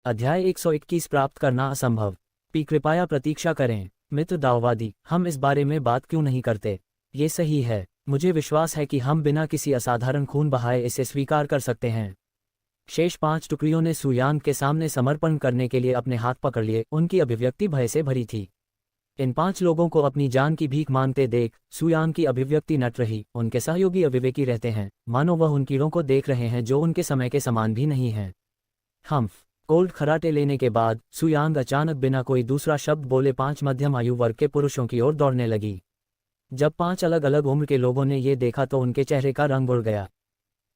अध्याय 121 प्राप्त करना असंभव। कृपया प्रतीक्षा करें। मित्र दाववादी, हम इस बारे में बात क्यों नहीं करते? ये सही है। मुझे विश्वास है कि हम बिना किसी असाधारण खून बहाए इसे स्वीकार कर सकते हैं। शेष 5 टुकड़ियों ने सुयांग के सामने समर्पण करने के लिए अपने हाथ पकड़ लिए। उनकी अभिव्यक्ति भय से भरी थी। इन 5 लोगों को अपनी जान की भीख मांगते देख सुयांग की अभिव्यक्ति नट रही। उनके सहयोगी अविवेकी रहते हैं, मानो वह उन कीड़ों को देख रहे हैं जो उनके समय के समान भी नहीं हैं। हम्फ। कोल्ड खराटे लेने के बाद सुयांग अचानक बिना कोई दूसरा शब्द बोले 5 मध्यम आयु वर्ग के पुरुषों की ओर दौड़ने लगी। जब 5 अलग अलग उम्र के लोगों ने ये देखा तो उनके चेहरे का रंग उड़ गया।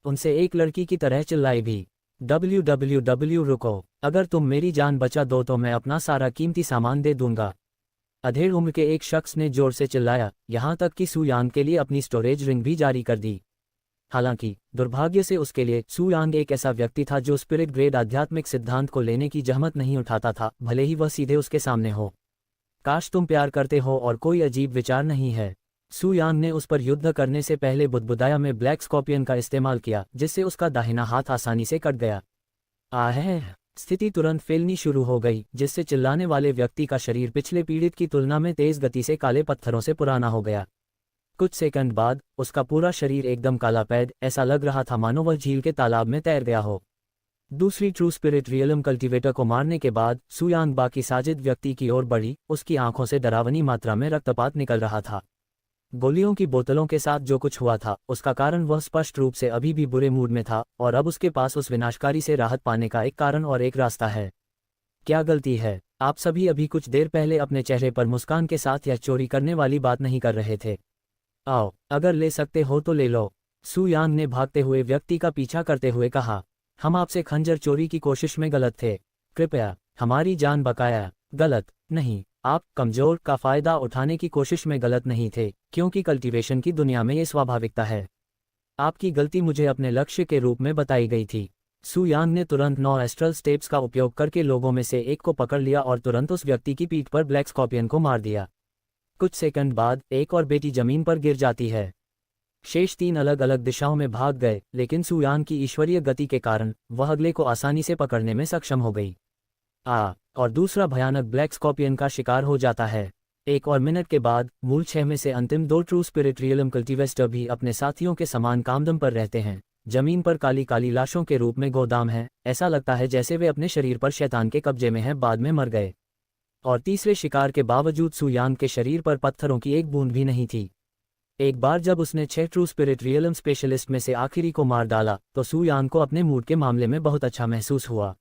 उनसे एक लड़की की तरह चिल्लाई भी, WWW रुको, अगर तुम मेरी जान बचा दो तो मैं अपना सारा कीमती सामान दे दूंगा। अधेड़ उम्र के एक शख्स ने जोर से चिल्लाया, यहाँ तक कि सुयांग के लिए अपनी स्टोरेज रिंग भी जारी कर दी। हालांकि दुर्भाग्य से उसके लिए सुयांग एक ऐसा व्यक्ति था जो स्पिरिट ग्रेड आध्यात्मिक सिद्धांत को लेने की जहमत नहीं उठाता था, भले ही वह सीधे उसके सामने हो। काश तुम प्यार करते हो और कोई अजीब विचार नहीं है। सुयांग ने उस पर युद्ध करने से पहले बुदबुदाया में ब्लैक स्कॉर्पियन का इस्तेमाल किया, जिससे उसका दाहिना हाथ आसानी से कट गया। स्थिति तुरंत फैलनी शुरू हो गई, जिससे चिल्लाने वाले व्यक्ति का शरीर पिछले पीड़ित की तुलना में तेज गति से काले पत्थरों से पुराना हो गया। कुछ सेकंड बाद उसका पूरा शरीर एकदम काला पैद, ऐसा लग रहा था मानो वह झील के तालाब में तैर गया हो। दूसरी ट्रू स्पिरिट रियलम कल्टीवेटर को मारने के बाद सुयांग बाकी साजिद व्यक्ति की ओर बढ़ी। उसकी आंखों से डरावनी मात्रा में रक्तपात निकल रहा था। गोलियों की बोतलों के साथ जो कुछ हुआ था उसका कारण वह स्पष्ट रूप से अभी भी बुरे मूड में था, और अब उसके पास उस विनाशकारी से राहत पाने का एक कारण और एक रास्ता है। क्या गलती है? आप सभी अभी कुछ देर पहले अपने चेहरे पर मुस्कान के साथ यह चोरी करने वाली बात नहीं कर रहे थे। आओ, अगर ले सकते हो तो ले लो, सुयांग ने भागते हुए व्यक्ति का पीछा करते हुए कहा। हम आपसे खंजर चोरी की कोशिश में गलत थे, कृपया हमारी जान बकाया। गलत नहीं, आप कमजोर का फायदा उठाने की कोशिश में गलत नहीं थे, क्योंकि कल्टीवेशन की दुनिया में ये स्वाभाविकता है। आपकी गलती मुझे अपने लक्ष्य के रूप में बताई गई थी। सुयांग ने तुरंत 9 एस्ट्रल स्टेप्स का उपयोग करके लोगों में से एक को पकड़ लिया और तुरंत उस व्यक्ति की पीठ पर ब्लैक स्कॉर्पियन को मार दिया। कुछ सेकंड बाद एक और बेटी जमीन पर गिर जाती है। शेष 3 अलग अलग दिशाओं में भाग गए, लेकिन सुयांग की ईश्वरीय गति के कारण वह अगले को आसानी से पकड़ने में सक्षम हो गई। और दूसरा भयानक ब्लैक स्कॉर्पियन का शिकार हो जाता है। 1 और मिनट के बाद मूल 6 में से अंतिम 2 ट्रू स्पिरिट रियलम कल्टीवेस्टर भी अपने साथियों के समान कामदम पर रहते हैं। जमीन पर काली काली लाशों के रूप में गोदाम है। ऐसा लगता है जैसे वे अपने शरीर पर शैतान के कब्जे में हैं, बाद में मर गए। और तीसरे शिकार के बावजूद सुयांग के शरीर पर पत्थरों की एक बूंद भी नहीं थी। एक बार जब उसने 6 ट्रू स्पिरिट रियलम स्पेशलिस्ट में से आखिरी को मार डाला तो सुयांग को अपने मूड के मामले में बहुत अच्छा महसूस हुआ।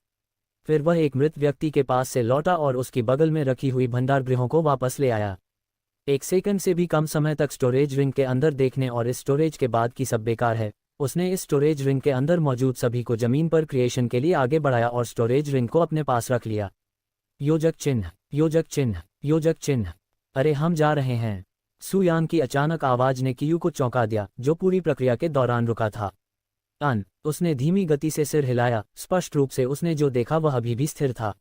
फिर वह एक मृत व्यक्ति के पास से लौटा और उसकी बगल में रखी हुई भंडारगृहों को वापस ले आया। 1 सेकंड से भी कम समय तक स्टोरेज रिंग के अंदर देखने और इस स्टोरेज के बाद की सब बेकार है। उसने इस स्टोरेज रिंग के अंदर मौजूद सभी को जमीन पर क्रिएशन के लिए आगे बढ़ाया और स्टोरेज रिंग को अपने पास रख लिया। योजक चिन्ह, योजक चिन्ह, योजक चिन्ह। अरे हम जा रहे हैं। सुयांग की अचानक आवाज ने कियू को चौंका दिया, जो पूरी प्रक्रिया के दौरान रुका था। उसने धीमी गति से सिर हिलाया। स्पष्ट रूप से उसने जो देखा वह अभी भी स्थिर था।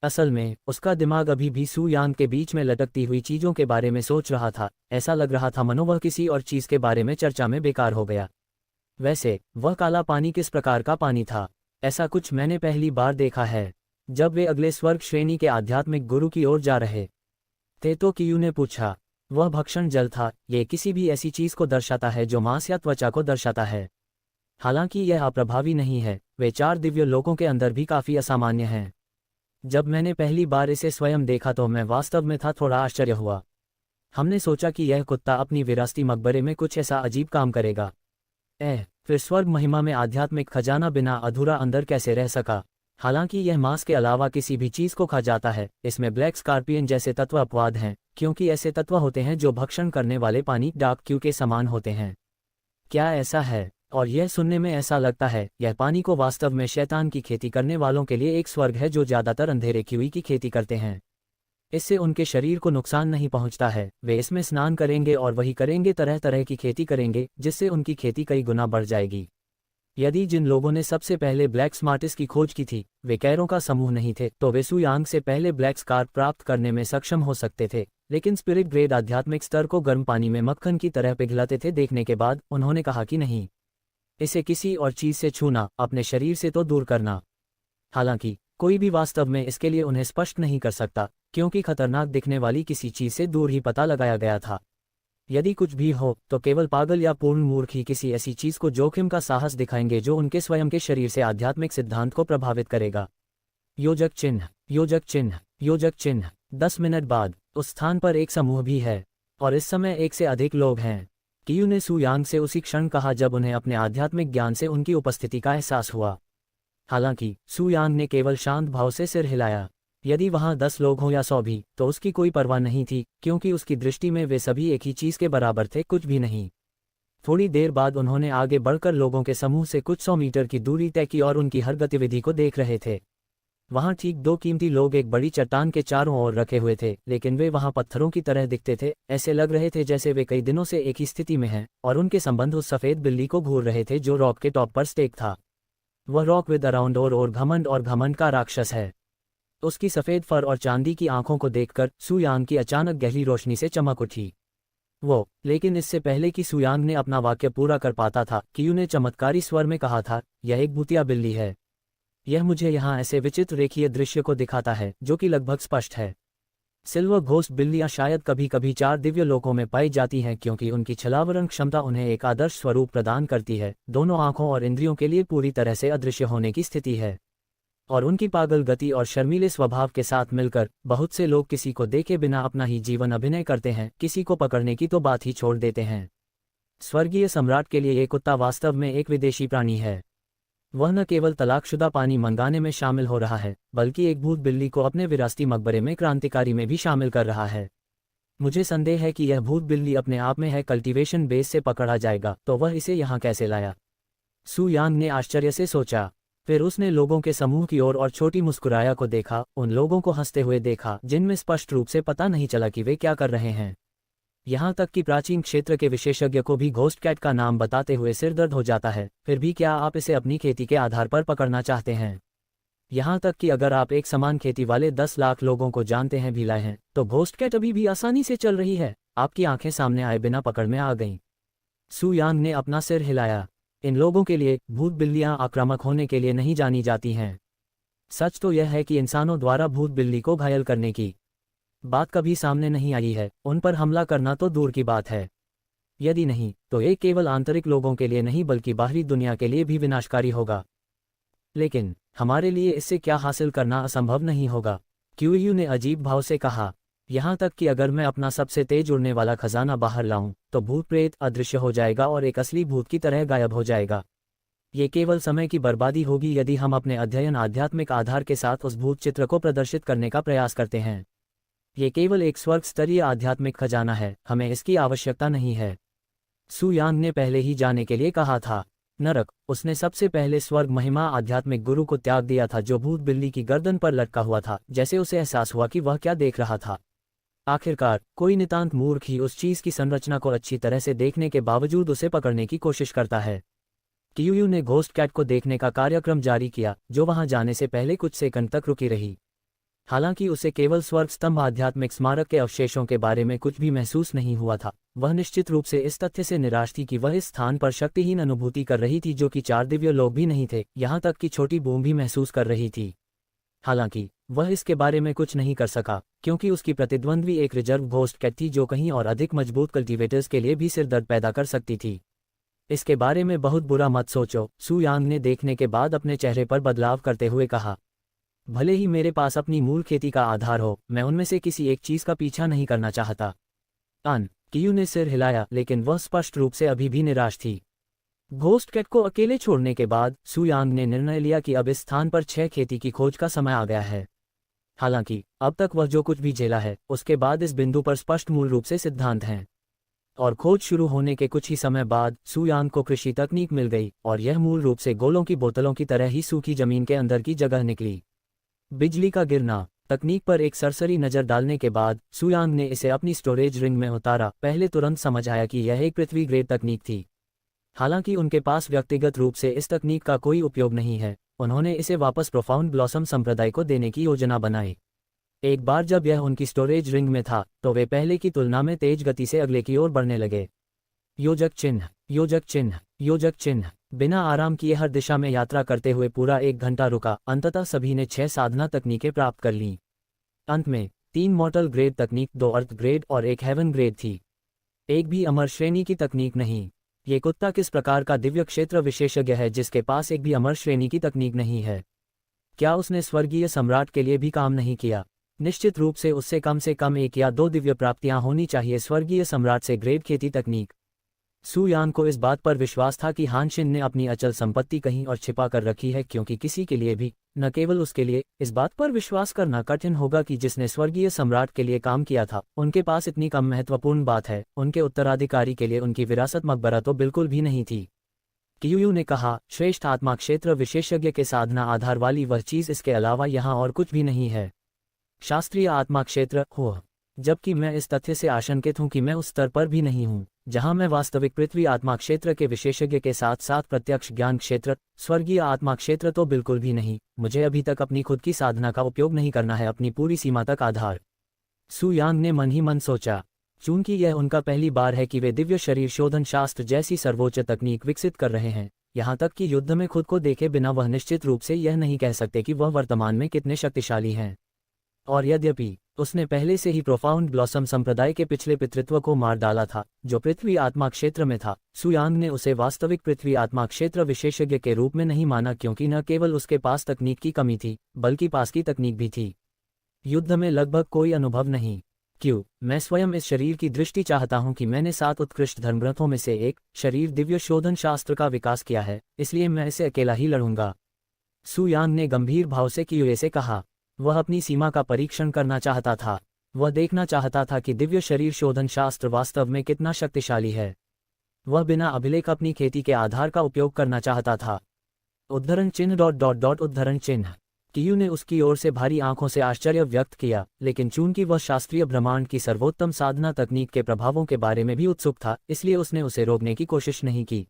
असल में उसका दिमाग अभी भी सुयांग के बीच में लटकती हुई चीजों के बारे में सोच रहा था। ऐसा लग रहा था मानो वह किसी और चीज के बारे में चर्चा में बेकार हो गया। वैसे वह काला पानी किस प्रकार का पानी था? ऐसा कुछ मैंने पहली बार देखा है। जब वे अगले स्वर्ग श्रेणी के आध्यात्मिक गुरु की ओर जा रहे थे तो कियू ने पूछा। वह भक्षण जल था। ये किसी भी ऐसी चीज को दर्शाता है जो मांस या त्वचा को दर्शाता है। हालांकि यह अप्रभावी नहीं है, वे 4 दिव्य लोकों के अंदर भी काफी असामान्य हैं। जब मैंने पहली बार इसे स्वयं देखा तो मैं वास्तव में था थोड़ा आश्चर्य हुआ। हमने सोचा कि यह कुत्ता अपनी विरासती मकबरे में कुछ ऐसा अजीब काम करेगा। फिर स्वर्ग महिमा में आध्यात्मिक खजाना बिना अधूरा अंदर कैसे रह सका? हालांकि यह मांस के अलावा किसी भी चीज को खा जाता है। इसमें ब्लैक स्कॉर्पियन जैसे तत्व अपवाद हैं, क्योंकि ऐसे तत्व होते हैं जो भक्षण करने वाले पानी डार्क क्यू के समान होते हैं। क्या ऐसा है? और यह सुनने में ऐसा लगता है यह पानी को वास्तव में शैतान की खेती करने वालों के लिए एक स्वर्ग है जो ज्यादातर अंधेरे क्यूई की खेती करते हैं। इससे उनके शरीर को नुकसान नहीं पहुंचता है। वे इसमें स्नान करेंगे और वही करेंगे, तरह तरह की खेती करेंगे, जिससे उनकी खेती कई गुना बढ़ जाएगी। यदि जिन लोगों ने सबसे पहले ब्लैक स्मार्टिस की खोज की थी वे कैरों का समूह नहीं थे तो वे सुयांग से पहले ब्लैक स्कार्प प्राप्त करने में सक्षम हो सकते थे, लेकिन स्पिरिट ग्रेड आध्यात्मिक स्तर को गर्म पानी में मक्खन की तरह पिघलाते थे। देखने के बाद उन्होंने कहा कि नहीं, इसे किसी और चीज से छूना, अपने शरीर से तो दूर करना। हालांकि कोई भी वास्तव में इसके लिए उन्हें स्पष्ट नहीं कर सकता, क्योंकि खतरनाक दिखने वाली किसी चीज से दूर ही पता लगाया गया था। यदि कुछ भी हो तो केवल पागल या पूर्ण मूर्ख ही किसी ऐसी चीज को जोखिम का साहस दिखाएंगे जो उनके स्वयं के शरीर से आध्यात्मिक सिद्धांत को प्रभावित करेगा। योजक चिन्ह, योजक चिन्ह, योजक चिन्ह। 10 मिनट बाद उस स्थान पर एक समूह भी है, और इस समय 1 से अधिक लोग हैं। कियू ने सू यांग से उसी क्षण कहा जब उन्हें अपने आध्यात्मिक ज्ञान से उनकी उपस्थिति का एहसास हुआ। हालांकि सू यांग ने केवल शांत भाव से सिर हिलाया। यदि वहां 10 लोग हों या 100 भी, तो उसकी कोई परवाह नहीं थी, क्योंकि उसकी दृष्टि में वे सभी एक ही चीज के बराबर थे, कुछ भी नहीं। थोड़ी देर बाद उन्होंने आगे बढ़कर लोगों के समूह से कुछ 100 मीटर की दूरी तय की और उनकी हर गतिविधि को देख रहे थे। वहां ठीक 2 कीमती लोग एक बड़ी चट्टान के चारों ओर रखे हुए थे, लेकिन वे वहां पत्थरों की तरह दिखते थे। ऐसे लग रहे थे जैसे वे कई दिनों से एक ही स्थिति में हैं, और उनके संबंध उस सफेद बिल्ली को घूर रहे थे जो रॉक के टॉप पर स्टेक था। वह रॉक विद अराउंड और घमंड का राक्षस है। उसकी सफेद फर और चांदी की आंखों को देखकर सू यांग की अचानक गहरी रोशनी से चमक उठी। लेकिन इससे पहले कि सू यांग ने अपना वाक्य पूरा कर पाता था, कियू ने चमत्कारी स्वर में कहा था, यह एक भूतिया बिल्ली है। यह मुझे यहाँ ऐसे विचित्र रेखीय दृश्य को दिखाता है जो कि लगभग स्पष्ट है। सिल्वर घोस्ट बिल्लियाँ शायद कभी कभी 4 दिव्य लोकों में पाई जाती हैं, क्योंकि उनकी छलावरण क्षमता उन्हें एक आदर्श स्वरूप प्रदान करती है, दोनों आंखों और इंद्रियों के लिए पूरी तरह से अदृश्य होने की स्थिति है। और उनकी पागल गति और शर्मीले स्वभाव के साथ मिलकर बहुत से लोग किसी को देखे बिना अपना ही जीवन अभिनय करते हैं, किसी को पकड़ने की तो बात ही छोड़ देते हैं। स्वर्गीय सम्राट के लिए ये कुत्ता वास्तव में एक विदेशी प्राणी है। वह न केवल तलाकशुदा पानी मंगाने में शामिल हो रहा है, बल्कि एक भूत बिल्ली को अपने विरासती मकबरे में क्रांतिकारी में भी शामिल कर रहा है। मुझे संदेह है कि यह भूत बिल्ली अपने आप में है कल्टीवेशन बेस से पकड़ा जाएगा, तो वह इसे यहाँ कैसे लाया? सू यांग ने आश्चर्य से सोचा। फिर उसने लोगों के समूह की ओर और छोटी मुस्कुराया को देखा, उन लोगों को हंसते हुए देखा जिनमें स्पष्ट रूप से पता नहीं चला कि वे क्या कर रहे हैं। यहाँ तक कि प्राचीन क्षेत्र के विशेषज्ञ को भी घोस्ट कैट का नाम बताते हुए सिरदर्द हो जाता है। फिर भी क्या आप इसे अपनी खेती के आधार पर पकड़ना चाहते हैं? यहाँ तक कि अगर आप एक समान खेती वाले 10 लाख लोगों को जानते हैं भी लाए हैं, तो घोस्ट कैट अभी भी आसानी से चल रही है। आपकी आंखें सामने आए बिना पकड़ में आ गईं। सू यांग ने अपना सिर हिलाया। इन लोगों के लिए भूत बिल्लियां आक्रामक होने के लिए नहीं जानी जाती हैं। सच तो यह है कि इंसानों द्वारा भूत बिल्ली को घायल करने की बात कभी सामने नहीं आई है, उन पर हमला करना तो दूर की बात है। यदि नहीं, तो ये केवल आंतरिक लोगों के लिए नहीं बल्कि बाहरी दुनिया के लिए भी विनाशकारी होगा। लेकिन हमारे लिए इससे क्या हासिल करना असंभव नहीं होगा, क्यूयू ने अजीब भाव से कहा। यहाँ तक कि अगर मैं अपना सबसे तेज उड़ने वाला खजाना बाहर लाऊं, तो भूत प्रेत अदृश्य हो जाएगा और एक असली भूत की तरह गायब हो जाएगा। ये केवल समय की बर्बादी होगी यदि हम अपने अध्ययन आध्यात्मिक आधार के साथ उस भूत चित्र को प्रदर्शित करने का प्रयास करते हैं। ये केवल एक स्वर्ग स्तरीय आध्यात्मिक खजाना है, हमें इसकी आवश्यकता नहीं है। सू यांग ने पहले ही जाने के लिए कहा था। नरक, उसने सबसे पहले स्वर्ग महिमा आध्यात्मिक गुरु को त्याग दिया था जो भूत बिल्ली की गर्दन पर लटका हुआ था। जैसे उसे एहसास हुआ कि वह क्या देख रहा था। आखिरकार कोई नितांत मूर्ख ही उस चीज की संरचना को अच्छी तरह से देखने के बावजूद उसे पकड़ने की कोशिश करता है। कियू ने घोस्ट कैट को देखने का कार्यक्रम जारी किया, जो वहां जाने से पहले कुछ सेकंड तक रुकी रही। हालांकि उसे केवल स्वर्ग स्तंभ आध्यात्मिक स्मारक के अवशेषों के बारे में कुछ भी महसूस नहीं हुआ था। वह निश्चित रूप से इस तथ्य से निराश थी कि वह इस स्थान पर शक्तिहीन अनुभूति कर रही थी जो कि 4 दिव्य लोग भी नहीं थे, यहाँ तक कि छोटी बूम भी महसूस कर रही थी। हालांकि वह इसके बारे में कुछ नहीं कर सका, क्योंकि उसकी प्रतिद्वंद्वी एक रिजर्व घोस्ट कैट थी जो कहीं और अधिक मजबूत कल्टीवेटर्स के लिए भी सिरदर्द पैदा कर सकती थी। इसके बारे में बहुत बुरा मत सोचो, सू यांग ने देखने के बाद अपने चेहरे पर बदलाव करते हुए कहा। भले ही मेरे पास अपनी मूल खेती का आधार हो, मैं उनमें से किसी एक चीज का पीछा नहीं करना चाहता। कियू ने सिर हिलाया, लेकिन वह स्पष्ट रूप से अभी भी निराश थी। घोस्ट कैट को अकेले छोड़ने के बाद सू यांग ने निर्णय लिया कि अब इस स्थान पर 6 खेती की खोज का समय आ गया है। हालांकि अब तक वह जो कुछ भी झेला है, उसके बाद इस बिंदु पर स्पष्ट मूल रूप से सिद्धांत हैं। और खोज शुरू होने के कुछ ही समय बाद सू यांग को कृषि तकनीक मिल गई, और यह मूल रूप से गोलों की बोतलों की तरह ही सूखी जमीन के अंदर की जगह निकली। बिजली का गिरना तकनीक पर एक सरसरी नज़र डालने के बाद सू यांग ने इसे अपनी स्टोरेज रिंग में उतारा। पहले तुरंत समझ आया कि यह एक पृथ्वी ग्रेड तकनीक थी। हालांकि उनके पास व्यक्तिगत रूप से इस तकनीक का कोई उपयोग नहीं है, उन्होंने इसे वापस प्रोफाउंड ब्लॉसम संप्रदाय को देने की योजना बनाई। एक बार जब यह उनकी स्टोरेज रिंग में था, तो वे पहले की तुलना में तेज गति से अगले की ओर बढ़ने लगे। योजक चिन्ह, योजक चिन्ह, योजक चिन्ह। बिना आराम किए हर दिशा में यात्रा करते हुए पूरा 1 घंटा रुका। अंततः सभी ने 6 साधना तकनीकें प्राप्त कर लीं। अंत में 3 मॉर्टल ग्रेड तकनीक, 2 अर्थ ग्रेड और 1 हेवन ग्रेड थी। एक भी अमर श्रेणी की तकनीक नहीं। ये कुत्ता किस प्रकार का दिव्य क्षेत्र विशेषज्ञ है जिसके पास एक भी अमर श्रेणी की तकनीक नहीं है? क्या उसने स्वर्गीय सम्राट के लिए भी काम नहीं किया? निश्चित रूप से उससे कम 1 या 2 दिव्य प्राप्तियां होनी चाहिए। स्वर्गीय सम्राट से ग्रेड खेती तकनीक। सू यान को इस बात पर विश्वास था कि हान शिन ने अपनी अचल संपत्ति कहीं और छिपा कर रखी है, क्योंकि किसी के लिए भी, न केवल उसके लिए, इस बात पर विश्वास करना कठिन होगा कि जिसने स्वर्गीय सम्राट के लिए काम किया था उनके पास इतनी कम महत्वपूर्ण बात है। उनके उत्तराधिकारी के लिए उनकी विरासत मकबरा तो बिल्कुल भी नहीं थी। कियूयू ने कहा, श्रेष्ठ आत्मा क्षेत्र विशेषज्ञ के साधना आधार वाली वह चीज़, इसके अलावा यहाँ और कुछ भी नहीं है। शास्त्रीय आत्मा क्षेत्र हो, जबकि मैं इस तथ्य से आशंकित हूं कि मैं उस स्तर पर भी नहीं हूं जहां मैं वास्तविक पृथ्वी आत्मा क्षेत्र के विशेषज्ञ के साथ साथ प्रत्यक्ष ज्ञान क्षेत्र, स्वर्गीय आत्मा क्षेत्र तो बिल्कुल भी नहीं। मुझे अभी तक अपनी खुद की साधना का उपयोग नहीं करना है अपनी पूरी सीमा तक आधार। सू यांग ने मन ही मन सोचा, चूंकि यह उनका पहली बार है कि वे दिव्य शरीर शोधन शास्त्र जैसी सर्वोच्च तकनीक विकसित कर रहे हैं, यहाँ तक कि युद्ध में खुद को देखे बिना वह निश्चित रूप से यह नहीं कह सकते कि वह वर्तमान में कितने शक्तिशाली हैं। और यद्यपि उसने पहले से ही प्रोफाउंड ब्लॉसम संप्रदाय के पिछले पितृत्व को मार डाला था जो पृथ्वी आत्मा क्षेत्र में था, सू यांग ने उसे वास्तविक पृथ्वी आत्मा क्षेत्र विशेषज्ञ के रूप में नहीं माना, क्योंकि न केवल उसके पास तकनीक की कमी थी बल्कि पास की तकनीक भी थी। युद्ध में लगभग कोई अनुभव नहीं। क्यों? मैं स्वयं इस शरीर की दृष्टि चाहता हूं कि मैंने 7 उत्कृष्ट धर्मग्रंथों में से एक शरीर दिव्य शोधन शास्त्र का विकास किया है, इसलिए मैं इसे अकेला ही लड़ूंगा। सू यांग ने गंभीर भाव से कियूए से कहा। वह अपनी सीमा का परीक्षण करना चाहता था। वह देखना चाहता था कि दिव्य शरीर शोधन शास्त्र वास्तव में कितना शक्तिशाली है। वह बिना अभिलेख अपनी खेती के आधार का उपयोग करना चाहता था। उद्धरण चिन्ह ... उद्धरण चिन्ह। कियू ने उसकी ओर से भारी आंखों से आश्चर्य व्यक्त किया, लेकिन चूंकि वह शास्त्रीय ब्रह्मांड की सर्वोत्तम साधना तकनीक के प्रभावों के बारे में भी उत्सुक था, इसलिए उसने उसे रोकने की कोशिश नहीं की।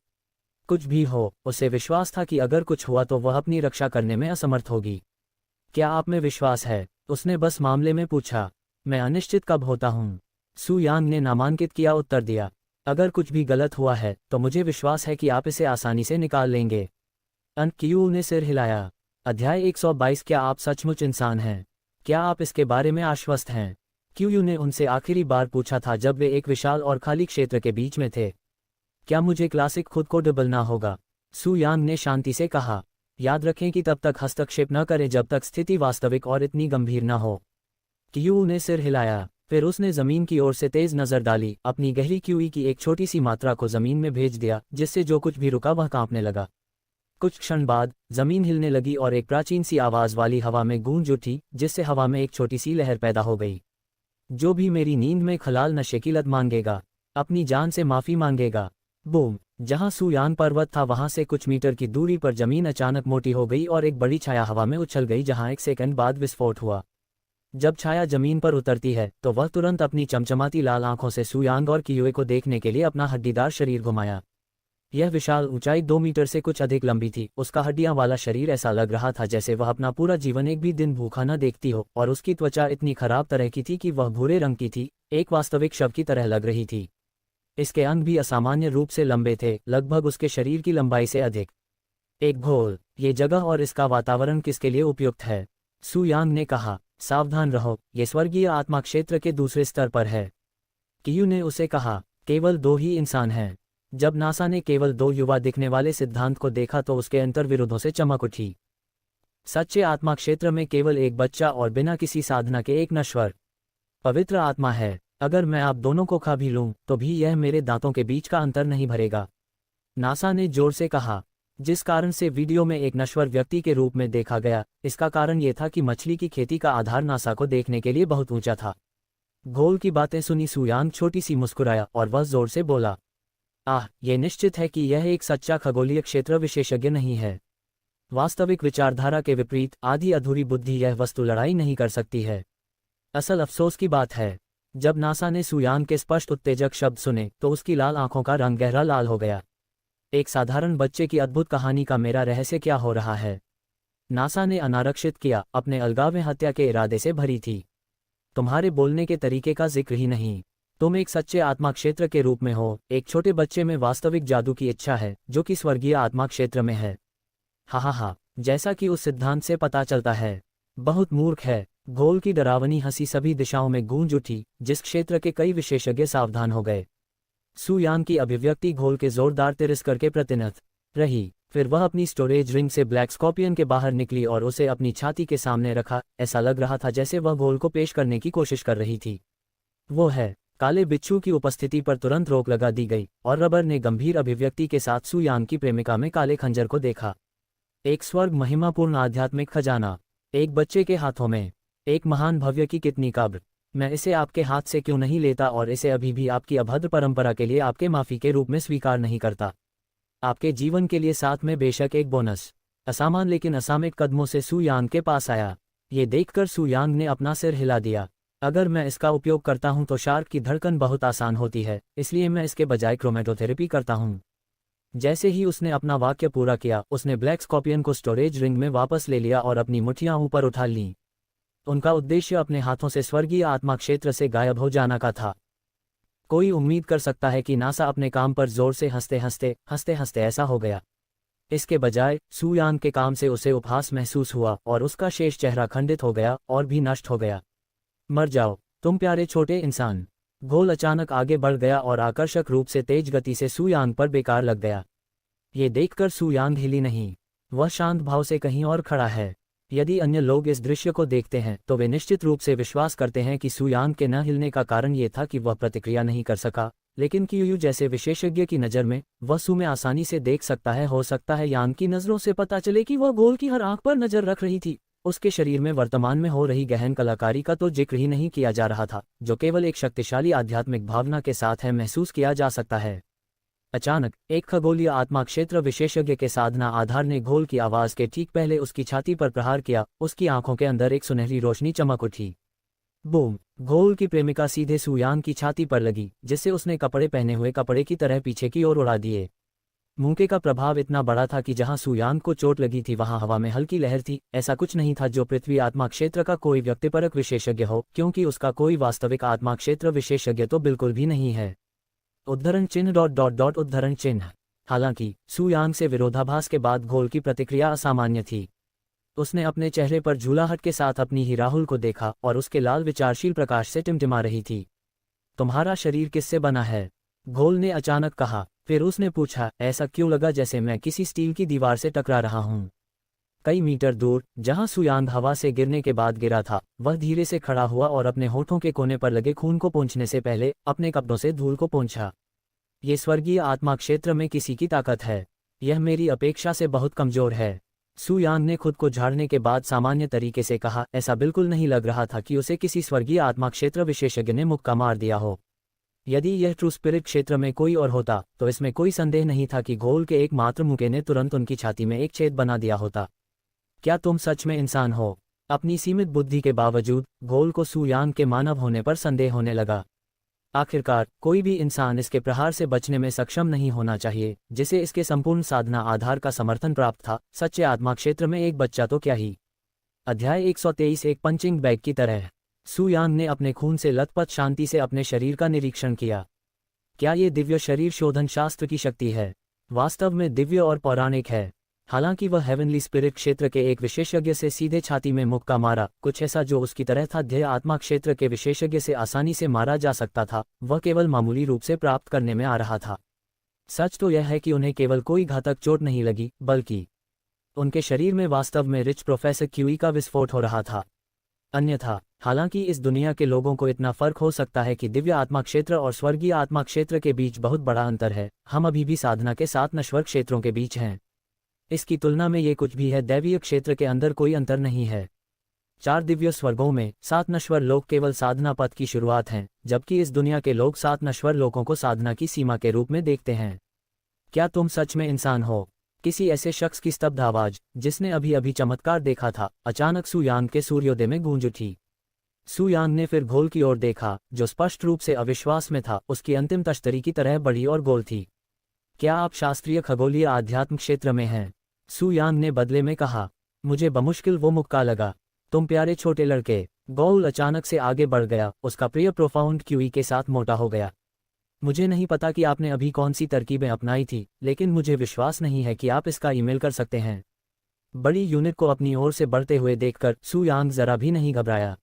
कुछ भी हो, उसे विश्वास था कि अगर कुछ हुआ तो वह अपनी रक्षा करने में असमर्थ होगी। क्या आप में विश्वास है? उसने बस मामले में पूछा। मैं अनिश्चित कब होता हूँ, सू यांग ने नामांकित किया उत्तर दिया। अगर कुछ भी गलत हुआ है तो मुझे विश्वास है कि आप इसे आसानी से निकाल लेंगे। कियू ने सिर हिलाया। अध्याय 122। क्या आप सचमुच इंसान हैं? क्या आप इसके बारे में आश्वस्त हैं? कियू ने उनसे आखिरी बार पूछा था जब वे एक विशाल और खाली क्षेत्र के बीच में थे। क्या मुझे क्लासिक खुद को डुबलना होगा? सू यांग ने शांति से कहा। याद रखें कि तब तक हस्तक्षेप न करें जब तक स्थिति वास्तविक और इतनी गंभीर न हो। कियू ने सिर हिलाया। फिर उसने जमीन की ओर से तेज नजर डाली, अपनी गहरी क्यूई की एक छोटी सी मात्रा को जमीन में भेज दिया, जिससे जो कुछ भी रुका वह कांपने लगा। कुछ क्षण बाद जमीन हिलने लगी और एक प्राचीन सी आवाज वाली हवा में गूंज उठी, जिससे हवा में एक छोटी सी लहर पैदा हो गई। जो भी मेरी नींद में खलाल नशे की लत मांगेगा, अपनी जान से माफी मांगेगा। बूम! जहां सू यांग पर्वत था वहां से कुछ मीटर की दूरी पर जमीन अचानक मोटी हो गई और एक बड़ी छाया हवा में उछल गई, जहां 1 सेकंड बाद विस्फोट हुआ। जब छाया जमीन पर उतरती है तो वह तुरंत अपनी चमचमाती लाल आंखों से सू यांग और कियूए को देखने के लिए अपना हड्डीदार शरीर घुमाया। यह विशाल ऊंचाई 2 मीटर से कुछ अधिक लंबी थी। उसका हड्डियां वाला शरीर ऐसा लग रहा था जैसे वह अपना पूरा जीवन एक भी दिन भूखा न देखती हो, और उसकी त्वचा इतनी खराब तरह की थी कि वह भूरे रंग की थी, एक वास्तविक शव की तरह लग रही थी। इसके अंग भी असामान्य रूप से लंबे थे, लगभग उसके शरीर की लंबाई से अधिक। एक घोल! ये जगह और इसका वातावरण किसके लिए उपयुक्त है? सू यांग ने कहा। सावधान रहो, ये स्वर्गीय आत्मा क्षेत्र के दूसरे स्तर पर है। कियू ने उसे कहा। केवल 2 ही इंसान हैं। जब नासा ने केवल 2 युवा दिखने वाले सिद्धांत को देखा तो उसके अंतर्विरोधों से चमक उठी। सच्चे आत्मा क्षेत्र में केवल एक बच्चा और बिना किसी साधना के एक नश्वर पवित्र आत्मा है। अगर मैं आप दोनों को खा भी लूं तो भी यह मेरे दांतों के बीच का अंतर नहीं भरेगा, नासा ने जोर से कहा। जिस कारण से वीडियो में एक नश्वर व्यक्ति के रूप में देखा गया, इसका कारण यह था कि मछली की खेती का आधार नासा को देखने के लिए बहुत ऊंचा था। घोल की बातें सुनी सू यांग छोटी सी मुस्कुराया और वह जोर से बोला, यह निश्चित है कि यह एक सच्चा खगोलीय क्षेत्र विशेषज्ञ नहीं है। वास्तविक विचारधारा के विपरीत आधी अधूरी बुद्धि यह वस्तु लड़ाई नहीं कर सकती है। असल अफसोस की बात है, जब नासा ने सू यांग के स्पष्ट उत्तेजक शब्द सुने तो उसकी लाल आंखों का रंग गहरा लाल हो गया। एक साधारण बच्चे की अद्भुत कहानी का मेरा रहस्य क्या हो रहा है? नासा ने अनारक्षित किया, अपने अलगाव में हत्या के इरादे से भरी थी। तुम्हारे बोलने के तरीके का जिक्र ही नहीं। तुम एक सच्चे आत्मा क्षेत्र के रूप में हो, एक छोटे बच्चे में वास्तविक जादू की इच्छा है जो कि स्वर्गीय आत्मा क्षेत्र में है। हा, जैसा कि उस सिद्धांत से पता चलता है। बहुत मूर्ख है। घोल की डरावनी हंसी सभी दिशाओं में गूंज उठी, जिस क्षेत्र के कई विशेषज्ञ सावधान हो गए। सू यान की अभिव्यक्ति घोल के जोरदार तिरस्कार के प्रतिनत रही। फिर वह अपनी स्टोरेज रिंग से ब्लैक स्कॉर्पियन के बाहर निकली और उसे अपनी छाती के सामने रखा। ऐसा लग रहा था जैसे वह घोल को पेश करने की कोशिश कर रही थी। वो है। काले बिच्छू की उपस्थिति पर तुरंत रोक लगा दी गई और रबर ने गंभीर अभिव्यक्ति के साथ सू यान की प्रेमिका में काले खंजर को देखा। एक स्वर्ग महिमापूर्ण आध्यात्मिक खजाना, एक बच्चे के हाथों में, एक महान भव्य की कितनी कब्र। मैं इसे आपके हाथ से क्यों नहीं लेता और इसे अभी भी आपकी अभद्र परंपरा के लिए आपके माफी के रूप में स्वीकार नहीं करता। आपके जीवन के लिए साथ में बेशक एक बोनस। असामान्य लेकिन असामयिक कदमों से सू यांग के पास आया। ये देखकर सू यांग ने अपना सिर हिला दिया। अगर मैं इसका उपयोग करता हूं तो शार्क की धड़कन बहुत आसान होती है, इसलिए मैं इसके बजाय क्रोमेटोथेरेपी करता हूं। जैसे ही उसने अपना वाक्य पूरा किया, उसने ब्लैक स्कॉर्पियन को स्टोरेज रिंग में वापस ले लिया और अपनी मुट्ठियां ऊपर उठा लीं। उनका उद्देश्य अपने हाथों से स्वर्गीय आत्मा क्षेत्र से गायब हो जाना का था। कोई उम्मीद कर सकता है कि नासा अपने काम पर जोर से हंसते हंसते ऐसा हो गया। इसके बजाय सू यांग के काम से उसे उपहास महसूस हुआ और उसका शेष चेहरा खंडित हो गया और भी नष्ट हो गया। मर जाओ तुम प्यारे छोटे इंसान। घोल अचानक आगे बढ़ गया और आकर्षक रूप से तेज गति से सू यांग पर बेकार लग गया। ये देखकर सू यांग हिली नहीं। वह शांत भाव से कहीं और खड़ा है। यदि अन्य लोग इस दृश्य को देखते हैं तो वे निश्चित रूप से विश्वास करते हैं कि सू यांग के न हिलने का कारण ये था कि वह प्रतिक्रिया नहीं कर सका, लेकिन क्यूयू जैसे विशेषज्ञ की नज़र में वह सू में आसानी से देख सकता है। हो सकता है यांग की नज़रों से पता चले कि वह घोल की हर आंख पर नजर रख रही थी। उसके शरीर में वर्तमान में हो रही गहन कलाकारी का तो जिक्र ही नहीं किया जा रहा था, जो केवल एक शक्तिशाली आध्यात्मिक भावना के साथ है महसूस किया जा सकता है। अचानक एक खगोलीय आत्मा क्षेत्र विशेषज्ञ के साधना आधार ने घोल की आवाज के ठीक पहले उसकी छाती पर प्रहार किया। उसकी आंखों के अंदर एक सुनहरी रोशनी चमक उठी। बूम! घोल की प्रेमिका सीधे सू यांग की छाती पर लगी, जिससे उसने कपड़े पहने हुए कपड़े की तरह पीछे की ओर उड़ा दिए। मूंके का प्रभाव इतना बड़ा था कि जहां सू यांग को चोट लगी थी वहां हवा में हल्की लहर थी। ऐसा कुछ नहीं था जो पृथ्वी आत्मा क्षेत्र का कोई व्यक्तिपरक विशेषज्ञ हो, क्योंकि उसका कोई वास्तविक आत्मा क्षेत्र विशेषज्ञ तो बिल्कुल भी नहीं है। उद्धरण चिन्ह ... उद्धरण चिन्ह। हालांकि सू यांग से विरोधाभास के बाद घोल की प्रतिक्रिया असामान्य थी। उसने अपने चेहरे पर झूलाहट के साथ अपनी ही राहुल को देखा और उसके लाल विचारशील प्रकाश से टिमटिमा रही थी। तुम्हारा शरीर किससे बना है? घोल ने अचानक कहा। फिर उसने पूछा, ऐसा क्यों लगा जैसे मैं किसी स्टील की दीवार से टकरा रहा हूं? कई मीटर दूर, जहां सू यांग हवा से गिरने के बाद गिरा था, वह धीरे से खड़ा हुआ और अपने होठों के कोने पर लगे खून को पोंछने से पहले अपने कपड़ों से धूल को पोंछा। ये स्वर्गीय आत्मा क्षेत्र में किसी की ताकत है। यह मेरी अपेक्षा से बहुत कमजोर है। सू यांग ने खुद को झाड़ने के बाद सामान्य तरीके से कहा। ऐसा बिल्कुल नहीं लग रहा था कि उसे किसी स्वर्गीय आत्मा क्षेत्र विशेषज्ञ ने मुक्का मार दिया हो। यदि यह ट्रू स्पिरिट क्षेत्र में कोई और होता तो इसमें कोई संदेह नहीं था कि घोल के एकमात्र मुक्के ने तुरंत उनकी छाती में एक छेद बना दिया होता। क्या तुम सच में इंसान हो? अपनी सीमित बुद्धि के बावजूद घोल को सू यांग के मानव होने पर संदेह होने लगा। आखिरकार कोई भी इंसान इसके प्रहार से बचने में सक्षम नहीं होना चाहिए, जिसे इसके संपूर्ण साधना आधार का समर्थन प्राप्त था। सच्चे आत्मा क्षेत्र में एक बच्चा तो क्या ही। अध्याय 123 एक पंचिंग बैग की तरह। सू यांग ने अपने खून से लथपथ शांति से अपने शरीर का निरीक्षण किया। क्या ये दिव्य शरीर शोधन शास्त्र की शक्ति है? वास्तव में दिव्य और पौराणिक है। हालांकि वह हेवनली स्पिरिट क्षेत्र के एक विशेषज्ञ से सीधे छाती में मुक्का मारा, कुछ ऐसा जो उसकी तरह था ध्येय आत्मा क्षेत्र के विशेषज्ञ से आसानी से मारा जा सकता था, वह केवल मामूली रूप से प्राप्त करने में आ रहा था। सच तो यह है कि उन्हें केवल कोई घातक चोट नहीं लगी, बल्कि उनके शरीर में वास्तव में रिच प्रोफेसर क्यूई का विस्फोट हो रहा था। अन्यथा, हालांकि इस दुनिया के लोगों को इतना फर्क हो सकता है कि दिव्य आत्मा क्षेत्र और स्वर्गीय आत्मा क्षेत्र के बीच बहुत बड़ा अंतर है, हम अभी भी साधना के 7 नश्वर क्षेत्रों के बीच हैं। इसकी तुलना में ये कुछ भी है। दैवीय क्षेत्र के अंदर कोई अंतर नहीं है। 4 दिव्य स्वर्गों में 7 नश्वर लोक केवल साधना पथ की शुरुआत हैं, जबकि इस दुनिया के लोग 7 नश्वर लोकों को साधना की सीमा के रूप में देखते हैं। क्या तुम सच में इंसान हो? किसी ऐसे शख्स की स्तब्ध आवाज, जिसने अभी अभी चमत्कार देखा था, अचानक सू यांग के सूर्योदय में गूंज उठी। सू यांग ने फिर घोल की ओर देखा, जो स्पष्ट रूप से अविश्वास में था। उसकी अंतिम तश्तरी की तरह बड़ी और गोल थी। क्या आप शास्त्रीय खगोलीय आध्यात्म क्षेत्र में हैं? सू यांग ने बदले में कहा। मुझे बमुश्किल वो मुक्का लगा। तुम प्यारे छोटे लड़के, गोउल अचानक से आगे बढ़ गया, उसका प्रिय प्रोफाउंड क्यूई के साथ मोटा हो गया। मुझे नहीं पता कि आपने अभी कौन सी तरकीबें अपनाई थी, लेकिन मुझे विश्वास नहीं है कि आप इसका ईमेल कर सकते हैं। बड़ी यूनिट को अपनी ओर से बढ़ते हुए देखकर सू यांग जरा भी नहीं घबराया।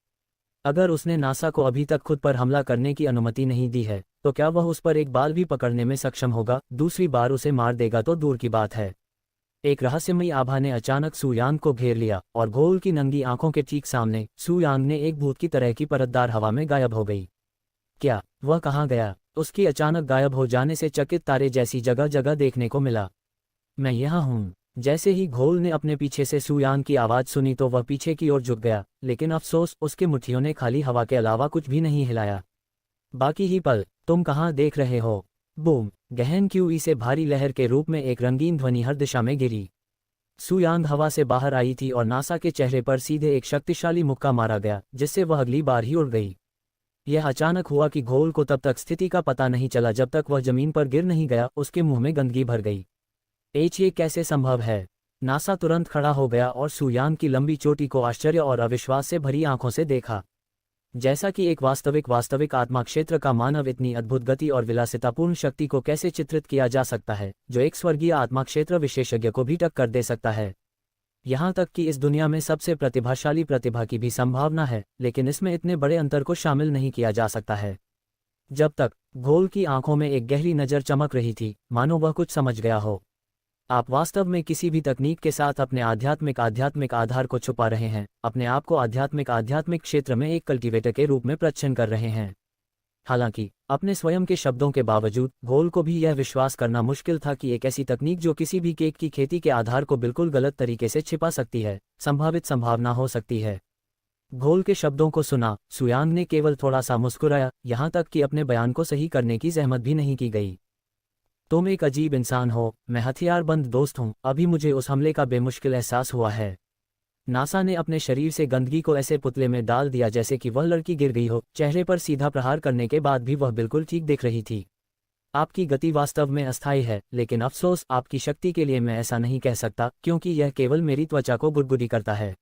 अगर उसने नासा को अभी तक खुद पर हमला करने की अनुमति नहीं दी है, तो क्या वह उस पर एक बाल भी पकड़ने में सक्षम होगा? दूसरी बार उसे मार देगा तो दूर की बात है। एक रहस्यमयी आभा ने अचानक सू यांग को घेर लिया और गोउल की नंगी आंखों के ठीक सामने सू यांग ने एक भूत की तरह की परतदार हवा में गायब हो गई। क्या वह कहाँ गया? उसकी अचानक गायब हो जाने से चकित तारे जैसी जगह जगह देखने को मिला। मैं यहाँ हूँ। जैसे ही घोल ने अपने पीछे से सू यांग की आवाज़ सुनी तो वह पीछे की ओर झुक गया, लेकिन अफसोस उसके मुट्ठियों ने खाली हवा के अलावा कुछ भी नहीं हिलाया। बाकी ही पल, तुम कहाँ देख रहे हो? बूम! गहन क्यूई से भारी लहर के रूप में एक रंगीन ध्वनि हर दिशा में गिरी। सू यांग हवा से बाहर आई थी और नासा के चेहरे पर सीधे एक शक्तिशाली मुक्का मारा गया, जिससे वह अगली बार ही उड़ गई। यह अचानक हुआ कि घोल को तब तक स्थिति का पता नहीं चला जब तक वह जमीन पर गिर नहीं गया। उसके मुंह में गंदगी भर गई। ये कैसे संभव है? नासा तुरंत खड़ा हो गया और सू यांग की लंबी चोटी को आश्चर्य और अविश्वास से भरी आंखों से देखा। जैसा कि एक वास्तविक आत्मा क्षेत्र का मानव इतनी अद्भुत गति और विलासितापूर्ण शक्ति को कैसे चित्रित किया जा सकता है, जो एक स्वर्गीय आत्मा क्षेत्र विशेषज्ञ को भी टक्कर दे सकता है। यहाँ तक कि इस दुनिया में सबसे प्रतिभाशाली प्रतिभा की भी संभावना है, लेकिन इसमें इतने बड़े अंतर को शामिल नहीं किया जा सकता है। जब तक घोल की आंखों में एक गहरी नज़र चमक रही थी, मानो वह कुछ समझ गया हो। आप वास्तव में किसी भी तकनीक के साथ अपने आध्यात्मिक आधार को छुपा रहे हैं, अपने आप को आध्यात्मिक क्षेत्र में एक कल्टीवेटर के रूप में प्रच्छन्न कर रहे हैं। हालांकि अपने स्वयं के शब्दों के बावजूद घोल को भी यह विश्वास करना मुश्किल था कि एक ऐसी तकनीक जो किसी भी केक की खेती के आधार को बिल्कुल गलत तरीके से छिपा सकती है, संभावित संभावना हो सकती है। घोल के शब्दों को सुना, सू यांग ने केवल थोड़ा सा मुस्कुराया, यहाँ तक कि अपने बयान को सही करने की जहमत भी नहीं की गई। तुम एक अजीब इंसान हो, मैं हथियारबंद दोस्त हूँ। अभी मुझे उस हमले का बेमुश्किल एहसास हुआ है। नासा ने अपने शरीर से गंदगी को ऐसे पुतले में डाल दिया जैसे कि वह लड़की गिर गई हो। चेहरे पर सीधा प्रहार करने के बाद भी वह बिल्कुल ठीक दिख रही थी। आपकी गति वास्तव में अस्थायी है, लेकिन अफसोस आपकी शक्ति के लिए मैं ऐसा नहीं कह सकता, क्योंकि यह केवल मेरी त्वचा को बुदबुदी करता है।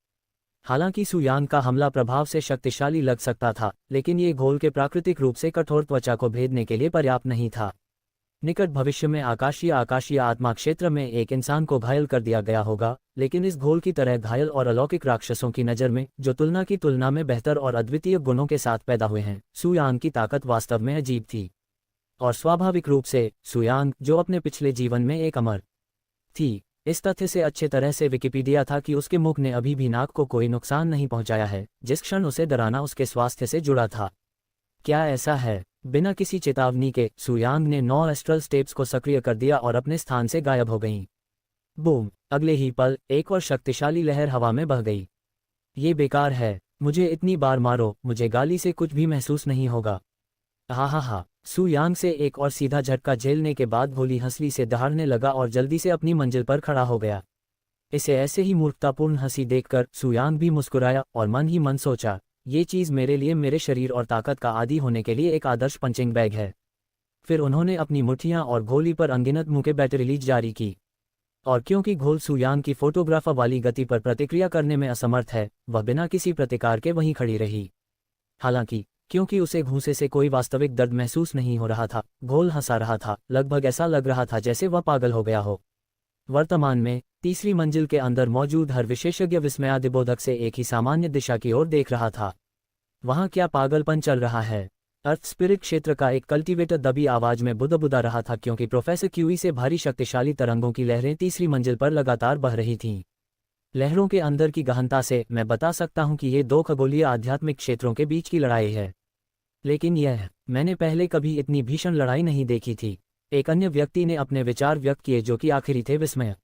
हालांकि सू यांग का हमला प्रभाव से शक्तिशाली लग सकता था, लेकिन ये घोल के प्राकृतिक रूप से कठोर त्वचा को भेदने के लिए पर्याप्त नहीं था। निकट भविष्य में आकाशीय आत्मा क्षेत्र में एक इंसान को घायल कर दिया गया होगा, लेकिन इस घोल की तरह घायल और अलौकिक राक्षसों की नज़र में, जो तुलना में बेहतर और अद्वितीय गुणों के साथ पैदा हुए हैं, सू यांग की ताकत वास्तव में अजीब थी। और स्वाभाविक रूप से सू यांग, जो अपने पिछले जीवन में एक अमर थी, इस तथ्य से अच्छे तरह से विकिपीडिया था कि उसके मुख ने अभी भी नाक को कोई नुकसान नहीं पहुंचाया है, जिस क्षण उसे डराना उसके स्वास्थ्य से जुड़ा था। क्या ऐसा है? बिना किसी चेतावनी के सू यांग ने 9 एस्ट्रल स्टेप्स को सक्रिय कर दिया और अपने स्थान से गायब हो गईं। बूम! अगले ही पल एक और शक्तिशाली लहर हवा में बह गई। ये बेकार है, मुझे इतनी बार मारो, मुझे गाली से कुछ भी महसूस नहीं होगा। हा। सू यांग से एक और सीधा झटका झेलने के बाद भोली हंसली से दहाड़ने लगा और जल्दी से अपनी मंजिल पर खड़ा हो गया। इसे ऐसे ही मूर्खतापूर्ण हंसी देखकर सू यांग भी मुस्कुराया और मन ही मन सोचा, ये चीज़ मेरे लिए मेरे शरीर और ताकत का आदी होने के लिए एक आदर्श पंचिंग बैग है। फिर उन्होंने अपनी मुट्ठियां और घोली पर अनगिनत मुक्के बैटरीज जारी की। और क्योंकि घोल सू यांग की फोटोग्राफर वाली गति पर प्रतिक्रिया करने में असमर्थ है, वह बिना किसी प्रतिकार के वहीं खड़ी रही। हालांकि क्योंकि उसे घूंसे से कोई वास्तविक दर्द महसूस नहीं हो रहा था, घोल हंसा रहा था, लगभग ऐसा लग रहा था जैसे वह पागल हो गया हो। वर्तमान में तीसरी मंजिल के अंदर मौजूद हर विशेषज्ञ विस्मयादिबोधक से एक ही सामान्य दिशा की ओर देख रहा था। वहां क्या पागलपन चल रहा है? अर्थ स्पिरिट क्षेत्र का एक कल्टीवेटर दबी आवाज में बुदबुदा रहा था, क्योंकि प्रोफेसर क्यूई से भारी शक्तिशाली तरंगों की लहरें तीसरी मंजिल पर लगातार बह रही थीं। लहरों के अंदर की गहनता से मैं बता सकता हूं कि ये 2 खगोलीय आध्यात्मिक क्षेत्रों के बीच की लड़ाई है। लेकिन मैंने पहले कभी इतनी भीषण लड़ाई नहीं देखी थी। एक अन्य व्यक्ति ने अपने विचार व्यक्त किए, जो कि आखिरी थे विस्मय।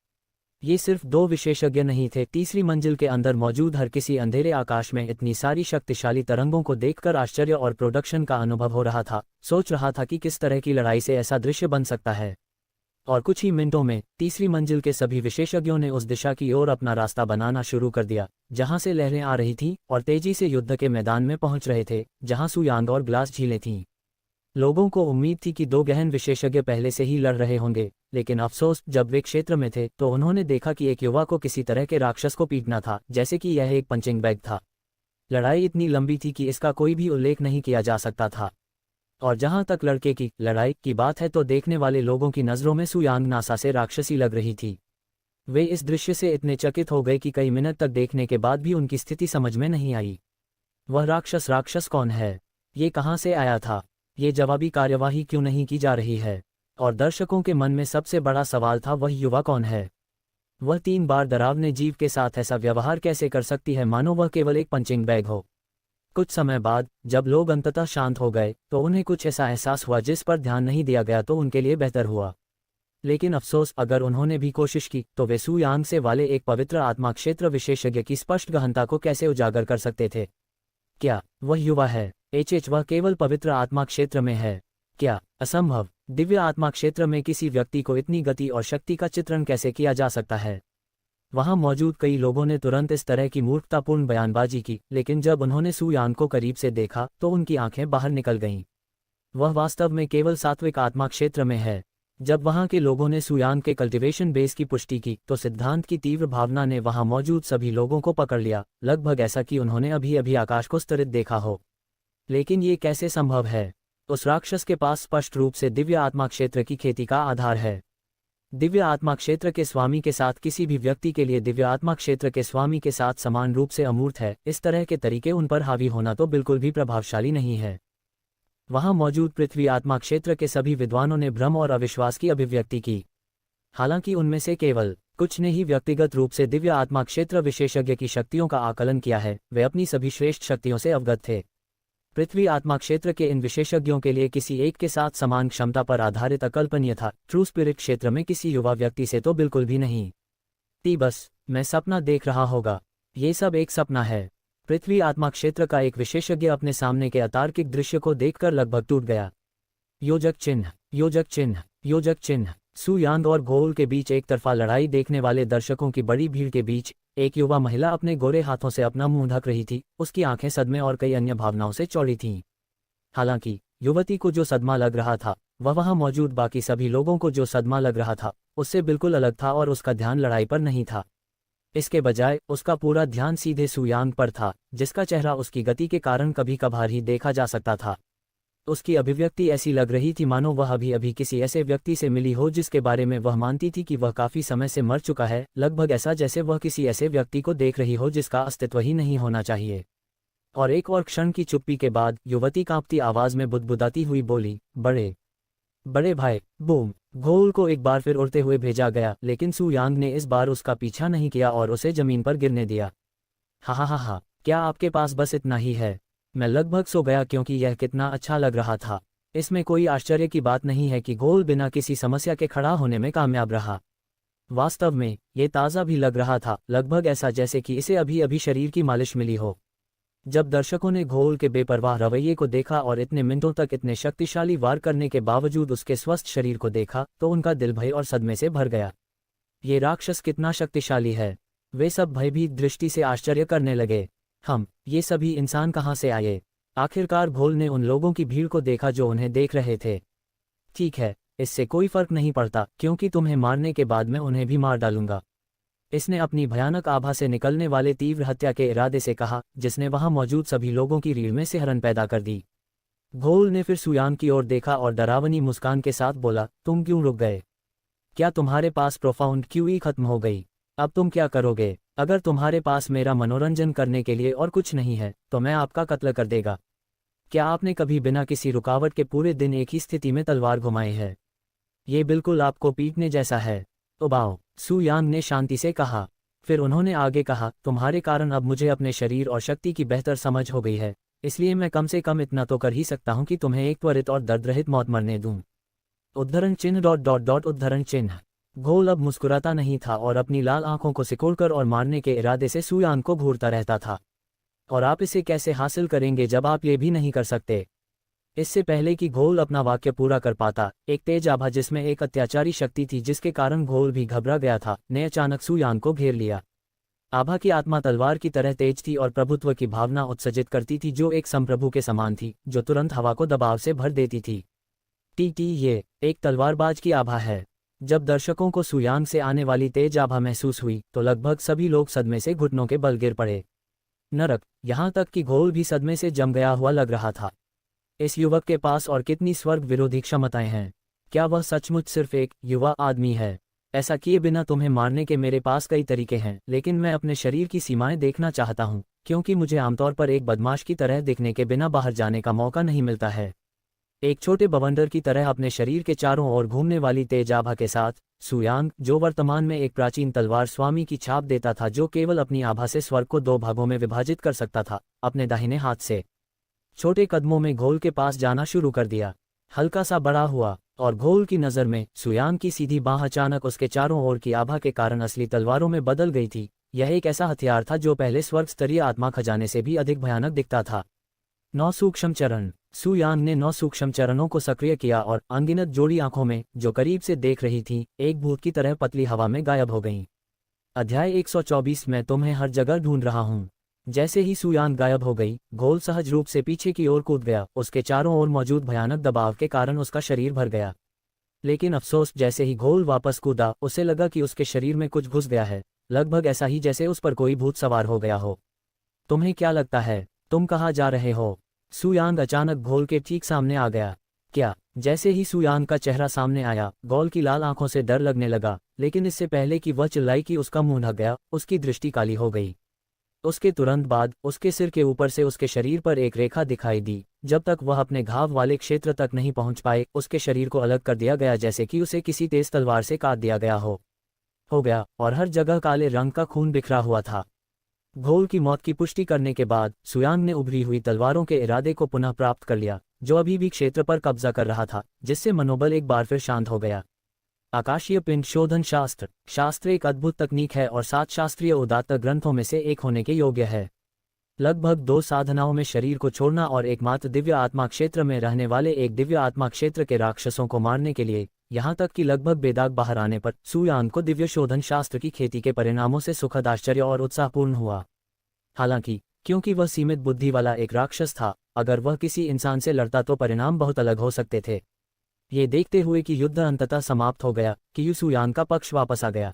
ये सिर्फ 2 विशेषज्ञ नहीं थे, तीसरी मंजिल के अंदर मौजूद हर किसी अंधेरे आकाश में इतनी सारी शक्तिशाली तरंगों को देखकर आश्चर्य और प्रोडक्शन का अनुभव हो रहा था। सोच रहा था कि किस तरह की लड़ाई से ऐसा दृश्य बन सकता है। और कुछ ही मिनटों में तीसरी मंजिल के सभी विशेषज्ञों ने उस दिशा की ओर अपना रास्ता बनाना शुरू कर दिया जहां से लहरें आ रही थीं, और तेजी से युद्ध के मैदान में पहुंच रहे थे, जहां सू यांग और ग्लास झीलें थीं। लोगों को उम्मीद थी कि 2 गहन विशेषज्ञ पहले से ही लड़ रहे होंगे, लेकिन अफसोस, जब वे क्षेत्र में थे तो उन्होंने देखा कि एक युवा को किसी तरह के राक्षस को पीटना था, जैसे कि यह एक पंचिंग बैग था। लड़ाई इतनी लंबी थी कि इसका कोई भी उल्लेख नहीं किया जा सकता था। और जहां तक लड़के की लड़ाई की बात है तो देखने वाले लोगों की नज़रों में सु यांग नासा से राक्षसी लग रही थी। वे इस दृश्य से इतने चकित हो गए कि कई मिनट तक देखने के बाद भी उनकी स्थिति समझ में नहीं आई। वह राक्षस कौन है? ये कहाँ से आया था? ये जवाबी कार्यवाही क्यों नहीं की जा रही है? और दर्शकों के मन में सबसे बड़ा सवाल था, वह युवा कौन है? वह 3 बार डरावने जीव के साथ ऐसा व्यवहार कैसे कर सकती है मानो वह केवल एक पंचिंग बैग हो। कुछ समय बाद जब लोग अंततः शांत हो गए तो उन्हें कुछ ऐसा एहसास हुआ जिस पर ध्यान नहीं दिया गया तो उनके लिए बेहतर हुआ। लेकिन अफसोस, अगर उन्होंने भी कोशिश की तो वे सु यांग से वाले एक पवित्र आत्मा क्षेत्र विशेषज्ञ की स्पष्ट गहनता को कैसे उजागर कर सकते थे? क्या वह युवा है? वह केवल पवित्र आत्मा क्षेत्र में है? क्या असंभव? दिव्य आत्मा क्षेत्र में किसी व्यक्ति को इतनी गति और शक्ति का चित्रण कैसे किया जा सकता है? वहां मौजूद कई लोगों ने तुरंत इस तरह की मूर्खतापूर्ण बयानबाजी की, लेकिन जब उन्होंने सु यांग को करीब से देखा तो उनकी आंखें बाहर निकल गईं। वह वास्तव में केवल सात्विक आत्मा क्षेत्र में है। जब वहां के लोगों ने सु यांग के कल्टीवेशन बेस की पुष्टि की तो सिद्धांत की तीव्र भावना ने वहां मौजूद सभी लोगों को पकड़ लिया, लगभग ऐसा कि उन्होंने अभी अभी आकाश को स्तरित देखा हो। लेकिन ये कैसे संभव है? उस राक्षस के पास स्पष्ट रूप से दिव्य आत्मा क्षेत्र की खेती का आधार है। दिव्य आत्मा क्षेत्र के स्वामी के साथ किसी भी व्यक्ति के लिए दिव्य आत्मा क्षेत्र के स्वामी के साथ समान रूप से अमूर्त है। इस तरह के तरीके उन पर हावी होना तो बिल्कुल भी प्रभावशाली नहीं है। वहां मौजूद पृथ्वी आत्मा क्षेत्र के सभी विद्वानों ने भ्रम और अविश्वास की अभिव्यक्ति की। हालांकि उनमें से केवल कुछ ने ही व्यक्तिगत रूप से दिव्य आत्मा क्षेत्र विशेषज्ञ की शक्तियों का आकलन किया है। वे अपनी सभी श्रेष्ठ शक्तियों से अवगत थे। पृथ्वी आत्मा क्षेत्र के इन विशेषज्ञों के लिए किसी एक के साथ समान क्षमता पर आधारित अकल्पनीय था। ट्रू स्पिरिट क्षेत्र में किसी युवा व्यक्ति से तो बिल्कुल भी नहीं। बस मैं सपना देख रहा होगा। ये सब एक सपना है। पृथ्वी आत्मा क्षेत्र का एक विशेषज्ञ अपने सामने के अतार्किक दृश्य को देखकर लगभग टूट गया। योजक चिन्ह, योजक चिन्ह, योजक चिन्ह। सु यांग और घोल के बीच एक तरफा लड़ाई देखने वाले दर्शकों की बड़ी भीड़ के बीच एक युवा महिला अपने गोरे हाथों से अपना मुंह ढक रही थी। उसकी आंखें सदमे और कई अन्य भावनाओं से चौड़ी थीं। हालांकि युवती को जो सदमा लग रहा था वह वहां मौजूद बाकी सभी लोगों को जो सदमा लग रहा था उससे बिल्कुल अलग था और उसका ध्यान लड़ाई पर नहीं था। इसके बजाय उसका पूरा ध्यान सीधे सु यांग पर था, जिसका चेहरा उसकी गति के कारण कभी कभार ही देखा जा सकता था। उसकी अभिव्यक्ति ऐसी लग रही थी मानो वह अभी अभी किसी ऐसे व्यक्ति से मिली हो जिसके बारे में वह मानती थी कि वह काफी समय से मर चुका है, लगभग ऐसा जैसे वह किसी ऐसे व्यक्ति को देख रही हो जिसका अस्तित्व ही नहीं होना चाहिए। और एक और क्षण की चुप्पी के बाद युवती कांपती आवाज में बुदबुदाती हुई बोली, बड़े बड़े भाई। बूम। घोल को एक बार फिर उड़ते हुए भेजा गया, लेकिन सु यांग ने इस बार उसका पीछा नहीं किया और उसे जमीन पर गिरने दिया। हा, क्या आपके पास बस इतना ही है? मैं लगभग सो गया क्योंकि यह कितना अच्छा लग रहा था। इसमें कोई आश्चर्य की बात नहीं है कि घोल बिना किसी समस्या के खड़ा होने में कामयाब रहा। वास्तव में ये ताज़ा भी लग रहा था, लगभग ऐसा जैसे कि इसे अभी अभी शरीर की मालिश मिली हो। जब दर्शकों ने घोल के बेपरवाह रवैये को देखा और इतने मिनटों तक इतने शक्तिशाली वार करने के बावजूद उसके स्वस्थ शरीर को देखा तो उनका दिल भय और सदमे से भर गया। ये राक्षस कितना शक्तिशाली है। वे सब भयभीत दृष्टि से आश्चर्य करने लगे। ये सभी इंसान कहाँ से आए? आखिरकार घोल ने उन लोगों की भीड़ को देखा जो उन्हें देख रहे थे। ठीक है, इससे कोई फर्क नहीं पड़ता क्योंकि तुम्हें मारने के बाद मैं उन्हें भी मार डालूंगा। इसने अपनी भयानक आभा से निकलने वाले तीव्र हत्या के इरादे से कहा, जिसने वहां मौजूद सभी लोगों की रीढ़ में सिहरन पैदा कर दी। घोल ने फिर सु यांग की ओर देखा और डरावनी मुस्कान के साथ बोला, तुम क्यों रुक गए? क्या तुम्हारे पास प्रोफाउंड क्यूई खत्म हो गई? अब तुम क्या करोगे? अगर तुम्हारे पास मेरा मनोरंजन करने के लिए और कुछ नहीं है तो मैं आपका कत्ल कर देगा। क्या आपने कभी बिना किसी रुकावट के पूरे दिन एक ही स्थिति में तलवार घुमाई है? ये बिल्कुल आपको पीटने जैसा है। उबाओ, सु यांग ने शांति से कहा। फिर उन्होंने आगे कहा, तुम्हारे कारण अब मुझे अपने शरीर और शक्ति की बेहतर समझ हो गई है, इसलिए मैं कम से कम इतना तो कर ही सकता हूं कि तुम्हें एक त्वरित और दर्दरहित मौत मरने दूं। उद्धरण चिन्ह ... उद्धरण चिन्ह। घोल अब मुस्कुराता नहीं था और अपनी लाल आंखों को सिकोड़कर और मारने के इरादे से सु यांग को घूरता रहता था। और आप इसे कैसे हासिल करेंगे जब आप ये भी नहीं कर सकते? इससे पहले कि घोल अपना वाक्य पूरा कर पाता, एक तेज आभा जिसमें एक अत्याचारी शक्ति थी जिसके कारण घोल भी घबरा गया था, ने अचानक सु यांग को घेर लिया। आभा की आत्मा तलवार की तरह तेज थी और प्रभुत्व की भावना उत्सर्जित करती थी जो एक संप्रभु के समान थी, जो तुरंत हवा को दबाव से भर देती थी। ये एक तलवारबाज की आभा है। जब दर्शकों को सु यांग से आने वाली तेज आभा महसूस हुई तो लगभग सभी लोग सदमे से घुटनों के बल गिर पड़े। नरक, यहाँ तक कि घोल भी सदमे से जम गया हुआ लग रहा था। इस युवक के पास और कितनी स्वर्ग विरोधी क्षमताएं हैं। क्या वह सचमुच सिर्फ एक युवा आदमी है? ऐसा किए बिना तुम्हें मारने के मेरे पास कई तरीके हैं, लेकिन मैं अपने शरीर की सीमाएं देखना चाहता हूं, क्योंकि मुझे आमतौर पर एक बदमाश की तरह दिखने के बिना बाहर जाने का मौका नहीं मिलता है। एक छोटे बवंडर की तरह अपने शरीर के चारों ओर घूमने वाली तेज आभा के साथ, सुयांग, जो वर्तमान में एक प्राचीन तलवार स्वामी की छाप देता था जो केवल अपनी आभा से स्वर्ग को 2 भागों में विभाजित कर सकता था, अपने दाहिने हाथ से छोटे कदमों में घोल के पास जाना शुरू कर दिया। हल्का सा बड़ा हुआ, और घोल की नज़र में सुयांग की सीधी बाँह अचानक उसके चारों ओर की आभा के कारण असली तलवारों में बदल गई थी। यह एक ऐसा हथियार था जो पहले स्वर्ग स्तरीय आत्मा खजाने से भी अधिक भयानक दिखता था। 9 सूक्ष्म चरण। सुयांग ने 9 सूक्ष्म चरणों को सक्रिय किया और अनगिनत जोड़ी आंखों में, जो करीब से देख रही थी, एक भूत की तरह पतली हवा में गायब हो गईं। अध्याय 124। मैं तुम्हें हर जगह ढूंढ रहा हूं। जैसे ही सुयांग गायब हो गई, घोल सहज रूप से पीछे की ओर कूद गया। उसके चारों ओर मौजूद भयानक दबाव के कारण उसका शरीर भर गया। लेकिन अफसोस, जैसे ही घोल वापस कूदा, उसे लगा कि उसके शरीर में कुछ घुस गया है, लगभग ऐसा ही जैसे उस पर कोई भूत सवार हो गया हो। तुम्हें क्या लगता है? तुम कहाँ जा रहे हो? सुयांग अचानक घोल के ठीक सामने आ गया। क्या? जैसे ही सुयांग का चेहरा सामने आया, घोल की लाल आंखों से डर लगने लगा, लेकिन इससे पहले कि वह चिल्लाई कि उसका मुंह ढक गया, उसकी दृष्टि काली हो गई। उसके तुरंत बाद उसके सिर के ऊपर से उसके शरीर पर एक रेखा दिखाई दी। जब तक वह अपने घाव वाले क्षेत्र तक नहीं पहुंच पाए, उसके शरीर को अलग कर दिया गया, जैसे कि उसे किसी तेज तलवार से काट दिया गया हो गया, और हर जगह काले रंग का खून बिखरा हुआ था। घोल की मौत की पुष्टि करने के बाद सुयांग ने उभरी हुई तलवारों के इरादे को पुनः प्राप्त कर लिया, जो अभी भी क्षेत्र पर कब्जा कर रहा था, जिससे मनोबल एक बार फिर शांत हो गया। आकाशीय पिंड शोधन शास्त्र। शास्त्र एक अद्भुत तकनीक है और 7 शास्त्रीय उदात्त ग्रंथों में से एक होने के योग्य है। लगभग 2 साधनाओं में शरीर को छोड़ना और एकमात्र दिव्य आत्मा क्षेत्र में रहने वाले एक दिव्य आत्मा क्षेत्र के राक्षसों को मारने के लिए, यहाँ तक कि लगभग बेदाग बाहर आने पर, सुयांग को दिव्य शोधन शास्त्र की खेती के परिणामों से सुखद आश्चर्य और उत्साहपूर्ण हुआ। हालांकि क्योंकि वह सीमित बुद्धि वाला एक राक्षस था, अगर वह किसी इंसान से लड़ता तो परिणाम बहुत अलग हो सकते थे। ये देखते हुए कि युद्ध अंततः समाप्त हो गया, कि सुयांग का पक्ष वापस आ गया,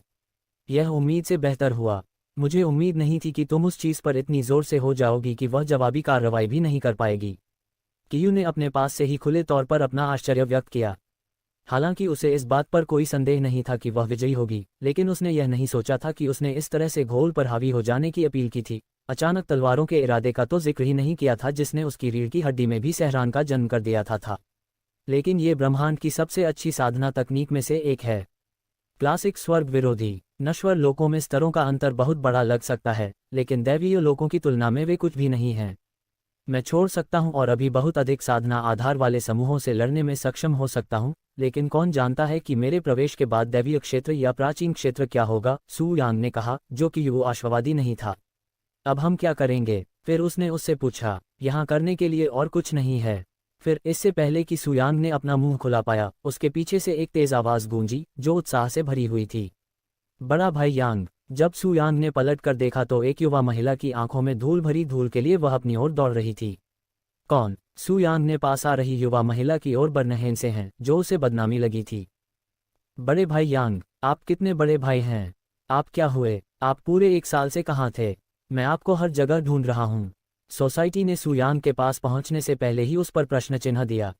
यह उम्मीद से बेहतर हुआ। मुझे उम्मीद नहीं थी कि तुम उस चीज पर इतनी जोर से हो जाओगी कि वह जवाबी कार्रवाई भी नहीं कर पाएगी। कियू ने अपने पास से ही खुले तौर पर अपना आश्चर्य व्यक्त किया। हालांकि उसे इस बात पर कोई संदेह नहीं था कि वह विजयी होगी, लेकिन उसने यह नहीं सोचा था कि उसने इस तरह से घोल पर हावी हो जाने की अपील की थी। अचानक तलवारों के इरादे का तो जिक्र ही नहीं किया था, जिसने उसकी रीढ़ की हड्डी में भी सहरान का जन्म कर दिया था। लेकिन ये ब्रह्मांड की सबसे अच्छी साधना तकनीक में से एक है। क्लासिक स्वर्ग विरोधी। नश्वर लोकों में स्तरों का अंतर बहुत बड़ा लग सकता है, लेकिन दैवीय लोकों की तुलना में वे कुछ भी नहीं हैं। मैं छोड़ सकता हूं और अभी बहुत अधिक साधना आधार वाले समूहों से लड़ने में सक्षम हो सकता हूं, लेकिन कौन जानता है कि मेरे प्रवेश के बाद दैवीय क्षेत्र या प्राचीन क्षेत्र क्या होगा, सुयांग ने कहा, जो कि वो आशावादी नहीं था। अब हम क्या करेंगे? फिर उसने उससे पूछा। यहाँ करने के लिए और कुछ नहीं है। फिर इससे पहले कि सुयांग ने अपना मुंह खुला पाया, उसके पीछे से एक तेज आवाज गूंजी, जो उत्साह से भरी हुई थी। बड़ा भाई यांग। जब सुयांग ने पलट कर देखा तो एक युवा महिला की आंखों में धूल भरी धूल के लिए वह अपनी ओर दौड़ रही थी। कौन? सुयांग ने पास आ रही युवा महिला की ओर बरनहेन से हैं, जो उसे बदनामी लगी थी। बड़े भाई यांग, आप कितने बड़े भाई हैं? आप क्या हुए? आप पूरे 1 साल से कहाँ थे? मैं आपको हर जगह ढूंढ रहा हूँ। सोसाइटी ने सुयांग के पास पहुंचने से पहले ही उस पर प्रश्न चिन्ह दिया।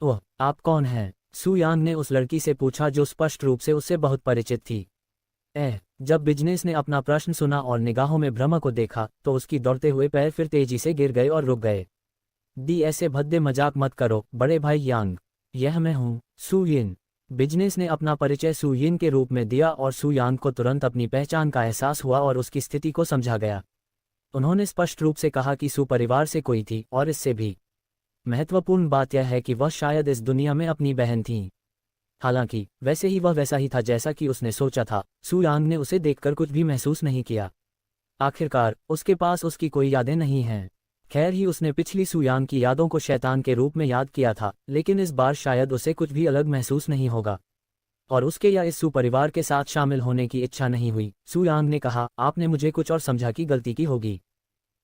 ओह, आप कौन हैं? सुयांग ने उस लड़की से पूछा जो स्पष्ट रूप से उससे बहुत परिचित थी। जब बिजनेस ने अपना प्रश्न सुना और निगाहों में भ्रम को देखा, तो उसकी दौड़ते हुए पैर फिर तेजी से गिर गए और रुक गए। ऐसे भद्दे मजाक मत करो बड़े भाई यांग। यह मैं हूँ, सुयिन। बिजनेस ने अपना परिचय सुयिन के रूप में दिया और सुयांग को तुरंत अपनी पहचान का एहसास हुआ और उसकी स्थिति को समझा गया। उन्होंने स्पष्ट रूप से कहा कि सु परिवार से कोई थी, और इससे भी महत्वपूर्ण बात यह है कि वह शायद इस दुनिया में अपनी बहन थीं। हालांकि वैसे ही वह वैसा ही था जैसा कि उसने सोचा था। सुयांग ने उसे देखकर कुछ भी महसूस नहीं किया। आखिरकार उसके पास उसकी कोई यादें नहीं हैं। खैर ही उसने पिछली सुयांग की यादों को शैतान के रूप में याद किया था, लेकिन इस बार शायद उसे कुछ भी अलग महसूस नहीं होगा, और उसके या इस सुपरिवार के साथ शामिल होने की इच्छा नहीं हुई। सुयांग ने कहा, आपने मुझे कुछ और समझा कि गलती की होगी।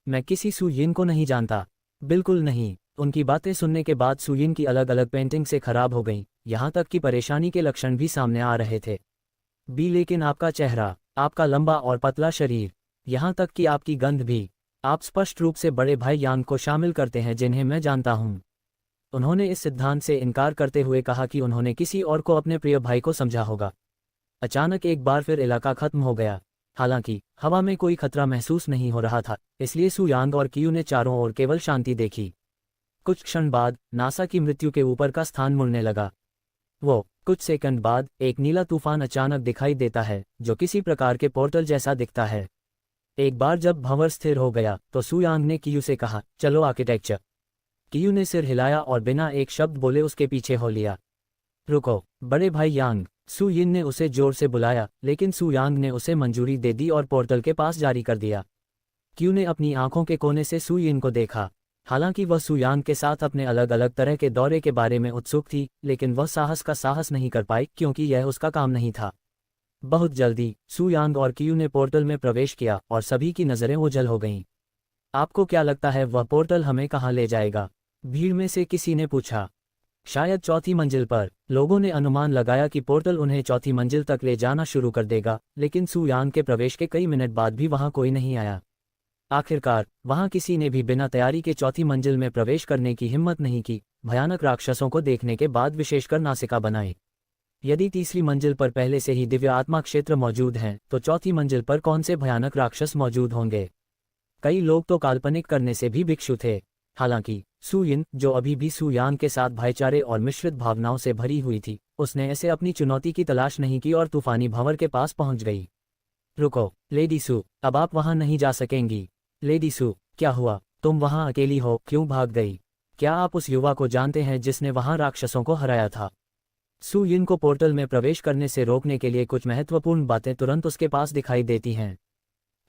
मैं किसी सुयिन को नहीं जानता। बिल्कुल नहीं। उनकी बातें सुनने के बाद सुयिन की अलग अलग पेंटिंग से खराब हो गईं, यहाँ तक कि परेशानी के लक्षण भी सामने आ रहे थे। लेकिन आपका चेहरा, आपका लंबा और पतला शरीर, यहाँ तक कि आपकी गंध भी। आप स्पष्ट रूप से बड़े भाई यांग को शामिल करते हैं जिन्हें मैं जानता हूँ। उन्होंने इस सिद्धांत से इनकार करते हुए कहा कि उन्होंने किसी और को अपने प्रिय भाई को समझा होगा। अचानक एक बार फिर इलाका खत्म हो गया। हालांकि हवा में कोई खतरा महसूस नहीं हो रहा था, इसलिए सू यांग और कियू ने चारों ओर केवल शांति देखी। कुछ क्षण बाद नासा की मृत्यु के ऊपर का स्थान मुड़ने लगा। वो कुछ सेकंड बाद एक नीला तूफान अचानक दिखाई देता है जो किसी प्रकार के पोर्टल जैसा दिखता है। एक बार जब भंवर स्थिर हो गया तो सू यांग ने कियू से कहा, चलो आर्किटेक्चर। कियू ने सिर हिलाया और बिना एक शब्द बोले उसके पीछे हो लिया। रुको बड़े भाई यांग, सू यिन ने उसे जोर से बुलाया, लेकिन सू यांग ने उसे मंजूरी दे दी और पोर्टल के पास जारी कर दिया। कियू ने अपनी आंखों के कोने से सू यिन को देखा। हालांकि वह सू यांग के साथ अपने अलग अलग तरह के दौरे के बारे में उत्सुक थी, लेकिन वह साहस नहीं कर पाई क्योंकि यह उसका काम नहीं था। बहुत जल्दी सू यांग और कियू ने पोर्टल में प्रवेश किया और सभी की नज़रें ओझल हो गईं। आपको क्या लगता है वह पोर्टल हमें कहाँ ले जाएगा? भीड़ में से किसी ने पूछा। शायद चौथी मंजिल पर। लोगों ने अनुमान लगाया कि पोर्टल उन्हें चौथी मंजिल तक ले जाना शुरू कर देगा, लेकिन सू यांग के प्रवेश के कई मिनट बाद भी वहां कोई नहीं आया। आखिरकार वहां किसी ने भी बिना तैयारी के चौथी मंजिल में प्रवेश करने की हिम्मत नहीं की, भयानक राक्षसों को देखने के बाद, विशेषकर नासिका बनाए। यदि तीसरी मंजिल पर पहले से ही दिव्य आत्मा क्षेत्र मौजूद हैं, तो चौथी मंजिल पर कौन से भयानक राक्षस मौजूद होंगे? कई लोग तो काल्पनिक करने से भी भिक्षु थे। हालांकि सू यिन, जो अभी भी सू यांग के साथ भाईचारे और मिश्रित भावनाओं से भरी हुई थी, उसने ऐसे अपनी चुनौती की तलाश नहीं की और तूफानी भंवर के पास पहुंच गई। रुको लेडी सू, अब आप वहां नहीं जा सकेंगी। लेडी सू, क्या हुआ? तुम वहां अकेली हो, क्यों भाग गई? क्या आप उस युवा को जानते हैं जिसने वहां राक्षसों को हराया था? सू यिन को पोर्टल में प्रवेश करने से रोकने के लिए कुछ महत्वपूर्ण बातें तुरंत उसके पास दिखाई देती हैं।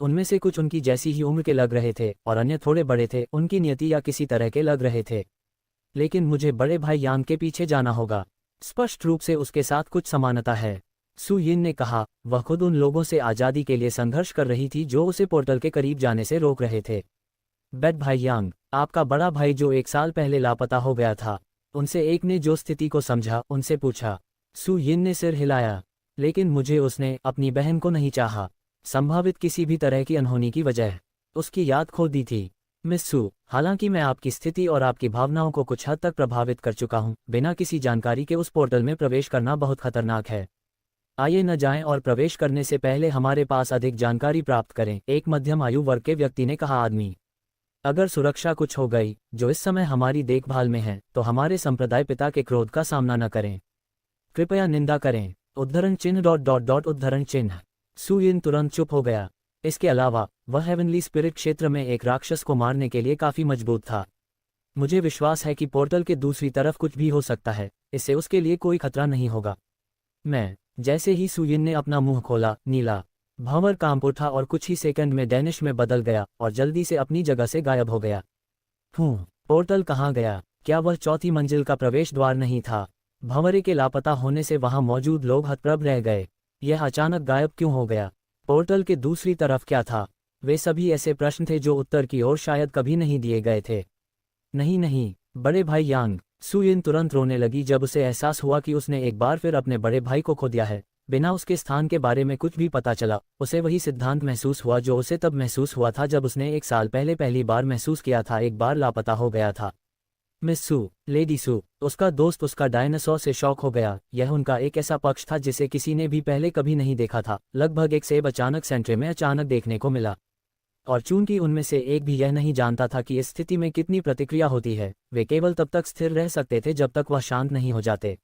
उनमें से कुछ उनकी जैसी ही उम्र के लग रहे थे और अन्य थोड़े बड़े थे, उनकी नियति या किसी तरह के लग रहे थे। लेकिन मुझे बड़े भाई यांग के पीछे जाना होगा। स्पष्ट रूप से उसके साथ कुछ समानता है, सू यिन ने कहा। वह खुद उन लोगों से आज़ादी के लिए संघर्ष कर रही थी जो उसे पोर्टल के करीब जाने से रोक रहे थे। बेड भाई यांग, आपका बड़ा भाई जो 1 साल पहले लापता हो गया था। उनसे एक ने जो स्थिति को समझा उनसे पूछा। सू यिन ने सिर हिलाया। लेकिन मुझे उसने अपनी बहन को नहीं चाहा, संभावित किसी भी तरह की अनहोनी की वजह उसकी याद खो दी थी। मिस सू, हालांकि मैं आपकी स्थिति और आपकी भावनाओं को कुछ हद तक प्रभावित कर चुका हूं, बिना किसी जानकारी के उस पोर्टल में प्रवेश करना बहुत खतरनाक है। आइए न जाएं और प्रवेश करने से पहले हमारे पास अधिक जानकारी प्राप्त करें, एक मध्यम आयु वर्ग के व्यक्ति ने कहा। आदमी, अगर सुरक्षा कुछ हो गई जो इस समय हमारी देखभाल में है, तो हमारे संप्रदाय पिता के क्रोध का सामना न करें। कृपया निंदा करें। उद्धरण चिन्ह उद्धरण चिन्ह। सू यिन तुरंत चुप हो गया। इसके अलावा वह हेवनली स्पिरिट क्षेत्र में एक राक्षस को मारने के लिए काफी मजबूत था। मुझे विश्वास है कि पोर्टल के दूसरी तरफ कुछ भी हो सकता है, इससे उसके लिए कोई खतरा नहीं होगा। मैं। जैसे ही सू यिन ने अपना मुंह खोला, नीला भंवर कांप उठा और कुछ ही सेकंड में डैनिश में बदल गया और जल्दी से अपनी जगह से गायब हो गया। पोर्टल कहाँ गया? क्या वह चौथी मंजिल का प्रवेश द्वार नहीं था? भंवरे के लापता होने से वहां मौजूद लोग हतप्रभ रह गए। यह अचानक गायब क्यों हो गया? पोर्टल के दूसरी तरफ क्या था? वे सभी ऐसे प्रश्न थे जो उत्तर की ओर शायद कभी नहीं दिए गए थे। नहीं, बड़े भाई यांग। सू यिन तुरंत रोने लगी जब उसे एहसास हुआ कि उसने एक बार फिर अपने बड़े भाई को खो दिया है। बिना उसके स्थान के बारे में कुछ भी पता चला, उसे वही सिद्धांत महसूस हुआ जो उसे तब महसूस हुआ था जब उसने 1 साल पहले पहली बार महसूस किया था, एक बार लापता हो गया था। मिस सू, लेडी सू, उसका दोस्त उसका डायनासोर से शॉक हो गया। यह उनका एक ऐसा पक्ष था जिसे किसी ने भी पहले कभी नहीं देखा था। लगभग एक सेब अचानक सेंटर में अचानक देखने को मिला, और चूंकि उनमें से एक भी यह नहीं जानता था कि इस स्थिति में कितनी प्रतिक्रिया होती है, वे केवल तब तक स्थिर रह सकते थे जब तक वह शांत नहीं हो जाते।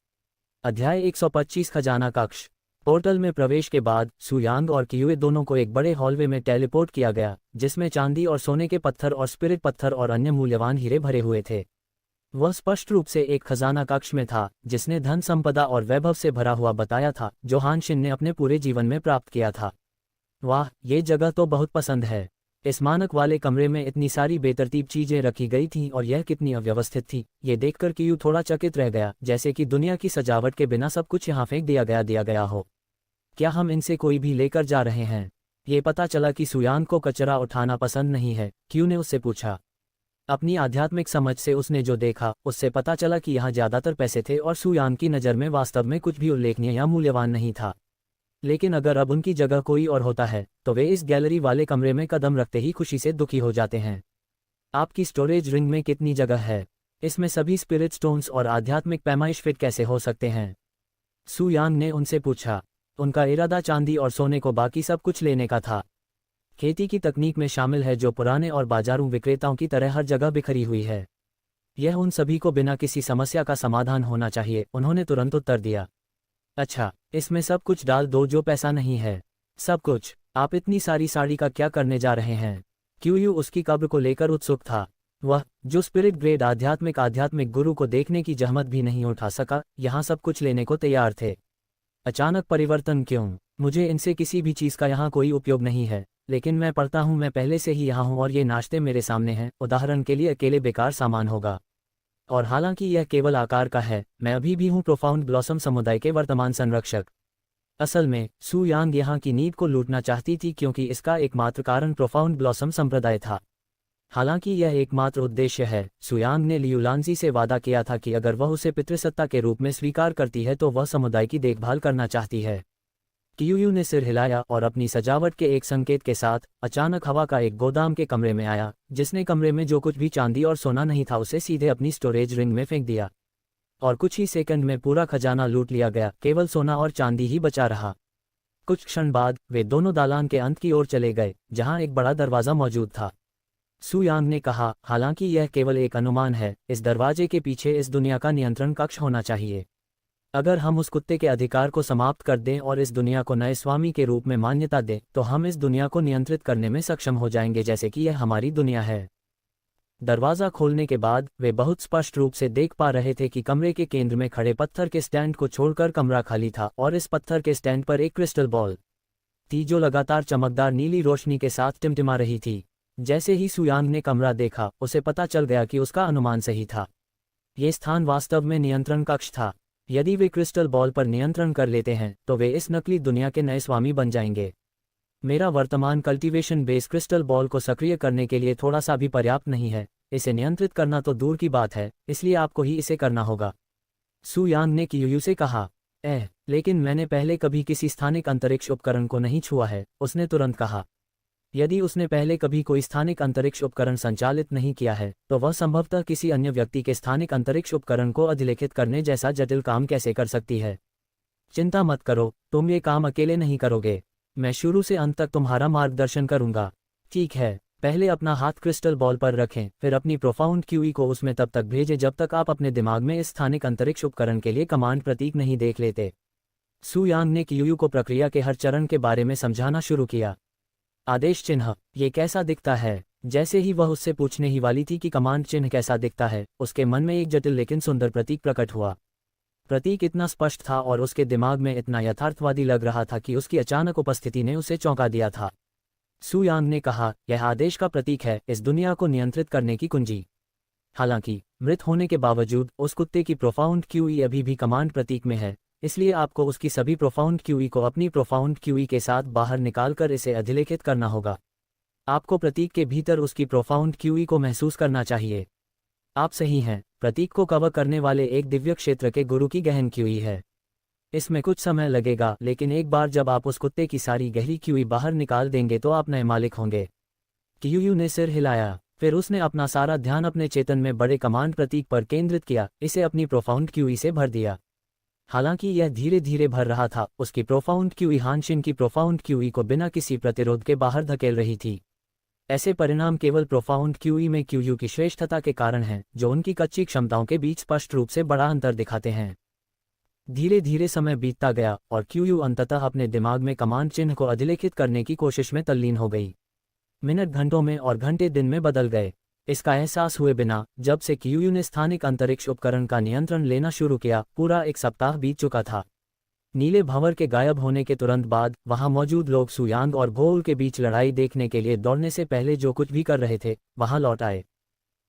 अध्याय 125 खजाना कक्ष। पोर्टल में प्रवेश के बाद सू यांग और कियुए दोनों को एक बड़े हॉलवे में टेलीपोर्ट किया गया, जिसमें चांदी और सोने के पत्थर और स्पिरिट पत्थर और अन्य मूल्यवान हीरे भरे हुए थे। वह स्पष्ट रूप से एक खजाना कक्ष में था जिसने धन संपदा और वैभव से भरा हुआ बताया था, जो हान शिन ने अपने पूरे जीवन में प्राप्त किया था। वाह, ये जगह तो बहुत पसंद है। इस मानक वाले कमरे में इतनी सारी बेतरतीब चीजें रखी गई थीं और यह कितनी अव्यवस्थित थी। ये देखकर कियू थोड़ा चकित रह गया, जैसे कि दुनिया की सजावट के बिना सब कुछ यहाँ फेंक दिया गया हो। क्या हम इनसे कोई भी लेकर जा रहे हैं? ये पता चला कि सुयांग को कचरा उठाना पसंद नहीं है, क्यू ने उससे पूछा। अपनी आध्यात्मिक समझ से उसने जो देखा उससे पता चला कि यहाँ ज्यादातर पैसे थे और सुयांग की नज़र में वास्तव में कुछ भी उल्लेखनीय या मूल्यवान नहीं था। लेकिन अगर अब उनकी जगह कोई और होता है तो वे इस गैलरी वाले कमरे में कदम रखते ही खुशी से दुखी हो जाते हैं। आपकी स्टोरेज रिंग में कितनी जगह है? इसमें सभी स्पिरिट स्टोन्स और आध्यात्मिक पैमाइश फिट कैसे हो सकते हैं? सू यांग ने उनसे पूछा। उनका इरादा चांदी और सोने को बाकी सब कुछ लेने का था। खेती की तकनीक में शामिल है जो पुराने और बाजारू विक्रेताओं की तरह हर जगह बिखरी हुई है। यह उन सभी को बिना किसी समस्या का समाधान होना चाहिए, उन्होंने तुरंत उत्तर दिया। अच्छा, इसमें सब कुछ डाल दो जो पैसा नहीं है। सब कुछ? आप इतनी सारी साड़ी का क्या करने जा रहे हैं? क्यूयू उसकी कब्र को लेकर उत्सुक था। वह, जो स्पिरिट ग्रेड आध्यात्मिक गुरु को देखने की जहमत भी नहीं उठा सका, यहाँ सब कुछ लेने को तैयार थे। अचानक परिवर्तन क्यों? मुझे इनसे किसी भी चीज़ का यहाँ कोई उपयोग नहीं है, लेकिन मैं पढ़ता हूँ मैं पहले से ही यहाँ हूँ और ये नाश्ते मेरे सामने हैं। उदाहरण के लिए अकेले बेकार सामान होगा। और हालांकि यह केवल आकार का है, मैं अभी भी हूँ प्रोफाउंड ब्लॉसम समुदाय के वर्तमान संरक्षक। असल में सू यांग यहाँ की नींव को लूटना चाहती थी क्योंकि इसका एकमात्र कारण प्रोफाउंड ब्लॉसम संप्रदाय था। हालांकि यह एकमात्र उद्देश्य है। सू यांग ने लियू लांजी से वादा किया था कि अगर वह उसे पितृसत्ता के रूप में स्वीकार करती है तो वह समुदाय की देखभाल करना चाहती है। क्यूयू ने सिर हिलाया और अपनी सजावट के एक संकेत के साथ अचानक हवा का एक गोदाम के कमरे में आया, जिसने कमरे में जो कुछ भी चांदी और सोना नहीं था उसे सीधे अपनी स्टोरेज रिंग में फेंक दिया। और कुछ ही सेकंड में पूरा खजाना लूट लिया गया, केवल सोना और चांदी ही बचा रहा। कुछ क्षण बाद वे दोनों दालान के अंत की ओर चले गए, जहां एक बड़ा दरवाज़ा मौजूद था। सू यांग ने कहा, हालांकि यह केवल एक अनुमान है, इस दरवाजे के पीछे इस दुनिया का नियंत्रण कक्ष होना चाहिए। अगर हम उस कुत्ते के अधिकार को समाप्त कर दें और इस दुनिया को नए स्वामी के रूप में मान्यता दें तो हम इस दुनिया को नियंत्रित करने में सक्षम हो जाएंगे जैसे कि यह हमारी दुनिया है। दरवाज़ा खोलने के बाद वे बहुत स्पष्ट रूप से देख पा रहे थे कि कमरे के केंद्र में खड़े पत्थर के स्टैंड को छोड़कर कमरा खाली था और इस पत्थर के स्टैंड पर एक क्रिस्टल बॉल थी जो लगातार चमकदार नीली रोशनी के साथ टिमटिमा रही थी। जैसे ही सू यांग ने कमरा देखा, उसे पता चल गया कि उसका अनुमान सही था। ये स्थान वास्तव में नियंत्रण कक्ष था। यदि वे क्रिस्टल बॉल पर नियंत्रण कर लेते हैं तो वे इस नकली दुनिया के नए स्वामी बन जाएंगे। मेरा वर्तमान कल्टीवेशन बेस क्रिस्टल बॉल को सक्रिय करने के लिए थोड़ा सा भी पर्याप्त नहीं है। इसे नियंत्रित करना तो दूर की बात है, इसलिए आपको ही इसे करना होगा। सू यांग ने क्यूयू से कहा। लेकिन मैंने पहले कभी किसी स्थानिक अंतरिक्ष उपकरण को नहीं छुआ है, उसने तुरंत कहा। यदि उसने पहले कभी कोई स्थानिक अंतरिक्ष उपकरण संचालित नहीं किया है तो वह संभवतः किसी अन्य व्यक्ति के स्थानिक अंतरिक्ष उपकरण को अधिलेखित करने जैसा जटिल काम कैसे कर सकती है? चिंता मत करो, तुम ये काम अकेले नहीं करोगे। मैं शुरू से अंत तक तुम्हारा मार्गदर्शन करूंगा। ठीक है, पहले अपना हाथ क्रिस्टल बॉल पर रखें, फिर अपनी प्रोफाउंड क्यूई को उसमें तब तक भेजें जब तक आप अपने दिमाग में इस स्थानिक अंतरिक्ष उपकरण के लिए कमांड प्रतीक नहीं देख लेते। सू यांग ने क्यूयू को प्रक्रिया के हर चरण के बारे में समझाना शुरू किया। आदेश चिन्ह, ये कैसा दिखता है? जैसे ही वह उससे पूछने ही वाली थी कि कमांड चिन्ह कैसा दिखता है, उसके मन में एक जटिल लेकिन सुंदर प्रतीक प्रकट हुआ। प्रतीक इतना स्पष्ट था और उसके दिमाग में इतना यथार्थवादी लग रहा था कि उसकी अचानक उपस्थिति ने उसे चौंका दिया था। सू यांग ने कहा, यह आदेश का प्रतीक है, इस दुनिया को नियंत्रित करने की कुंजी। हालांकि मृत होने के बावजूद उस कुत्ते की प्रोफाउंड क्यूई अभी भी कमांड प्रतीक में है, इसलिए आपको उसकी सभी प्रोफाउंड क्यूई को अपनी प्रोफाउंड क्यूई के साथ बाहर निकालकर इसे अधिलेखित करना होगा। आपको प्रतीक के भीतर उसकी प्रोफाउंड क्यूई को महसूस करना चाहिए। आप सही हैं, प्रतीक को कवर करने वाले एक दिव्य क्षेत्र के गुरु की गहन क्यूई है। इसमें कुछ समय लगेगा, लेकिन एक बार जब आप उस कुत्ते की सारी गहरी क्यूई बाहर निकाल देंगे तो आप नए मालिक होंगे। क्यूयू ने सिर हिलाया, फिर उसने अपना सारा ध्यान अपने चेतन में बड़े कमांड प्रतीक पर केंद्रित किया, इसे अपनी प्रोफाउंड क्यूई से भर दिया। हालांकि यह धीरे धीरे भर रहा था, उसकी प्रोफाउंड क्यूई हानशिन की प्रोफाउंड क्यूई को बिना किसी प्रतिरोध के बाहर धकेल रही थी। ऐसे परिणाम केवल प्रोफाउंड क्यूई में क्यूयू की श्रेष्ठता के कारण हैं, जो उनकी कच्ची क्षमताओं के बीच स्पष्ट रूप से बड़ा अंतर दिखाते हैं। धीरे धीरे समय बीतता गया और क्यूयू अंततः अपने दिमाग में कमांड चिन्ह को अधिलेखित करने की कोशिश में तल्लीन हो गई। मिनट घंटों में और घंटे दिन में बदल गए। इसका एहसास हुए बिना जब से क्यूयू ने स्थानिक अंतरिक्ष उपकरण का नियंत्रण लेना शुरू किया, पूरा एक सप्ताह बीत चुका था। नीले भंवर के गायब होने के तुरंत बाद वहां मौजूद लोग सू यांग और भोल के बीच लड़ाई देखने के लिए दौड़ने से पहले जो कुछ भी कर रहे थे वहां लौट आए।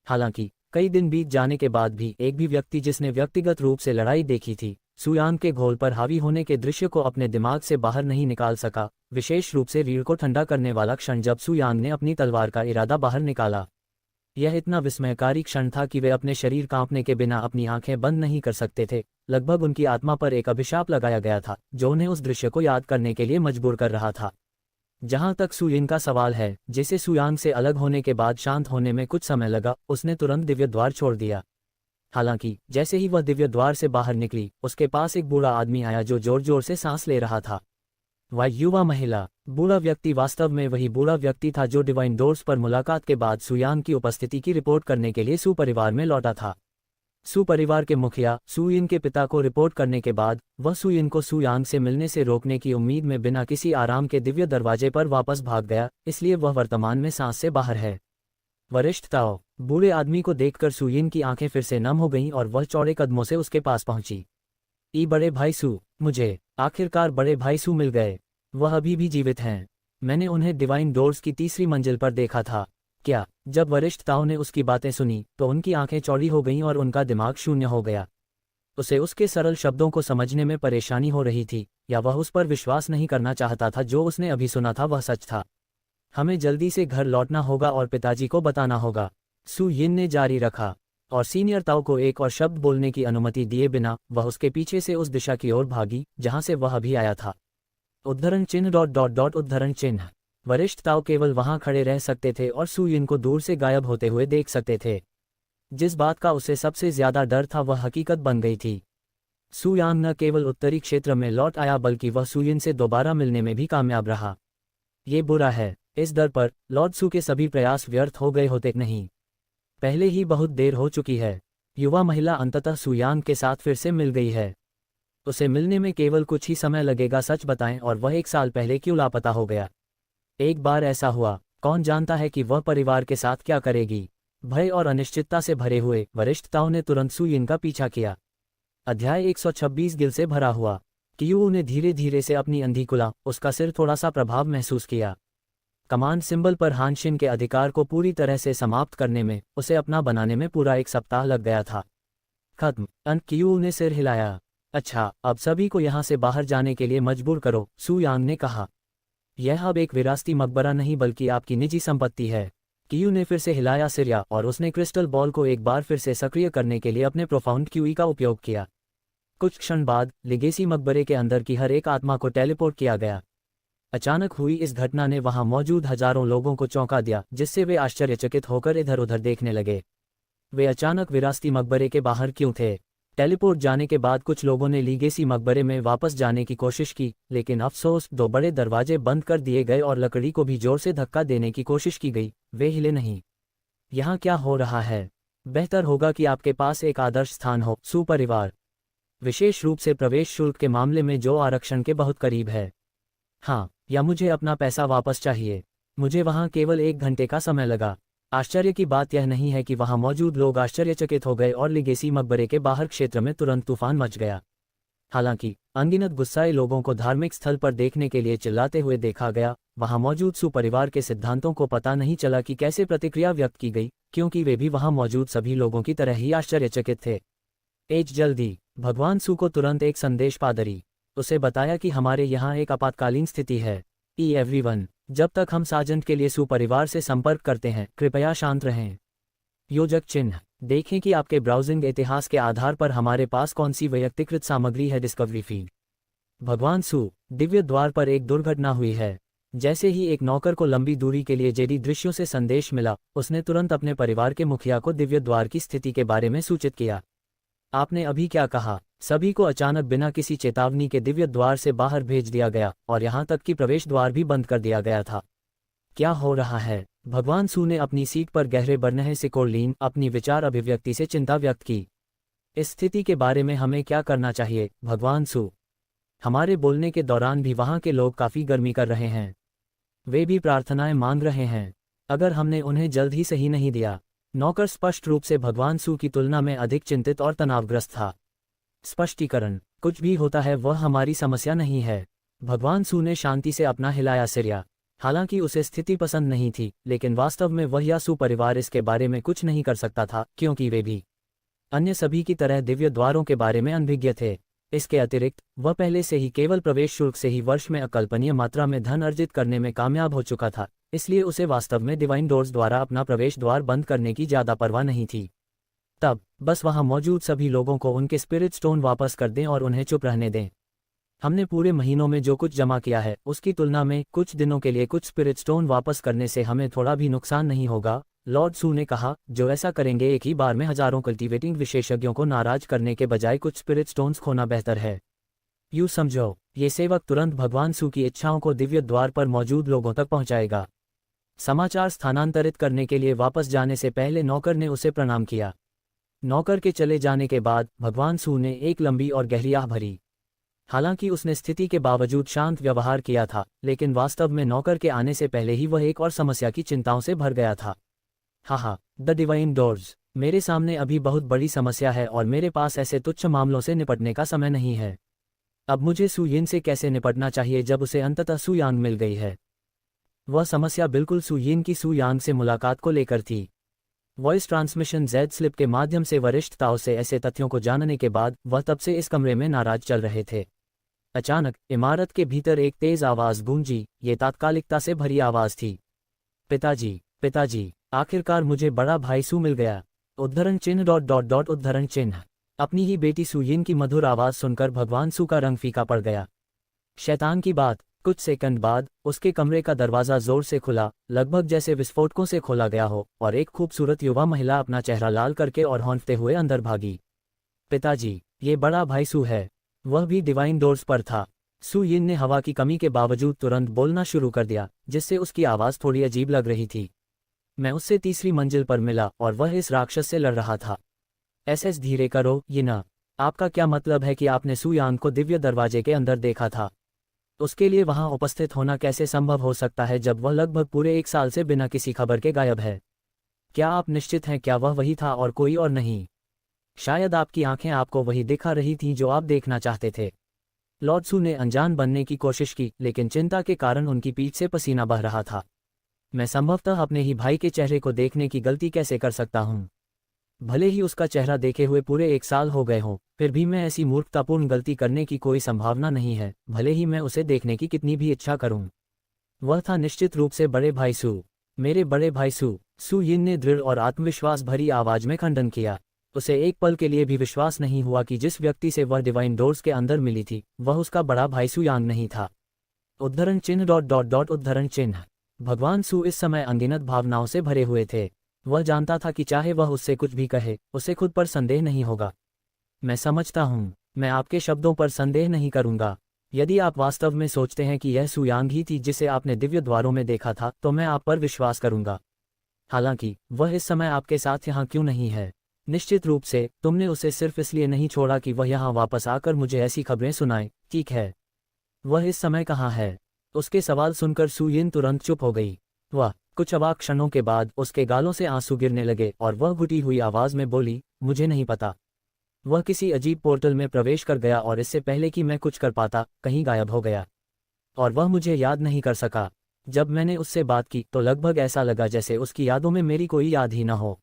हालांकि कई दिन बीत जाने के बाद भी एक भी व्यक्ति जिसने व्यक्तिगत रूप से लड़ाई देखी थी, सू यांग के घोल पर हावी होने के दृश्य को अपने दिमाग से बाहर नहीं निकाल सका, विशेष रूप से रीढ़ को ठंडा करने वाला क्षण जब सू यांग ने अपनी तलवार का इरादा बाहर निकाला। यह इतना विस्मयकारी क्षण था कि वे अपने शरीर कांपने के बिना अपनी आंखें बंद नहीं कर सकते थे। लगभग उनकी आत्मा पर एक अभिशाप लगाया गया था जो उन्हें उस दृश्य को याद करने के लिए मजबूर कर रहा था। जहां तक सुयिन का सवाल है, जिसे सुयांग से अलग होने के बाद शांत होने में कुछ समय लगा, उसने तुरंत दिव्य द्वार छोड़ दिया। हालांकि जैसे ही वह दिव्य द्वार से बाहर निकली, उसके पास एक बूढ़ा आदमी आया जो जोर जोर से सांस ले रहा था। वह युवा महिला बूढ़ा व्यक्ति वास्तव में वही बूढ़ा व्यक्ति था जो डिवाइन डोर्स पर मुलाकात के बाद सुयांग की उपस्थिति की रिपोर्ट करने के लिए सु परिवार में लौटा था। सु परिवार के मुखिया सुयिन के पिता को रिपोर्ट करने के बाद वह सुयिन को सुयांग से मिलने से रोकने की उम्मीद में बिना किसी आराम के दिव्य दरवाजे पर वापस भाग गया, इसलिए वह वर्तमान में सांस से बाहर है। वरिष्ठ ताओ बूढ़े आदमी को देखकर सुयिन की आंखें फिर से नम हो गईं और वह चौड़े कदमों से उसके पास पहुंची। बड़े भाई सु, मुझे आखिरकार बड़े भाई सु मिल गए। वह अभी भी जीवित हैं। मैंने उन्हें डिवाइन डोर्स की तीसरी मंजिल पर देखा था। क्या? जब वरिष्ठ ताओ ने उसकी बातें सुनी तो उनकी आंखें चौड़ी हो गईं और उनका दिमाग शून्य हो गया। उसे उसके सरल शब्दों को समझने में परेशानी हो रही थी, या वह उस पर विश्वास नहीं करना चाहता था जो उसने अभी सुना था वह सच था। हमें जल्दी से घर लौटना होगा और पिताजी को बताना होगा, सु यिन ने जारी रखा, और सीनियर ताओ को एक और शब्द बोलने की अनुमति दिए बिना वह उसके पीछे से उस दिशा की ओर भागी जहां से वह अभी आया था। उद्धरण चिन्ह ... उद्धरण चिन्ह। वरिष्ठ ताओ केवल वहां खड़े रह सकते थे और सु यिन को दूर से गायब होते हुए देख सकते थे। जिस बात का उसे सबसे ज्यादा डर था वह हकीकत बन गई थी। सुयांग न केवल उत्तरी क्षेत्र में लौट आया बल्कि वह सुयिन से दोबारा मिलने में भी कामयाब रहा। ये बुरा है, इस दर पर लॉर्ड सु के सभी प्रयास व्यर्थ हो गए होते नहीं। पहले ही बहुत देर हो चुकी है। युवा महिला अंततः सुयांग के साथ फिर से मिल गई है। उसे मिलने में केवल कुछ ही समय लगेगा। सच बताएं, और वह 1 साल पहले क्यों लापता हो गया? एक बार ऐसा हुआ, कौन जानता है कि वह परिवार के साथ क्या करेगी? भय और अनिश्चितता से भरे हुए वरिष्ठ ताओ ने तुरंत सुयिन का पीछा किया। अध्याय 126 गिल से भरा हुआ। कियू ने धीरे धीरे से अपनी अंधी खुला, उसका सिर थोड़ा सा प्रभाव महसूस किया। कमांड सिंबल पर हानशिन के अधिकार को पूरी तरह से समाप्त करने में उसे अपना बनाने में पूरा 1 सप्ताह लग गया था। खत्म। अंत। कियू ने सिर हिलाया। अच्छा, अब सभी को यहाँ से बाहर जाने के लिए मजबूर करो, सुयांग ने कहा। यह अब एक विरासती मकबरा नहीं बल्कि आपकी निजी संपत्ति है। कियू ने फिर से हिलाया सिर और उसने क्रिस्टल बॉल को एक बार फिर से सक्रिय करने के लिए अपने प्रोफाउंड क्यूई का उपयोग किया। कुछ क्षण बाद लिगेसी मकबरे के अंदर की हर एक आत्मा को टेलीपोर्ट किया गया। अचानक हुई इस घटना ने वहां मौजूद हजारों लोगों को चौंका दिया, जिससे वे आश्चर्यचकित होकर इधर उधर देखने लगे। वे अचानक विरासती मकबरे के बाहर क्यों थे? टेलीपोर्ट जाने के बाद कुछ लोगों ने लीगेसी मकबरे में वापस जाने की कोशिश की, लेकिन अफसोस 2 बड़े दरवाजे बंद कर दिए गए और लकड़ी को भी जोर से धक्का देने की कोशिश की गई। वे हिले नहीं। यहाँ क्या हो रहा है? बेहतर होगा कि आपके पास एक आदर्श स्थान हो, सु परिवार, विशेष रूप से प्रवेश शुल्क के मामले में जो आरक्षण के बहुत करीब है। हाँ, या मुझे अपना पैसा वापस चाहिए। मुझे वहाँ केवल 1 घंटे का समय लगा। आश्चर्य की बात यह नहीं है कि वहां मौजूद लोग आश्चर्यचकित हो गए और लिगेसी मकबरे के बाहर क्षेत्र में तुरंत तूफान मच गया। हालांकि अनगिनत गुस्साए लोगों को धार्मिक स्थल पर देखने के लिए चिल्लाते हुए देखा गया। वहां मौजूद सु परिवार के सिद्धांतों को पता नहीं चला कि कैसे प्रतिक्रिया व्यक्त की गई, क्योंकि वे भी वहां मौजूद सभी लोगों की तरह ही आश्चर्यचकित थे। जल्दी। भगवान सु को तुरंत एक संदेश पादरी। उसे बताया कि हमारे यहाँ एक आपातकालीन स्थिति है। एवरीवन, जब तक हम साजंट के लिए सु परिवार से संपर्क करते हैं, कृपया शांत रहें। योजक चिन्ह। देखें कि आपके ब्राउजिंग इतिहास के आधार पर हमारे पास कौन सी व्यक्तिकृत सामग्री है। Discovery feed. भगवान सु, दिव्य द्वार पर एक दुर्घटना हुई है। जैसे ही एक नौकर को लंबी दूरी के लिए जेडी दृश्यों से संदेश मिला, उसने तुरंत अपने परिवार के मुखिया को दिव्य द्वार की स्थिति के बारे में सूचित किया। आपने अभी क्या कहा? सभी को अचानक बिना किसी चेतावनी के दिव्य द्वार से बाहर भेज दिया गया और यहाँ तक कि प्रवेश द्वार भी बंद कर दिया गया था। क्या हो रहा है? भगवान सु ने अपनी सीट पर गहरे बरनहे सिकोड़ लीन अपनी विचार अभिव्यक्ति से चिंता व्यक्त की। इस स्थिति के बारे में हमें क्या करना चाहिए, भगवान सु? हमारे बोलने के दौरान भी वहाँ के लोग काफी गर्मी कर रहे हैं। वे भी प्रार्थनाएं मांग रहे हैं। अगर हमने उन्हें जल्द ही सही नहीं दिया। नौकर स्पष्ट रूप से भगवान सु की तुलना में अधिक चिंतित और तनावग्रस्त था। स्पष्टीकरण। कुछ भी होता है वह हमारी समस्या नहीं है। भगवान सु ने शांति से अपना हिलाया सिर। हालांकि उसे स्थिति पसंद नहीं थी, लेकिन वास्तव में वह या सु परिवार इसके बारे में कुछ नहीं कर सकता था, क्योंकि वे भी अन्य सभी की तरह दिव्य द्वारों के बारे में अनभिज्ञ थे। इसके अतिरिक्त वह पहले से ही केवल प्रवेश शुल्क से ही वर्ष में अकल्पनीय मात्रा में धन अर्जित करने में कामयाब हो चुका था, इसलिए उसे वास्तव में डिवाइन डोर्स द्वारा अपना प्रवेश द्वार बंद करने की ज़्यादा परवाह नहीं थी। तब बस वहाँ मौजूद सभी लोगों को उनके स्पिरिट स्टोन वापस कर दें और उन्हें चुप रहने दें। हमने पूरे महीनों में जो कुछ जमा किया है उसकी तुलना में कुछ दिनों के लिए कुछ स्पिरिट स्टोन वापस करने से हमें थोड़ा भी नुकसान नहीं होगा, लॉर्ड सू ने कहा। जो ऐसा करेंगे एक ही बार में हजारों कल्टीवेटिंग विशेषज्ञों को नाराज करने के बजाय कुछ स्पिरिट स्टोन्स खोना बेहतर है। यूँ समझो, ये सेवक तुरंत भगवान सू की इच्छाओं को दिव्य द्वार पर मौजूद लोगों तक पहुंचाएगा। समाचार स्थानांतरित करने के लिए वापस जाने से पहले नौकर ने उसे प्रणाम किया। नौकर के चले जाने के बाद भगवान सू ने एक लंबी और गहरी आह भरी। हालांकि उसने स्थिति के बावजूद शांत व्यवहार किया था, लेकिन वास्तव में नौकर के आने से पहले ही वह एक और समस्या की चिंताओं से भर गया था। हाहा, द डिवाइन डोर्स, मेरे सामने अभी बहुत बड़ी समस्या है और मेरे पास ऐसे तुच्छ मामलों से निपटने का समय नहीं है। अब मुझे सू यिन से कैसे निपटना चाहिए जब उसे अंततः सू यांग मिल गई है। वह समस्या बिल्कुल सू यिन की सू यांग से मुलाकात को लेकर थी। वॉइस ट्रांसमिशन जेड स्लिप के माध्यम से वरिष्ठ ताओ से ऐसे तथ्यों को जानने के बाद वह तब से इस कमरे में नाराज चल रहे थे। अचानक इमारत के भीतर एक तेज आवाज गूंजी। ये तात्कालिकता से भरी आवाज थी। पिताजी, पिताजी, आखिरकार मुझे बड़ा भाई सू मिल गया। उद्धरण चिन्ह ... उद्धरण चिन्ह। अपनी ही बेटी सू यिन की मधुर आवाज सुनकर भगवान सू का रंग फीका पड़ गया। शैतान की बात। कुछ सेकंड बाद उसके कमरे का दरवाजा जोर से खुला, लगभग जैसे विस्फोटकों से खोला गया हो, और एक खूबसूरत युवा महिला अपना चेहरा लाल करके और हौंकते हुए अंदर भागी। पिताजी, ये बड़ा भाई सू है। वह भी डिवाइन डोर्स पर था। सू यिन ने हवा की कमी के बावजूद तुरंत बोलना शुरू कर दिया, जिससे उसकी आवाज़ थोड़ी अजीब लग रही थी। मैं उससे तीसरी मंजिल पर मिला और वह इस राक्षस से लड़ रहा था। एसएस धीरे करो, यिना। आपका क्या मतलब है कि आपने सू यांग को दिव्य दरवाजे के अंदर देखा था? उसके लिए वहां उपस्थित होना कैसे संभव हो सकता है जब वह लगभग पूरे 1 साल से बिना किसी खबर के गायब है? क्या आप निश्चित हैं क्या वह वही था और कोई और नहीं? शायद आपकी आंखें आपको वही दिखा रही थीं जो आप देखना चाहते थे। लॉर्ड सू ने अनजान बनने की कोशिश की, लेकिन चिंता के कारण उनकी पीठ से पसीना बह रहा था। मैं संभवतः अपने ही भाई के चेहरे को देखने की गलती कैसे कर सकता हूँ? भले ही उसका चेहरा देखे हुए पूरे 1 साल हो गए हों, फिर भी मैं ऐसी मूर्खतापूर्ण गलती करने की कोई संभावना नहीं है, भले ही मैं उसे देखने की कितनी भी इच्छा करूं। वह था निश्चित रूप से बड़े भाई सू। मेरे बड़े भाई सू। सू यिन ने दृढ़ और आत्मविश्वास भरी आवाज में खंडन किया। उसे एक पल के लिए भी विश्वास नहीं हुआ कि जिस व्यक्ति से वह डिवाइन डोर्स के अंदर मिली थी वह उसका बड़ा भाई सू यांग नहीं था। उद्धरण चिन्ह ... उद्धरण चिन्ह। भगवान सू इस समय अनगिनत भावनाओं से भरे हुए थे। वह जानता था कि चाहे वह उससे कुछ भी कहे, उसे खुद पर संदेह नहीं होगा। मैं समझता हूँ, मैं आपके शब्दों पर संदेह नहीं करूँगा। यदि आप वास्तव में सोचते हैं कि यह सू यांग ही थी जिसे आपने दिव्य द्वारों में देखा था, तो मैं आप पर विश्वास करूँगा। हालांकि वह इस समय आपके साथ यहाँ क्यों नहीं है? निश्चित रूप से तुमने उसे सिर्फ इसलिए नहीं छोड़ा कि वह यहाँ वापस आकर मुझे ऐसी खबरें सुनाए, ठीक है? वह इस समय कहाँ है? उसके सवाल सुनकर सू यिन तुरंत चुप हो गई। वह कुछ अवाक क्षणों के बाद उसके गालों से आंसू गिरने लगे और वह घुटी हुई आवाज में बोली, मुझे नहीं पता। वह किसी अजीब पोर्टल में प्रवेश कर गया और इससे पहले कि मैं कुछ कर पाता, कहीं गायब हो गया। और वह मुझे याद नहीं कर सका। जब मैंने उससे बात की तो लगभग ऐसा लगा जैसे उसकी यादों में मेरी कोई याद ही न हो।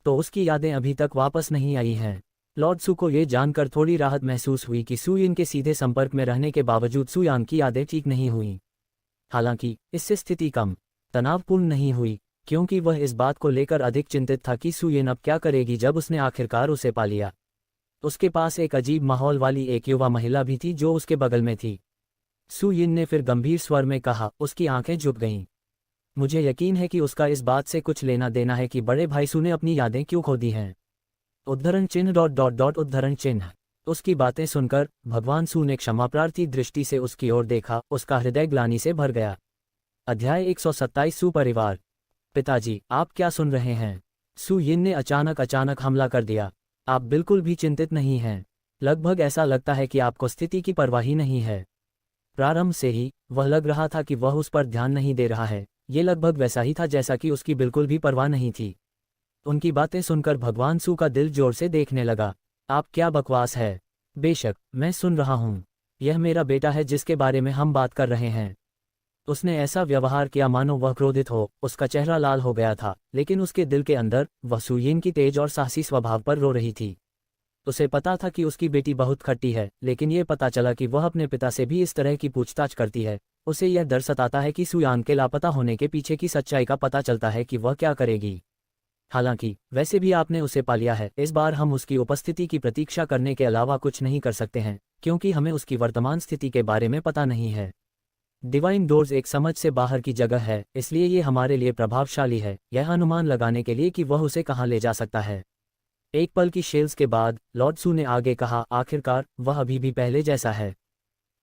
तो उसकी यादें अभी तक वापस नहीं आई हैं। लॉर्ड सू को ये जानकर थोड़ी राहत महसूस हुई कि सू यिन के सीधे संपर्क में रहने के बावजूद सू यांग की यादें ठीक नहीं हुईं। हालांकि इससे स्थिति कम तनावपूर्ण नहीं हुई, क्योंकि वह इस बात को लेकर अधिक चिंतित था कि सू यिन अब क्या करेगी जब उसने आखिरकार उसे पा लिया। उसके पास एक अजीब माहौल वाली एक युवा महिला भी थी जो उसके बगल में थी। सू यिन ने फिर गंभीर स्वर में कहा, उसकी आंखें झुक गईं। मुझे यकीन है कि उसका इस बात से कुछ लेना देना है कि बड़े भाई सू ने अपनी यादें क्यों खो दी हैं। उद्धरण चिन्ह ... उद्धरण चिन्ह। उसकी बातें सुनकर भगवान सू ने क्षमाप्रार्थी दृष्टि से उसकी ओर देखा। उसका हृदय ग्लानि से भर गया। अध्याय 127 सू परिवार। पिताजी, आप क्या सुन रहे हैं? सू यिन ने अचानक हमला कर दिया। आप बिल्कुल भी चिंतित नहीं हैं। लगभग ऐसा लगता है कि आपको स्थिति की परवाह ही नहीं है। प्रारंभ से ही वह लग रहा था कि वह उस पर ध्यान नहीं दे रहा है। ये लगभग वैसा ही था जैसा कि उसकी बिल्कुल भी परवाह नहीं थी। उनकी बातें सुनकर भगवान सू का दिल जोर से देखने लगा। आप क्या बकवास है? बेशक, मैं सुन रहा हूँ। यह मेरा बेटा है जिसके बारे में हम बात कर रहे हैं। उसने ऐसा व्यवहार किया मानो वह क्रोधित हो। उसका चेहरा लाल हो गया था, लेकिन उसके दिल के अंदर वह सू यिन की तेज और साहसी स्वभाव पर रो रही थी। उसे पता था कि उसकी बेटी बहुत खट्टी है, लेकिन ये पता चला कि वह अपने पिता से भी इस तरह की पूछताछ करती है। उसे यह डर सताता है कि सुयान के लापता होने के पीछे की सच्चाई का पता चलता है कि वह क्या करेगी। हालांकि वैसे भी आपने उसे पा लिया है, इस बार हम उसकी उपस्थिति की प्रतीक्षा करने के अलावा कुछ नहीं कर सकते हैं, क्योंकि हमें उसकी वर्तमान स्थिति के बारे में पता नहीं है। डिवाइन डोर्स एक समझ से बाहर की जगह है, इसलिए ये हमारे लिए प्रभावशाली है, यह अनुमान लगाने के लिए कि वह उसे कहाँ ले जा सकता है। एक पल की शेल्स के बाद लॉर्ड सू ने आगे कहा, आखिरकार वह अभी भी पहले जैसा है,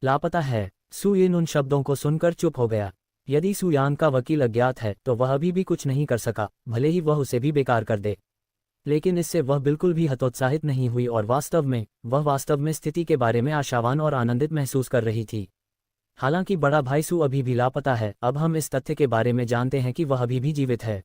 लापता है। सू यिन उन शब्दों को सुनकर चुप हो गया। यदि सुयान का वकील अज्ञात है तो वह अभी भी कुछ नहीं कर सका, भले ही वह उसे भी बेकार कर दे। लेकिन इससे वह बिल्कुल भी हतोत्साहित नहीं हुई और वह वास्तव में स्थिति के बारे में आशावान और आनंदित महसूस कर रही थी। हालांकि बड़ा भाई सू अभी भी लापता है, अब हम इस तथ्य के बारे में जानते हैं कि वह अभी भी जीवित है,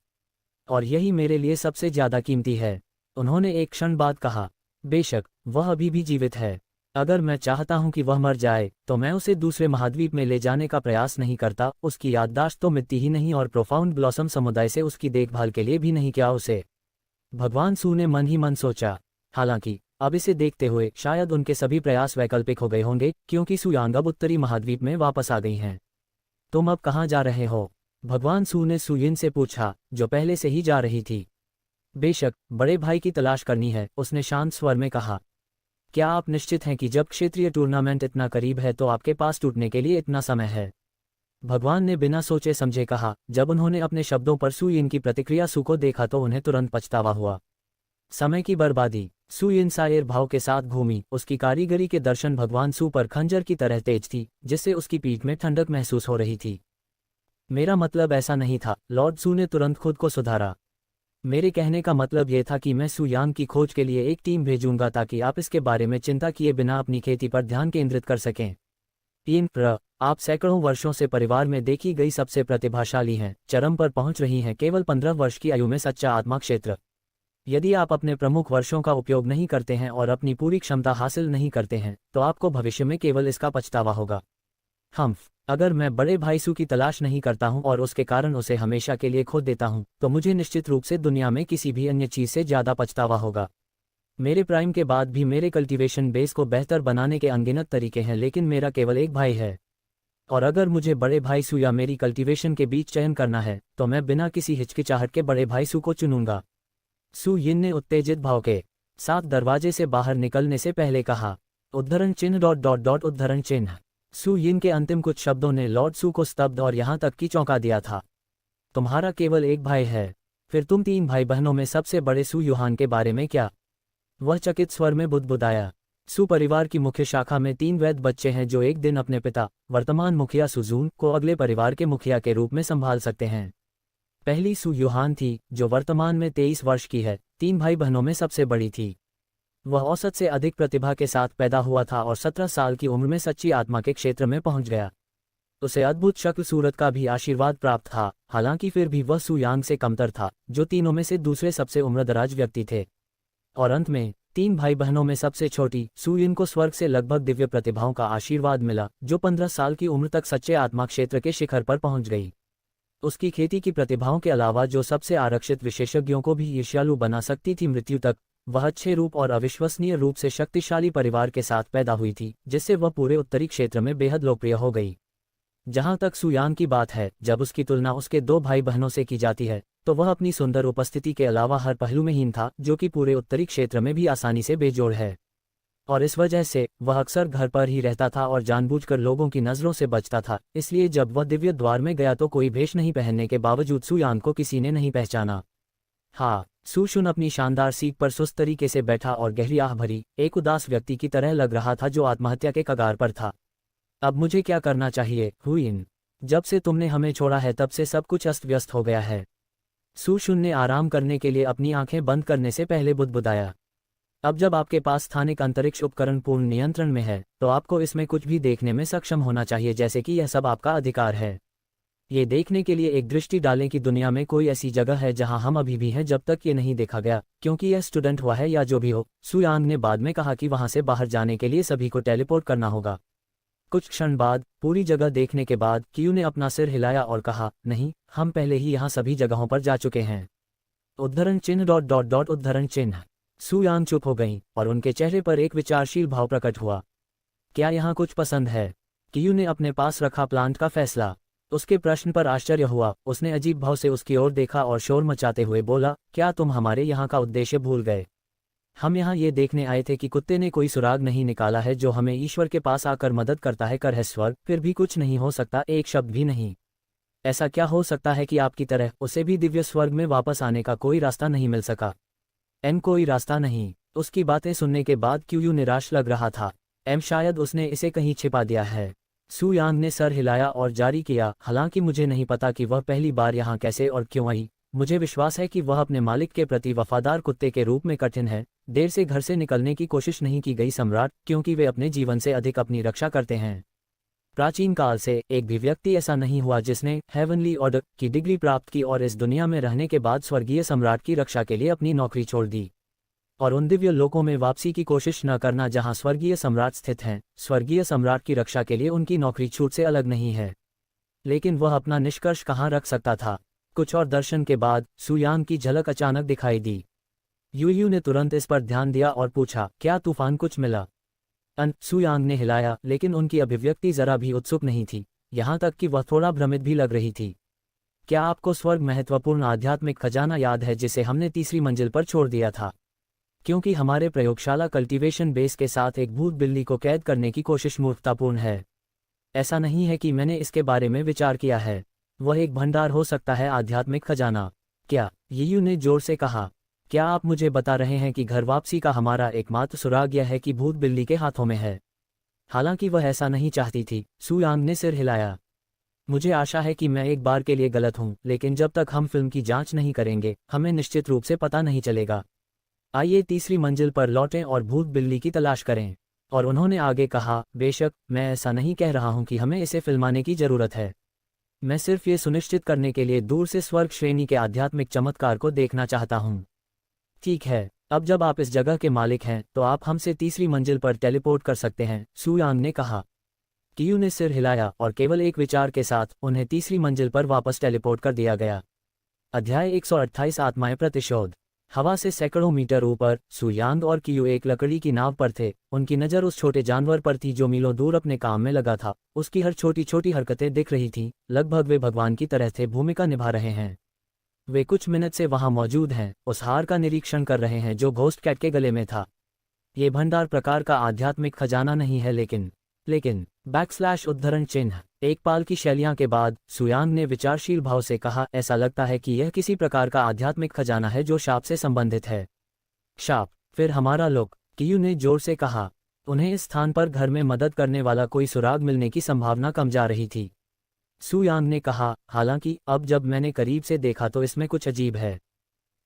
और यही मेरे लिए सबसे ज्यादा कीमती है। उन्होंने एक क्षण बाद कहा, बेशक वह अभी भी जीवित है। अगर मैं चाहता हूं कि वह मर जाए तो मैं उसे दूसरे महाद्वीप में ले जाने का प्रयास नहीं करता, उसकी याददाश्त तो मिटती ही नहीं और प्रोफाउंड ब्लॉसम समुदाय से उसकी देखभाल के लिए भी नहीं किया उसे। भगवान सू ने मन ही मन सोचा। हालांकि अब इसे देखते हुए शायद उनके सभी प्रयास वैकल्पिक हो गए होंगे, क्योंकि सुयांग अब उत्तरी महाद्वीप में वापस आ गई हैं। तुम अब कहाँ जा रहे हो? भगवान सू ने सुयिन से पूछा, जो पहले से ही जा रही थी। बेशक बड़े भाई की तलाश करनी है, उसने शांत स्वर में कहा। क्या आप निश्चित हैं कि जब क्षेत्रीय टूर्नामेंट इतना करीब है तो आपके पास टूटने के लिए इतना समय है? भगवान ने बिना सोचे समझे कहा। जब उन्होंने अपने शब्दों पर सुयिन की प्रतिक्रिया सू को देखा तो उन्हें तुरंत पछतावा हुआ। समय की बर्बादी। सुयिन सायर भाव के साथ घूमी, उसकी कारीगरी के दर्शन भगवान सू पर खंजर की तरह तेज थी, जिससे उसकी पीठ में ठंडक महसूस हो रही थी। मेरा मतलब ऐसा नहीं था, लॉर्ड सू ने तुरंत खुद को सुधारा। मेरे कहने का मतलब यह था कि मैं सुयांग की खोज के लिए एक टीम भेजूंगा ताकि आप इसके बारे में चिंता किए बिना अपनी खेती पर ध्यान केंद्रित कर सकें। आप सैकड़ों वर्षों से परिवार में देखी गई सबसे प्रतिभाशाली हैं, चरम पर पहुंच रही हैं, केवल 15 वर्ष की आयु में सच्चा आत्मा क्षेत्र। यदि आप अपने प्रमुख वर्षों का उपयोग नहीं करते हैं और अपनी पूरी क्षमता हासिल नहीं करते हैं तो आपको भविष्य में केवल इसका पछतावा होगा। अगर मैं बड़े भाई सू की तलाश नहीं करता हूं और उसके कारण उसे हमेशा के लिए खो देता हूं तो मुझे निश्चित रूप से दुनिया में किसी भी अन्य चीज से ज्यादा पछतावा होगा। मेरे प्राइम के बाद भी मेरे कल्टीवेशन बेस को बेहतर बनाने के अनगिनत तरीके हैं, लेकिन मेरा केवल एक भाई है, और अगर मुझे बड़े भाई सू या मेरी कल्टीवेशन के बीच चयन करना है तो मैं बिना किसी हिचकिचाहट के बड़े भाई सू को चुनूंगा। सू यिन ने उत्तेजित भाव के साथ दरवाजे से बाहर निकलने से पहले कहा। उद्धरण चिन्ह। सू यिन के अंतिम कुछ शब्दों ने लॉर्ड सू को स्तब्ध और यहां तक कि चौंका दिया था। तुम्हारा केवल एक भाई है, फिर तुम 3 भाई बहनों में सबसे बड़े सू युहान के बारे में क्या? वह चकित स्वर में बुदबुदाया। सू परिवार की मुख्य शाखा में 3 वैध बच्चे हैं जो एक दिन अपने पिता, वर्तमान मुखिया सुजून, को अगले परिवार के मुखिया के रूप में संभाल सकते हैं। पहली सू युहान थी, जो वर्तमान में 23 वर्ष की है, 3 भाई बहनों में सबसे बड़ी थी। वह औसत से अधिक प्रतिभा के साथ पैदा हुआ था और 17 साल की उम्र में सच्ची आत्मा के क्षेत्र में पहुंच गया। उसे अद्भुत शक्ल सूरत का भी आशीर्वाद प्राप्त था, हालांकि फिर भी वह सुयांग से कमतर था, जो तीनों में से दूसरे सबसे उम्रदराज व्यक्ति थे। और अंत में 3 भाई बहनों में सबसे छोटी सू यिन को स्वर्ग से लगभग दिव्य प्रतिभाओं का आशीर्वाद मिला, जो 15 साल की उम्र तक सच्चे आत्मा क्षेत्र के शिखर पर पहुंच गई। उसकी खेती की प्रतिभाओं के अलावा जो सबसे आरक्षित विशेषज्ञों को भी ईर्ष्यालु बना सकती थी मृत्यु तक, वह अच्छे रूप और अविश्वसनीय रूप से शक्तिशाली परिवार के साथ पैदा हुई थी, जिससे वह पूरे उत्तरी क्षेत्र में बेहद लोकप्रिय हो गई। जहां तक सुयांग की बात है, जब उसकी तुलना उसके 2 भाई बहनों से की जाती है तो वह अपनी सुंदर उपस्थिति के अलावा हर पहलू में हीन था, जो कि पूरे उत्तरी क्षेत्र में भी आसानी से बेजोड़ है। और इस वजह से वह अक्सर घर पर ही रहता था और जानबूझकर लोगों की नजरों से बचता था, इसलिए जब वह दिव्य द्वार में गया तो कोई भेष नहीं पहनने के बावजूद सुयांग को किसी ने नहीं पहचाना। सुशुन अपनी शानदार सीट पर सुस्त तरीके से बैठा और गहरी आह भरी, एक उदास व्यक्ति की तरह लग रहा था जो आत्महत्या के कगार पर था। अब मुझे क्या करना चाहिए, हुइन? जब से तुमने हमें छोड़ा है तब से सब कुछ अस्त व्यस्त हो गया है। सुशुन ने आराम करने के लिए अपनी आंखें बंद करने से पहले बुदबुदाया। अब जब आपके पास स्थानिक अंतरिक्ष उपकरण पूर्ण नियंत्रण में है तो आपको इसमें कुछ भी देखने में सक्षम होना चाहिए, जैसे कि यह सब आपका अधिकार है। ये देखने के लिए एक दृष्टि डालें कि दुनिया में कोई ऐसी जगह है जहां हम अभी भी हैं जब तक ये नहीं देखा गया, क्योंकि यह स्टूडेंट हुआ है या जो भी हो। सुयांग ने बाद में कहा कि वहां से बाहर जाने के लिए सभी को टेलीपोर्ट करना होगा। कुछ क्षण बाद, पूरी जगह देखने के बाद, क्यू ने अपना सिर हिलाया और कहा, नहीं, हम पहले ही यहाँ सभी जगहों पर जा चुके हैं। उद्धरण चिन्ह। सू यांग चुप हो गईं और उनके चेहरे पर एक विचारशील भाव प्रकट हुआ। क्या यहाँ कुछ पसंद है? कियू ने अपने पास रखा प्लांट का फैसला। उसके प्रश्न पर आश्चर्य हुआ। उसने अजीब भाव से उसकी ओर देखा और शोर मचाते हुए बोला, क्या तुम हमारे यहाँ का उद्देश्य भूल गए? हम यहाँ ये देखने आए थे कि कुत्ते ने कोई सुराग नहीं निकाला है जो हमें ईश्वर के पास आकर मदद करता है। कर है स्वर्ग, फिर भी कुछ नहीं हो सकता, एक शब्द भी नहीं। ऐसा क्या हो सकता है कि आपकी तरह उसे भी दिव्य स्वर्ग में वापस आने का कोई रास्ता नहीं मिल सका? कोई रास्ता नहीं। उसकी बातें सुनने के बाद क्यू निराश लग रहा था। शायद उसने इसे कहीं छिपा दिया है। सू यांग ने सर हिलाया और जारी किया, हालांकि मुझे नहीं पता कि वह पहली बार यहाँ कैसे और क्यों आई। मुझे विश्वास है कि वह अपने मालिक के प्रति वफादार कुत्ते के रूप में कठिन है। देर से घर से निकलने की कोशिश नहीं की गई सम्राट, क्योंकि वे अपने जीवन से अधिक अपनी रक्षा करते हैं। प्राचीन काल से एक भी व्यक्ति ऐसा नहीं हुआ जिसने हेवनली ऑर्डर की डिग्री प्राप्त की और इस दुनिया में रहने के बाद स्वर्गीय सम्राट की रक्षा के लिए अपनी नौकरी छोड़ दी और उन दिव्य लोकों में वापसी की कोशिश न करना जहां स्वर्गीय सम्राट स्थित हैं। स्वर्गीय सम्राट की रक्षा के लिए उनकी नौकरी छूट से अलग नहीं है। लेकिन वह अपना निष्कर्ष कहाँ रख सकता था? कुछ और दर्शन के बाद सू यांग की झलक अचानक दिखाई दी। यूयू ने तुरंत इस पर ध्यान दिया और पूछा, क्या तूफान कुछ मिला? सू यांग ने हिलाया, लेकिन उनकी अभिव्यक्ति जरा भी उत्सुक नहीं थी, यहाँ तक कि वह थोड़ा भ्रमित भी लग रही थी। क्या आपको स्वर्ग महत्वपूर्ण आध्यात्मिक खजाना याद है जिसे हमने तीसरी मंजिल पर छोड़ दिया था? क्योंकि हमारे प्रयोगशाला कल्टीवेशन बेस के साथ एक भूत बिल्ली को कैद करने की कोशिश मूर्खतापूर्ण है। ऐसा नहीं है कि मैंने इसके बारे में विचार किया है। वह एक भंडार हो सकता है, आध्यात्मिक खजाना। क्या? यीयू ने जोर से कहा। क्या आप मुझे बता रहे हैं कि घर वापसी का हमारा एकमात्र सुराग यह है कि भूत बिल्ली के हाथों में है? हालांकि वह ऐसा नहीं चाहती थी। सू यांग ने सिर हिलाया। मुझे आशा है कि मैं एक बार के लिए गलत हूं, लेकिन जब तक हम फिल्म की जांच नहीं करेंगे हमें निश्चित रूप से पता नहीं चलेगा। आइए तीसरी मंजिल पर लौटें और भूत बिल्ली की तलाश करें। और उन्होंने आगे कहा, बेशक मैं ऐसा नहीं कह रहा हूं कि हमें इसे फिल्माने की जरूरत है। मैं सिर्फ ये सुनिश्चित करने के लिए दूर से स्वर्ग श्रेणी के आध्यात्मिक चमत्कार को देखना चाहता हूं। ठीक है, अब जब आप इस जगह के मालिक हैं तो आप हमसे तीसरी मंजिल पर टेलीपोर्ट कर सकते हैं, सू यांग ने कहा। कियू ने सिर हिलाया और केवल एक विचार के साथ उन्हें तीसरी मंजिल पर वापस टेलीपोर्ट कर दिया गया। अध्याय 128 आत्माएं प्रतिशोध। हवा से सैकड़ों मीटर ऊपर सू यांग और कियू एक लकड़ी की नाव पर थे। उनकी नज़र उस छोटे जानवर पर थी जो मीलों दूर अपने काम में लगा था। उसकी हर छोटी छोटी हरकतें दिख रही थीं, लगभग वे भगवान की तरह थे, भूमिका निभा रहे हैं। वे कुछ मिनट से वहां मौजूद हैं, उस हार का निरीक्षण कर रहे हैं जो घोस्ट कैट के गले में था। ये भंडार प्रकार का आध्यात्मिक खजाना नहीं है, लेकिन उद्धरण चिन्ह। एक पाल की शैलियां के बाद सू यांग ने विचारशील भाव से कहा, ऐसा लगता है कि यह किसी प्रकार का आध्यात्मिक खजाना है जो शाप से संबंधित है। शाप? फिर हमारा लोक, कियू ने जोर से कहा। उन्हें इस स्थान पर घर में मदद करने वाला कोई सुराग मिलने की संभावना कम जा रही थी। सू यांग ने कहा, हालांकि अब जब मैंने करीब से देखा तो इसमें कुछ अजीब है।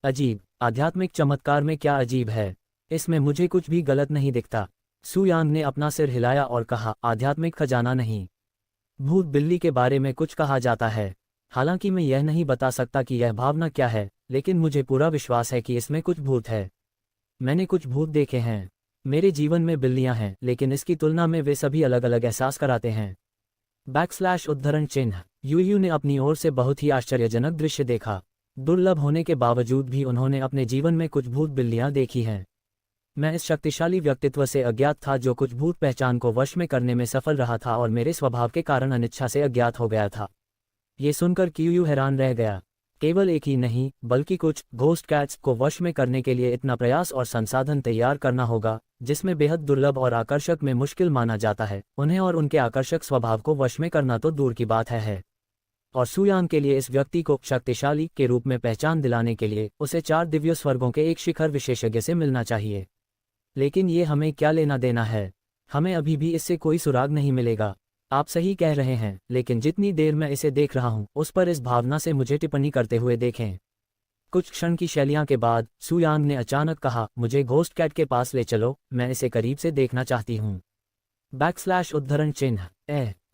अजीब? आध्यात्मिक चमत्कार में क्या अजीब है? इसमें मुझे कुछ भी गलत नहीं दिखता। सू यांग ने अपना सिर हिलाया और कहा, आध्यात्मिक खजाना नहीं, भूत बिल्ली के बारे में कुछ कहा जाता है। हालांकि मैं यह नहीं बता सकता कि यह भावना क्या है, लेकिन मुझे पूरा विश्वास है कि इसमें कुछ भूत है। मैंने कुछ भूत देखे हैं। मेरे जीवन में बिल्लियां हैं, लेकिन इसकी तुलना में वे सभी अलग अलग एहसास कराते हैं। उद्धरण चिन्ह। यूयू ने अपनी ओर से बहुत ही आश्चर्यजनक दृश्य देखा। दुर्लभ होने के बावजूद भी उन्होंने अपने जीवन में कुछ भूत बिल्लियां देखी हैं। मैं इस शक्तिशाली व्यक्तित्व से अज्ञात था जो कुछ भूत पहचान को वश में करने में सफल रहा था और मेरे स्वभाव के कारण अनिच्छा से अज्ञात हो गया था। ये सुनकर कियू हैरान रह गया। केवल एक ही नहीं, बल्कि कुछ घोस्ट कैट्स को वश में करने के लिए इतना प्रयास और संसाधन तैयार करना होगा, जिसमें बेहद दुर्लभ और आकर्षक में मुश्किल माना जाता है। उन्हें और उनके आकर्षक स्वभाव को वश में करना तो दूर की बात है। और सू यांग के लिए इस व्यक्ति को शक्तिशाली के रूप में पहचान दिलाने के लिए उसे 4 दिव्य स्वर्गों के एक शिखर विशेषज्ञ से मिलना चाहिए। लेकिन ये हमें क्या लेना देना है? हमें अभी भी इससे कोई सुराग नहीं मिलेगा। आप सही कह रहे हैं, लेकिन जितनी देर मैं इसे देख रहा हूं उस पर इस भावना से मुझे टिप्पणी करते हुए देखें। कुछ क्षण की शैलियां के बाद सू यांग ने अचानक कहा, मुझे घोस्ट कैट के पास ले चलो, मैं इसे करीब से देखना चाहती हूँ। उद्धरण चिन्ह।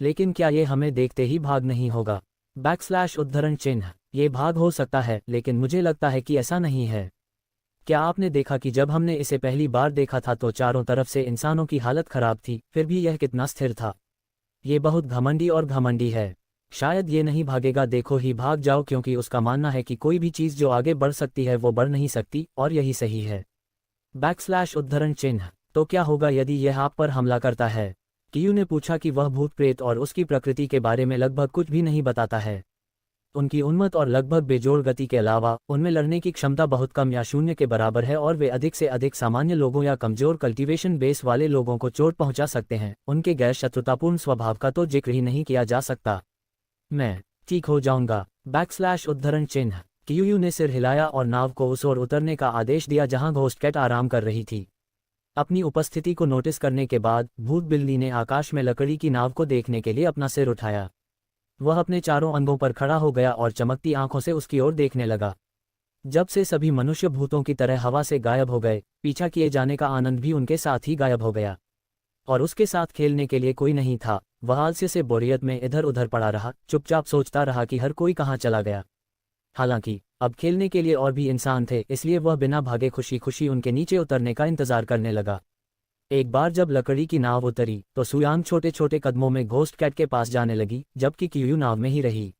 लेकिन क्या ये हमें देखते ही भाग नहीं होगा? उद्धरण चिन्ह। ये भाग हो सकता है, लेकिन मुझे लगता है कि ऐसा नहीं है। क्या आपने देखा कि जब हमने इसे पहली बार देखा था तो चारों तरफ से इंसानों की हालत खराब थी, फिर भी यह कितना स्थिर था। ये बहुत घमंडी है। शायद ये नहीं भागेगा, देखो ही भाग जाओ, क्योंकि उसका मानना है कि कोई भी चीज़ जो आगे बढ़ सकती है वो बढ़ नहीं सकती, और यही सही है। उद्धरण चिन्ह। तो क्या होगा यदि यह आप पर हमला करता है? कियू ने पूछा कि वह भूत प्रेत और उसकी प्रकृति के बारे में लगभग कुछ भी नहीं बताता है। उनकी उन्मत्त और लगभग बेजोड़ गति के अलावा उनमें लड़ने की क्षमता बहुत कम या शून्य के बराबर है और वे अधिक से अधिक सामान्य लोगों या कमजोर कल्टीवेशन बेस वाले लोगों को चोट पहुंचा सकते हैं। उनके गैर शत्रुतापूर्ण स्वभाव का तो जिक्र ही नहीं किया जा सकता। मैं ठीक हो जाऊंगा। उद्धरण चिन्ह। कियू ने सिर हिलाया और नाव को उस ओर उतरने का आदेश दिया जहां घोस्ट कैट आराम कर रही थी। अपनी उपस्थिति को नोटिस करने के बाद भूत बिल्ली ने आकाश में लकड़ी की नाव को देखने के लिए अपना सिर उठाया। वह अपने चारों अंगों पर खड़ा हो गया और चमकती आंखों से उसकी ओर देखने लगा। जब से सभी मनुष्य भूतों की तरह हवा से गायब हो गए, पीछा किए जाने का आनंद भी उनके साथ ही गायब हो गया और उसके साथ खेलने के लिए कोई नहीं था। वह आलस्य से बोरियत में इधर उधर पड़ा रहा, चुपचाप सोचता रहा कि हर कोई कहाँ चला गया। हालांकि अब खेलने के लिए और भी इंसान थे, इसलिए वह बिना भागे खुशी खुशी उनके नीचे उतरने का इंतजार करने लगा। एक बार जब लकड़ी की नाव उतरी तो सुयांग छोटे छोटे कदमों में घोस्ट कैट के पास जाने लगी, जबकि कियू नाव में ही रही।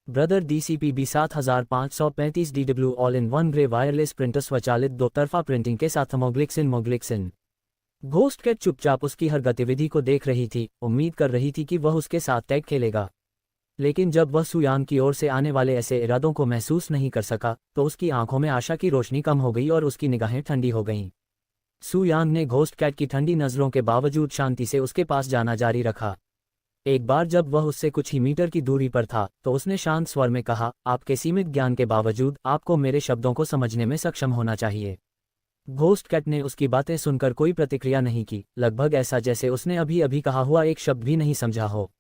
Brother DCPB 7535 DW all in one grey wireless printer स्वचालित दो तरफा प्रिंटिंग के साथ मोग्लिक्सिन। घोस्ट कैट चुपचाप उसकी हर गतिविधि को देख रही थी, उम्मीद कर रही थी कि वह उसके साथ टैग खेलेगा। लेकिन जब वह सुयांग की ओर से आने वाले ऐसे इरादों को महसूस नहीं कर सका तो उसकी आंखों में आशा की रोशनी कम हो गई और उसकी निगाहें ठंडी हो गईं। सुयांग ने घोस्ट कैट की ठंडी नजरों के बावजूद शांति से उसके पास जाना जारी रखा। एक बार जब वह उससे कुछ ही मीटर की दूरी पर था तो उसने शांत स्वर में कहा, आपके सीमित ज्ञान के बावजूद आपको मेरे शब्दों को समझने में सक्षम होना चाहिए। घोस्ट कैट ने उसकी बातें सुनकर कोई प्रतिक्रिया नहीं की, लगभग ऐसा जैसे उसने अभी अभी कहा हुआ एक शब्द भी नहीं समझा हो।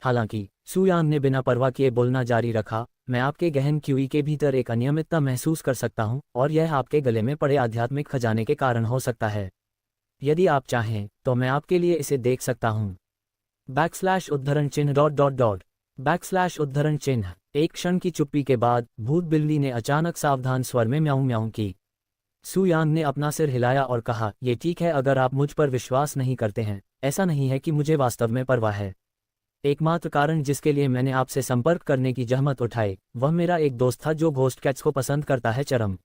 हालांकि सुयांग ने बिना परवाह किए बोलना जारी रखा, मैं आपके गहन क्यूई के भीतर एक अनियमितता महसूस कर सकता हूं और यह आपके गले में पड़े आध्यात्मिक खजाने के कारण हो सकता है। यदि आप चाहें तो मैं आपके लिए इसे देख सकता हूं। उद्धरण चिन्ह उद्धरण चिन्ह। एक क्षण की चुप्पी के बाद भूत बिल्ली ने अचानक सावधान स्वर में म्याऊं म्याऊं की। सुयांग ने अपना सिर हिलाया और कहा, यह ठीक है अगर आप मुझ पर विश्वास नहीं करते हैं। ऐसा नहीं है कि मुझे वास्तव में परवाह है। एकमात्र कारण जिसके लिए मैंने आपसे संपर्क करने की जहमत उठाई वह मेरा एक दोस्त था जो घोस्ट कैट्स को पसंद करता है। चरम,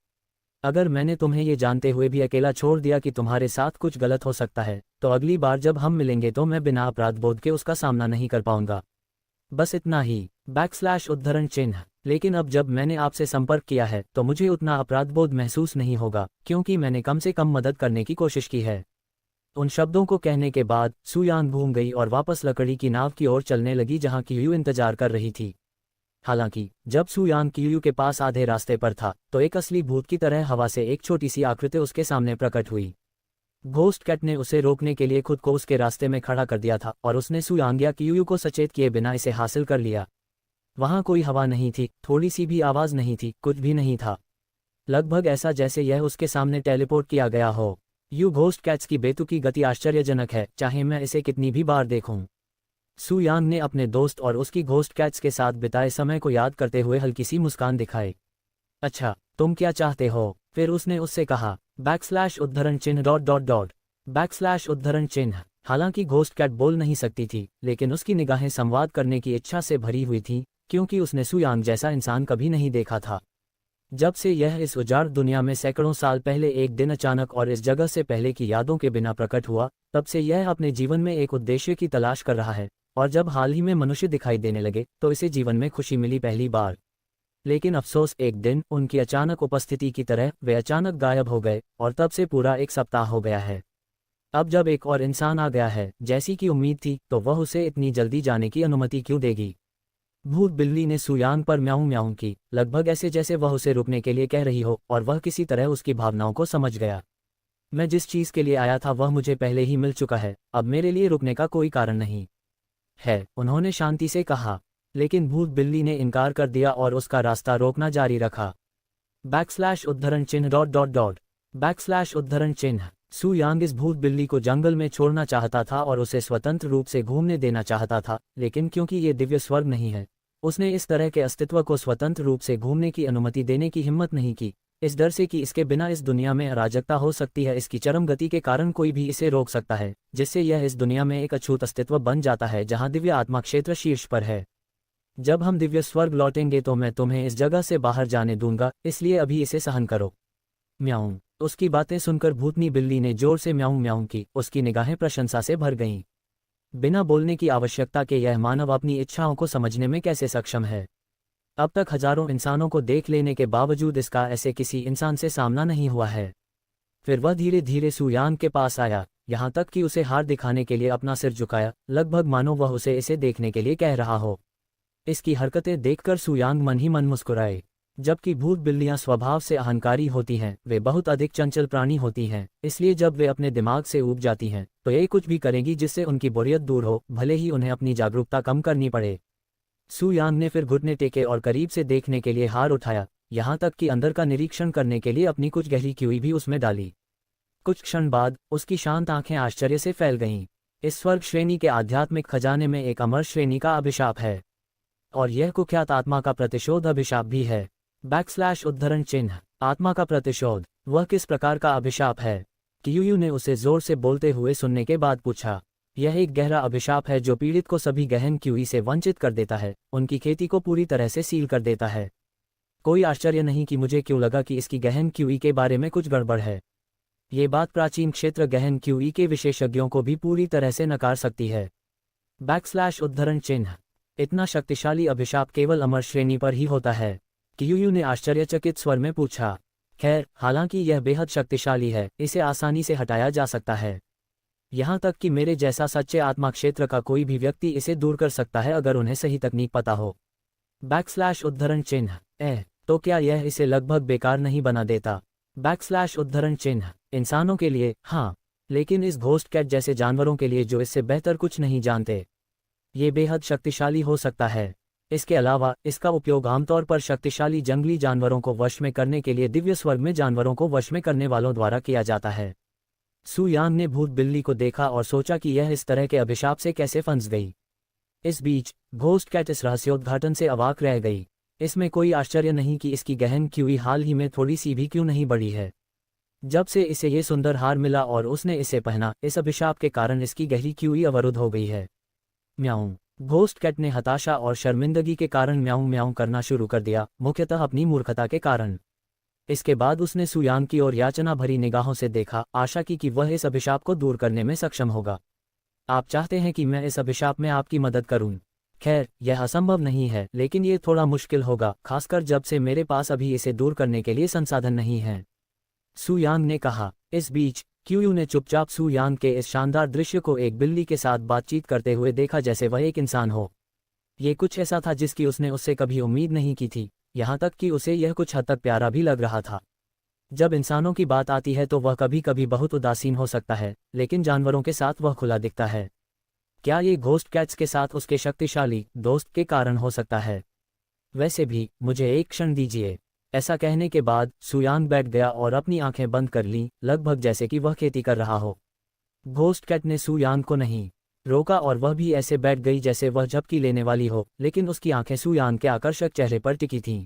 अगर मैंने तुम्हें ये जानते हुए भी अकेला छोड़ दिया कि तुम्हारे साथ कुछ गलत हो सकता है तो अगली बार जब हम मिलेंगे तो मैं बिना अपराध बोध के उसका सामना नहीं कर पाऊंगा। बस इतना ही। उद्धरण चिन्ह। लेकिन अब जब मैंने आपसे संपर्क किया है तो मुझे उतना अपराध बोध महसूस नहीं होगा क्योंकि मैंने कम से कम मदद करने की कोशिश की है। उन शब्दों को कहने के बाद सुयांग घूम गई और वापस लकड़ी की नाव की ओर चलने लगी जहां कियू इंतजार कर रही थी। हालांकि जब सुयांग कियू के पास आधे रास्ते पर था तो एक असली भूत की तरह हवा से एक छोटी सी आकृति उसके सामने प्रकट हुई। घोस्ट कैट ने उसे रोकने के लिए खुद को उसके रास्ते में खड़ा कर दिया था और उसने सुयांग या कियू को सचेत किए बिना इसे हासिल कर लिया। वहां कोई हवा नहीं थी, थोड़ी सी भी आवाज नहीं थी, कुछ भी नहीं था। लगभग ऐसा जैसे यह उसके सामने टेलीपोर्ट किया गया हो। घोस्ट कैट्स की बेतुकी गति आश्चर्यजनक है, चाहे मैं इसे कितनी भी बार देखूं। सुयांग ने अपने दोस्त और उसकी घोस्ट कैट्स के साथ बिताए समय को याद करते हुए हल्की सी मुस्कान दिखाई। अच्छा, तुम क्या चाहते हो? फिर उसने उससे कहा। उद्धरण चिन्ह उद्धरण चिन्ह। हालांकि घोस्ट कैट बोल नहीं सकती थी, लेकिन उसकी निगाहें संवाद करने की इच्छा से भरी हुई थीं, क्योंकि उसने सुयांग जैसा इंसान कभी नहीं देखा था। जब से यह इस उजाड़ दुनिया में सैकड़ों साल पहले एक दिन अचानक और इस जगह से पहले की यादों के बिना प्रकट हुआ, तब से यह अपने जीवन में एक उद्देश्य की तलाश कर रहा है। और जब हाल ही में मनुष्य दिखाई देने लगे तो इसे जीवन में खुशी मिली पहली बार। लेकिन अफसोस, एक दिन उनकी अचानक उपस्थिति की तरह वे अचानक गायब हो गए और तब से पूरा एक सप्ताह हो गया है। अब जब एक और इंसान आ गया है जैसी कि उम्मीद थी, तो वह उसे इतनी जल्दी जाने की अनुमति क्यों देगी? भूत बिल्ली ने सुयांग पर म्याऊं म्याऊं की, लगभग ऐसे जैसे वह उसे रुकने के लिए कह रही हो, और वह किसी तरह उसकी भावनाओं को समझ गया। मैं जिस चीज के लिए आया था वह मुझे पहले ही मिल चुका है, अब मेरे लिए रुकने का कोई कारण नहीं है, उन्होंने शांति से कहा। लेकिन भूत बिल्ली ने इनकार कर दिया और उसका रास्ता रोकना जारी रखा। उद्धरण चिन्ह उद्धरण चिन्ह। सुयांग इस भूत बिल्ली को जंगल में छोड़ना चाहता था और उसे स्वतंत्र रूप से घूमने देना चाहता था, लेकिन क्योंकि ये दिव्य स्वर्ग नहीं है, उसने इस तरह के अस्तित्व को स्वतंत्र रूप से घूमने की अनुमति देने की हिम्मत नहीं की, इस डर से कि इसके बिना इस दुनिया में अराजकता हो सकती है। इसकी चरम गति के कारण कोई भी इसे रोक सकता है, जिससे यह इस दुनिया में एक अछूत अस्तित्व बन जाता है जहां दिव्य आत्मा क्षेत्र शीर्ष पर है। जब हम दिव्य स्वर्ग लौटेंगे तो मैं तुम्हें इस जगह से बाहर जाने दूंगा, इसलिए अभी इसे सहन करो। म्याऊं। उसकी बातें सुनकर भूतनी बिल्ली ने जोर से म्याऊं म्याऊं की। उसकी निगाहें प्रशंसा से भर गईं। बिना बोलने की आवश्यकता के यह मानव अपनी इच्छाओं को समझने में कैसे सक्षम है। अब तक हजारों इंसानों को देख लेने के बावजूद इसका ऐसे किसी इंसान से सामना नहीं हुआ है। फिर वह धीरे धीरे सुयांग के पास आया, यहाँ तक कि उसे हार दिखाने के लिए अपना सिर झुकाया, लगभग मानो वह उसे इसे देखने के लिए कह रहा हो। इसकी हरकतें देखकर सुयांग मन ही मन मुस्कुराए। जबकि भूत बिल्लियां स्वभाव से अहंकारी होती हैं, वे बहुत अधिक चंचल प्राणी होती हैं, इसलिए जब वे अपने दिमाग से ऊब जाती हैं तो ये कुछ भी करेंगी जिससे उनकी बोरियत दूर हो, भले ही उन्हें अपनी जागरूकता कम करनी पड़े। सुयांग ने फिर घुटने टेके और करीब से देखने के लिए हार उठाया, यहाँ तक कि अंदर का निरीक्षण करने के लिए अपनी कुछ गहरी कीवी भी उसमें डाली। कुछ क्षण बाद उसकी शांत आंखें आश्चर्य से फैल गईं। इस स्वर्ग श्रेणी के आध्यात्मिक खजाने में एक अमर श्रेणी का अभिशाप है, और यह कुख्यात आत्मा का प्रतिशोध अभिशाप भी है। उद्धरण चिन्ह आत्मा का प्रतिशोध, वह किस प्रकार का अभिशाप है? कियूयू ने उसे जोर से बोलते हुए सुनने के बाद पूछा। यह एक गहरा अभिशाप है जो पीड़ित को सभी गहन क्यूई से वंचित कर देता है, उनकी खेती को पूरी तरह से सील कर देता है। कोई आश्चर्य नहीं कि मुझे क्यों लगा कि इसकी गहन क्यूई के बारे में कुछ गड़बड़ है। ये बात प्राचीन क्षेत्र गहन क्यूई के विशेषज्ञों को भी पूरी तरह से नकार सकती है। उद्धरण चिन्ह इतना शक्तिशाली अभिशाप केवल अमर श्रेणी पर ही होता है? कियूयू ने आश्चर्यचकित स्वर में पूछा। खैर, हालांकि यह बेहद शक्तिशाली है, इसे आसानी से हटाया जा सकता है। यहाँ तक कि मेरे जैसा सच्चे आत्मा क्षेत्र का कोई भी व्यक्ति इसे दूर कर सकता है अगर उन्हें सही तकनीक पता हो। उद्धरण चिन्ह तो क्या यह इसे लगभग बेकार नहीं बना देता? उद्धरण चिन्ह इंसानों के लिए हाँ, लेकिन इस घोस्ट कैट जैसे जानवरों के लिए जो इससे बेहतर कुछ नहीं जानते, ये बेहद शक्तिशाली हो सकता है। इसके अलावा इसका उपयोग आमतौर पर शक्तिशाली जंगली जानवरों को वश में करने के लिए दिव्य स्वर्ग में जानवरों को वश में करने वालों द्वारा किया जाता है। सुयांग ने भूत बिल्ली को देखा और सोचा कि यह इस तरह के अभिशाप से कैसे फंस गई। इस बीच घोस्ट कैट इस रहस्योद्घाटन से अवाक रह गई। इसमें कोई आश्चर्य नहीं कि इसकी गहन क्यूई हाल ही में थोड़ी सी भी क्यों नहीं बढ़ी है। जब से इसे ये सुंदर हार मिला और उसने इसे पहना, इस अभिशाप के कारण इसकी गहरी क्यूई अवरुद्ध हो गई है। म्याऊं। घोस्ट कैट ने हताशा और शर्मिंदगी के कारण म्याऊं म्याऊं करना शुरू कर दिया, मुख्यतः अपनी मूर्खता के कारण। इसके बाद उसने सुयांग की ओर याचना भरी निगाहों से देखा, आशा की कि वह इस अभिशाप को दूर करने में सक्षम होगा। आप चाहते हैं कि मैं इस अभिशाप में आपकी मदद करूं? खैर, यह असंभव नहीं है, लेकिन ये थोड़ा मुश्किल होगा, खासकर जब से मेरे पास अभी इसे दूर करने के लिए संसाधन नहीं है, सुयांग ने कहा। इस बीच कियूयू ने चुपचाप सुयांग के इस शानदार दृश्य को एक बिल्ली के साथ बातचीत करते हुए देखा जैसे वह एक इंसान हो। ये कुछ ऐसा था जिसकी उसने उससे कभी उम्मीद नहीं की थी, यहाँ तक कि उसे यह कुछ हद तक प्यारा भी लग रहा था। जब इंसानों की बात आती है तो वह कभी कभी बहुत उदासीन हो सकता है, लेकिन जानवरों के साथ वह खुला दिखता है। क्या ये घोस्ट कैट्स के साथ उसके शक्तिशाली दोस्त के कारण हो सकता है? वैसे भी मुझे एक क्षण दीजिए। ऐसा कहने के बाद सुयांग बैठ गया और अपनी आंखें बंद कर लीं, लगभग जैसे कि वह खेती कर रहा हो। घोस्ट कैट ने सुयांग को नहीं रोका और वह भी ऐसे बैठ गई जैसे वह झपकी लेने वाली हो, लेकिन उसकी आंखें सुयांग के आकर्षक चेहरे पर टिकी थीं।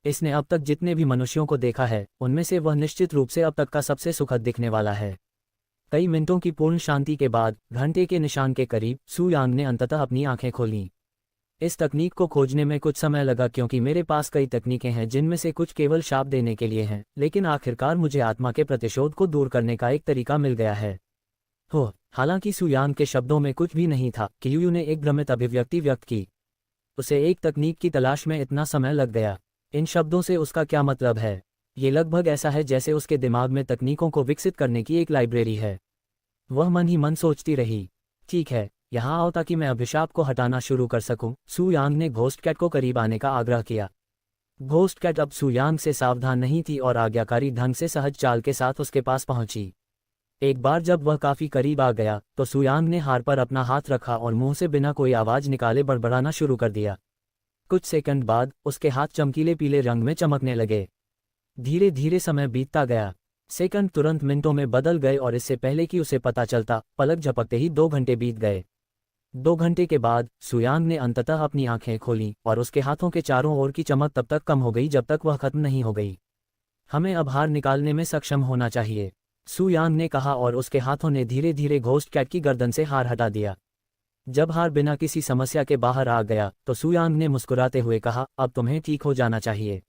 इसने अब तक जितने भी मनुष्यों को देखा है, उनमें से वह निश्चित रूप से अब तक का सबसे सुखद दिखने वाला है। कई मिनटों की पूर्ण शांति के बाद, घंटे के निशान के करीब, सुयांग ने अंततः अपनी आंखें खोलीं। इस तकनीक को खोजने में कुछ समय लगा क्योंकि मेरे पास कई तकनीकें हैं जिनमें से कुछ केवल शाप देने के लिए हैं, लेकिन आखिरकार मुझे आत्मा के प्रतिशोध को दूर करने का एक तरीका मिल गया है। हो, हालांकि सुयांग के शब्दों में कुछ भी नहीं था, कियूयू ने एक भ्रमित अभिव्यक्ति व्यक्त की। उसे एक तकनीक की तलाश में इतना समय लग गया। इन शब्दों से उसका क्या मतलब है? ये लगभग ऐसा है जैसे उसके दिमाग में तकनीकों को विकसित करने की एक लाइब्रेरी है। वह मन ही मन सोचती रही, ठीक है, यहाँ आओ ताकि मैं अभिशाप को हटाना शुरू कर सकूं। सुयांग ने घोस्ट कैट को करीब आने का आग्रह किया। घोस्ट कैट अब सुयांग से सावधान नहीं थी और आज्ञाकारी ढंग से सहज चाल के साथ उसके पास पहुंची। एक बार जब वह काफी करीब आ गया तो सुयांग ने हार पर अपना हाथ रखा और मुंह से बिना कोई आवाज निकाले बड़बड़ाना शुरू कर दिया। कुछ सेकंड बाद उसके हाथ चमकीले पीले रंग में चमकने लगे। धीरे धीरे समय बीतता गया। सेकंड तुरंत मिनटों में बदल गए और इससे पहले कि उसे पता चलता, पलक झपकते ही 2 घंटे बीत गए। 2 घंटे के बाद सुयांग ने अंततः अपनी आंखें खोलीं और उसके हाथों के चारों ओर की चमक तब तक कम हो गई जब तक वह खत्म नहीं हो गई। हमें अब हार निकालने में सक्षम होना चाहिए, सुयांग ने कहा और उसके हाथों ने धीरे धीरे घोस्ट कैट की गर्दन से हार हटा दिया। जब हार बिना किसी समस्या के बाहर आ गया तो सुयांग ने मुस्कुराते हुए कहा, अब तुम्हें ठीक हो जाना चाहिए।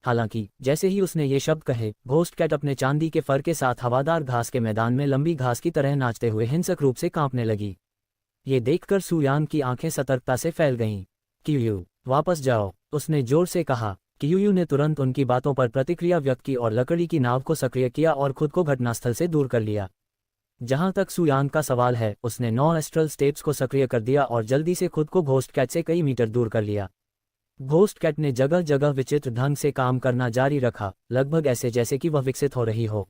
हालांकि जैसे ही उसने ये शब्द कहे, घोस्ट कैट अपने चांदी के फर के साथ हवादार घास के मैदान में लंबी घास की तरह नाचते हुए हिंसक रूप से कांपने लगी। ये देखकर सुयान की आंखें सतर्कता से फैल गईं। क्यूयू, वापस जाओ, उसने जोर से कहा। क्यूयू ने तुरंत उनकी बातों पर प्रतिक्रिया व्यक्त की और लकड़ी की नाव को सक्रिय किया और खुद को घटनास्थल से दूर कर लिया। जहां तक सुयान का सवाल है, उसने 9 एस्ट्रल स्टेप्स को सक्रिय कर दिया और जल्दी से खुद को घोस्ट कैट से कई मीटर दूर कर लिया। घोस्ट कैट ने जगह जगह विचित्र ढंग से काम करना जारी रखा, लगभग ऐसे जैसे कि वह विकसित हो रही हो।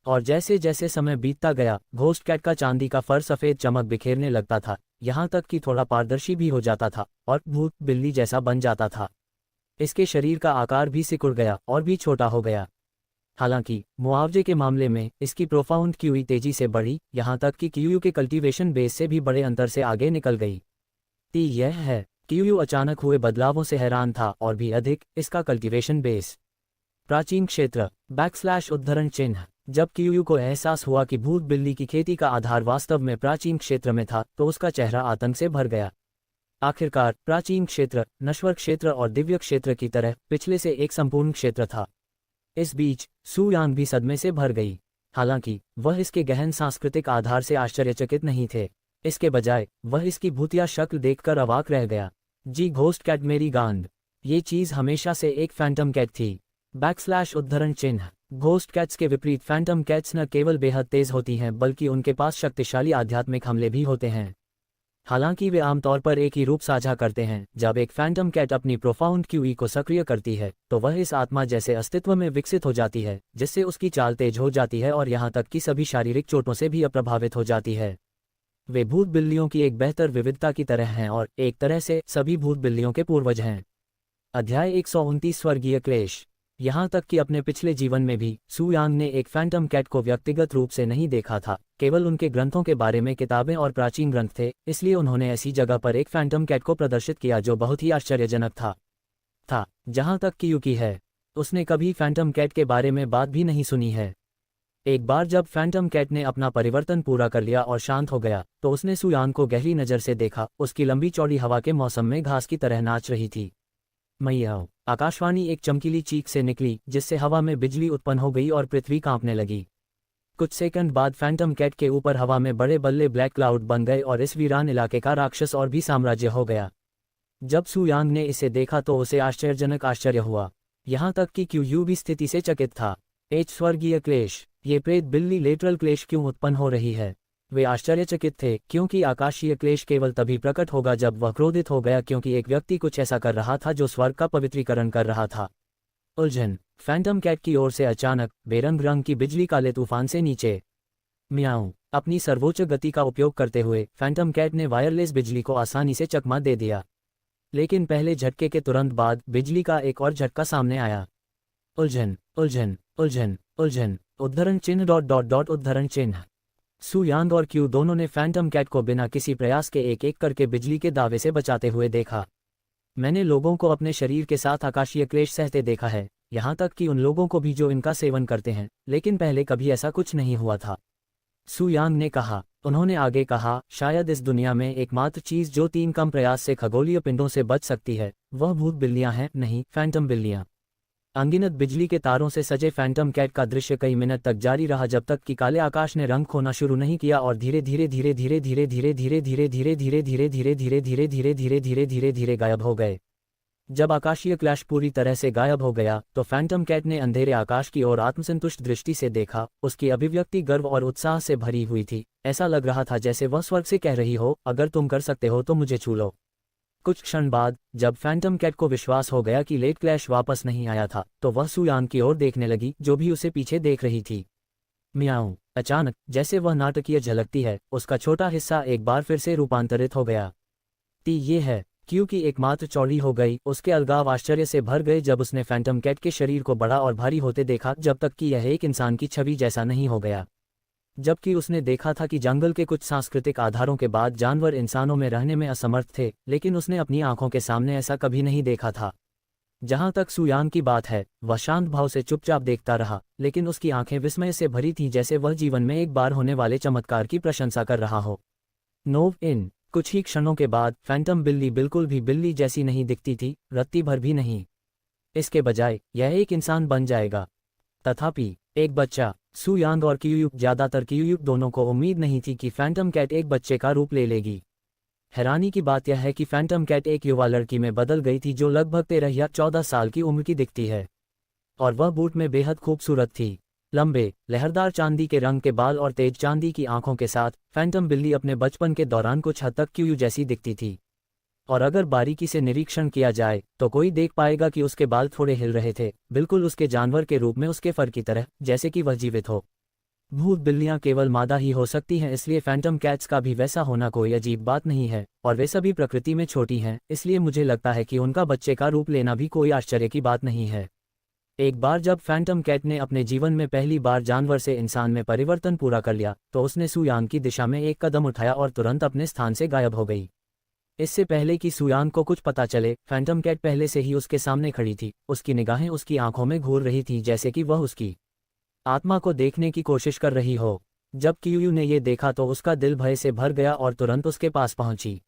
और जैसे जैसे समय बीतता गया, घोस्ट कैट का चांदी का फर सफेद चमक बिखेरने लगता था, यहाँ तक कि थोड़ा पारदर्शी भी हो जाता था और भूत बिल्ली जैसा बन जाता था। इसके शरीर का आकार भी सिकुड़ गया और भी छोटा हो गया। हालांकि मुआवजे के मामले में इसकी प्रोफाउंड क्यूई तेजी से बढ़ी, यहाँ तक कि क्यूयू के कल्टीवेशन बेस से भी बड़े अंतर से आगे निकल गई। यह है, क्यूयू अचानक हुए बदलावों से हैरान था और भी अधिक, इसका कल्टीवेशन बेस। प्राचीन क्षेत्र / उद्धरण चिन्ह। जब क्यूयू को एहसास हुआ कि भूत बिल्ली की खेती का आधार वास्तव में प्राचीन क्षेत्र में था, तो उसका चेहरा आतंक से भर गया। आखिरकार प्राचीन क्षेत्र, नश्वर क्षेत्र और दिव्य क्षेत्र की तरह पिछले से एक संपूर्ण क्षेत्र था। इस बीच सुयान भी सदमे से भर गई। हालांकि वह इसके गहन सांस्कृतिक आधार से आश्चर्यचकित नहीं थे, इसके बजाय वह इसकी भूतिया शक्ल देखकर अवाक रह गया। घोस्ट कैट मेरी गांड, ये चीज हमेशा से एक फैंटम कैट थी। / उद्धरण चिन्ह। घोस्ट कैट्स के विपरीत फैंटम कैट्स न केवल बेहद तेज होती हैं, बल्कि उनके पास शक्तिशाली आध्यात्मिक हमले भी होते हैं। हालांकि वे आमतौर पर एक ही रूप साझा करते हैं। जब एक फैंटम कैट अपनी प्रोफाउंड क्यूई को सक्रिय करती है, तो वह इस आत्मा जैसे अस्तित्व में विकसित हो जाती है, जिससे उसकी चाल तेज हो जाती है और यहाँ तक कि सभी शारीरिक चोटों से भी अप्रभावित हो जाती है। वे भूत बिल्लियों की एक बेहतर विविधता की तरह हैं और एक तरह से सभी भूत बिल्लियों के पूर्वज हैं। अध्याय 129 स्वर्गीय क्लेश। यहाँ तक कि अपने पिछले जीवन में भी सुयांग ने एक फैंटम कैट को व्यक्तिगत रूप से नहीं देखा था, केवल उनके ग्रंथों के बारे में किताबें और प्राचीन ग्रंथ थे, इसलिए उन्होंने ऐसी जगह पर एक फैंटम कैट को प्रदर्शित किया जो बहुत ही आश्चर्यजनक था। जहाँ तक कि युकी है, उसने कभी फैंटम कैट के बारे में बात भी नहीं सुनी है। एक बार जब फैंटम कैट ने अपना परिवर्तन पूरा कर लिया और शांत हो गया, तो उसने सुयांग को गहरी नज़र से देखा। उसकी लंबी चौड़ी हवा के मौसम में घास की तरह नाच रही थी। मैयाओ, आकाशवाणी एक चमकीली चीख से निकली, जिससे हवा में बिजली उत्पन्न हो गई और पृथ्वी कांपने लगी। कुछ सेकंड बाद फैंटम कैट के ऊपर हवा में बड़े बल्ले ब्लैक क्लाउड बन गए और इस वीरान इलाके का राक्षस और भी साम्राज्य हो गया। जब सुयांग ने इसे देखा तो उसे आश्चर्यजनक आश्चर्य हुआ, यहाँ तक कि क्यूयू भी स्थिति से चकित था। स्वर्गीय क्लेश, ये प्रेत बिल्ली लेटरल क्लेश क्यों उत्पन्न हो रही है? वे आश्चर्यचकित थे, क्योंकि आकाशीय क्लेश केवल तभी प्रकट होगा जब वह क्रोधित हो गया, क्योंकि एक व्यक्ति कुछ ऐसा कर रहा था जो स्वर्ग का पवित्रीकरण कर रहा था। उलझन। फैंटम कैट की ओर से अचानक बेरंग रंग की बिजली काले तूफान से नीचे। म्याऊं। अपनी सर्वोच्च गति का उपयोग करते हुए फैंटम कैट ने वायरलेस बिजली को आसानी से चकमा दे दिया, लेकिन पहले झटके के तुरंत बाद बिजली का एक और झटका सामने आया। उलझन, उलझन, उलझन, उलझन, उद्धरण चिन्ह .. उद्धरण चिन्ह। सुयांग और क्यू दोनों ने फैंटम कैट को बिना किसी प्रयास के एक एक करके बिजली के दावे से बचाते हुए देखा। मैंने लोगों को अपने शरीर के साथ आकाशीय क्लेश सहते देखा है, यहाँ तक कि उन लोगों को भी जो इनका सेवन करते हैं, लेकिन पहले कभी ऐसा कुछ नहीं हुआ था, सुयांग ने कहा। उन्होंने आगे कहा, शायद इस दुनिया में एकमात्र चीज जो 3 कम प्रयास से खगोलीय पिंडों से बच सकती है, वह भूत बिल्लियां हैं, नहीं फैंटम बिल्लियां। अनगिनत बिजली के तारों से सजे फैंटम कैट का दृश्य कई मिनट तक जारी रहा, जब तक कि काले आकाश ने रंग खोना शुरू नहीं किया और धीरे धीरे धीरे धीरे धीरे धीरे धीरे धीरे धीरे धीरे धीरे धीरे धीरे धीरे धीरे धीरे धीरे धीरे धीरे गायब हो गए। जब आकाशीय क्लैश पूरी तरह से गायब हो गया, तो फैंटम कैट ने अंधेरे आकाश की ओर आत्मसंतुष्ट दृष्टि से देखा। उसकी अभिव्यक्ति गर्व और उत्साह से भरी हुई थी। ऐसा लग रहा था जैसे वह स्वर्ग से कह रही हो, अगर तुम कर सकते हो तो मुझे छू लो। कुछ क्षण बाद जब फैंटम कैट को विश्वास हो गया कि लेट क्लैश वापस नहीं आया था, तो वह सुयांग की ओर देखने लगी, जो भी उसे पीछे देख रही थी। म्याऊं। अचानक, जैसे वह नाटकीय झलकती है, उसका छोटा हिस्सा एक बार फिर से रूपांतरित हो गया। ये है, क्योंकि एकमात्र चौड़ी हो गई। उसके अलगाव आश्चर्य से भर गए जब उसने फैंटम कैट के शरीर को बड़ा और भारी होते देखा, जब तक कि यह एक इंसान की छवि जैसा नहीं हो गया। जबकि उसने देखा था कि जंगल के कुछ सांस्कृतिक आधारों के बाद जानवर इंसानों में रहने में असमर्थ थे, लेकिन उसने अपनी आंखों के सामने ऐसा कभी नहीं देखा था। जहां तक सुयांग की बात है, वह शांत भाव से चुपचाप देखता रहा, लेकिन उसकी आंखें विस्मय से भरी थीं, जैसे वह जीवन में एक बार होने वाले चमत्कार की प्रशंसा कर रहा हो। नोव इन। कुछ ही क्षणों के बाद फैंटम बिल्ली बिल्कुल भी बिल्ली जैसी नहीं दिखती थी, रत्ती भर भी नहीं। इसके बजाय यह एक इंसान बन जाएगा। तथापि एक बच्चा, सू यांग और कियूयू, ज़्यादातर कियूयू दोनों को उम्मीद नहीं थी कि फैंटम कैट एक बच्चे का रूप ले लेगी। हैरानी की बात यह है कि फैंटम कैट एक युवा लड़की में बदल गई थी जो लगभग 13 या 14 साल की उम्र की दिखती है, और वह बूट में बेहद खूबसूरत थी। लंबे, लहरदार चांदी के रंग के बाल और तेज चांदी की आंखों के साथ फैंटम बिल्ली अपने बचपन के दौरान कुछ हद तक कियूयू जैसी दिखती थी, और अगर बारीकी से निरीक्षण किया जाए तो कोई देख पाएगा कि उसके बाल थोड़े हिल रहे थे, बिल्कुल उसके जानवर के रूप में उसके फर की तरह, जैसे कि वह जीवित हो। भूत बिल्लियां केवल मादा ही हो सकती हैं, इसलिए फैंटम कैट्स का भी वैसा होना कोई अजीब बात नहीं है, और वे सभी प्रकृति में छोटी हैं, इसलिए मुझे लगता है कि उनका बच्चे का रूप लेना भी कोई आश्चर्य की बात नहीं है। एक बार जब फैंटम कैट ने अपने जीवन में पहली बार जानवर से इंसान में परिवर्तन पूरा कर लिया तो उसने सू यांग की दिशा में एक कदम उठाया और तुरंत अपने स्थान से गायब हो गई। इससे पहले कि सू यांग को कुछ पता चले, फैंटम कैट पहले से ही उसके सामने खड़ी थी। उसकी निगाहें उसकी आंखों में घूर रही थीं, जैसे कि वह उसकी आत्मा को देखने की कोशिश कर रही हो। जब कियूयू ने ये देखा तो उसका दिल भय से भर गया और तुरंत उसके पास पहुंची।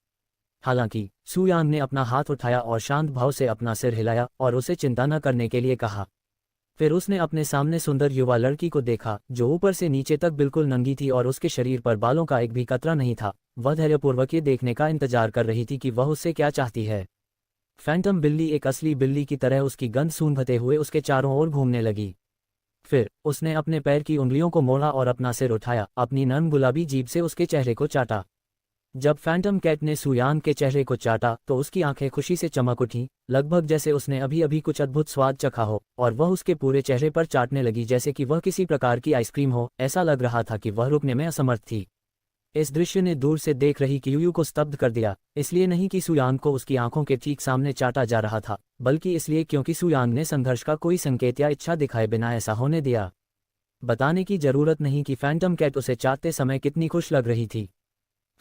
हालांकि सू यांग ने अपना हाथ उठाया और शांत भाव से अपना सिर हिलाया और उसे चिंता न करने के लिए कहा। फिर उसने अपने सामने सुंदर युवा लड़की को देखा जो ऊपर से नीचे तक बिल्कुल नंगी थी और उसके शरीर पर बालों का एक भी कतरा नहीं था। वह धैर्यपूर्वक ये देखने का इंतजार कर रही थी कि वह उससे क्या चाहती है। फैंटम बिल्ली एक असली बिल्ली की तरह उसकी गंध सूंघते हुए उसके चारों ओर घूमने लगी। फिर उसने अपने पैर की उंगलियों को मोड़ा और अपना सिर उठाया, अपनी नर्म गुलाबी जीभ से उसके चेहरे को चाटा। जब फैंटम कैट ने सू यांग के चेहरे को चाटा तो उसकी आंखें खुशी से चमक उठीं, लगभग जैसे उसने अभी अभी कुछ अद्भुत स्वाद चखा हो, और वह उसके पूरे चेहरे पर चाटने लगी जैसे कि वह किसी प्रकार की आइसक्रीम हो। ऐसा लग रहा था कि वह रुकने में असमर्थ थी। इस दृश्य ने दूर से देख रही कियूयू को स्तब्ध कर दिया, इसलिए नहीं कि सू यांग को उसकी आंखों के ठीक सामने चाटा जा रहा था, बल्कि इसलिए क्योंकि सू यांग ने संघर्ष का कोई संकेत या इच्छा दिखाए बिना ऐसा होने दिया। बताने की जरूरत नहीं कि फैंटम कैट उसे चाटते समय कितनी खुश लग रही थी।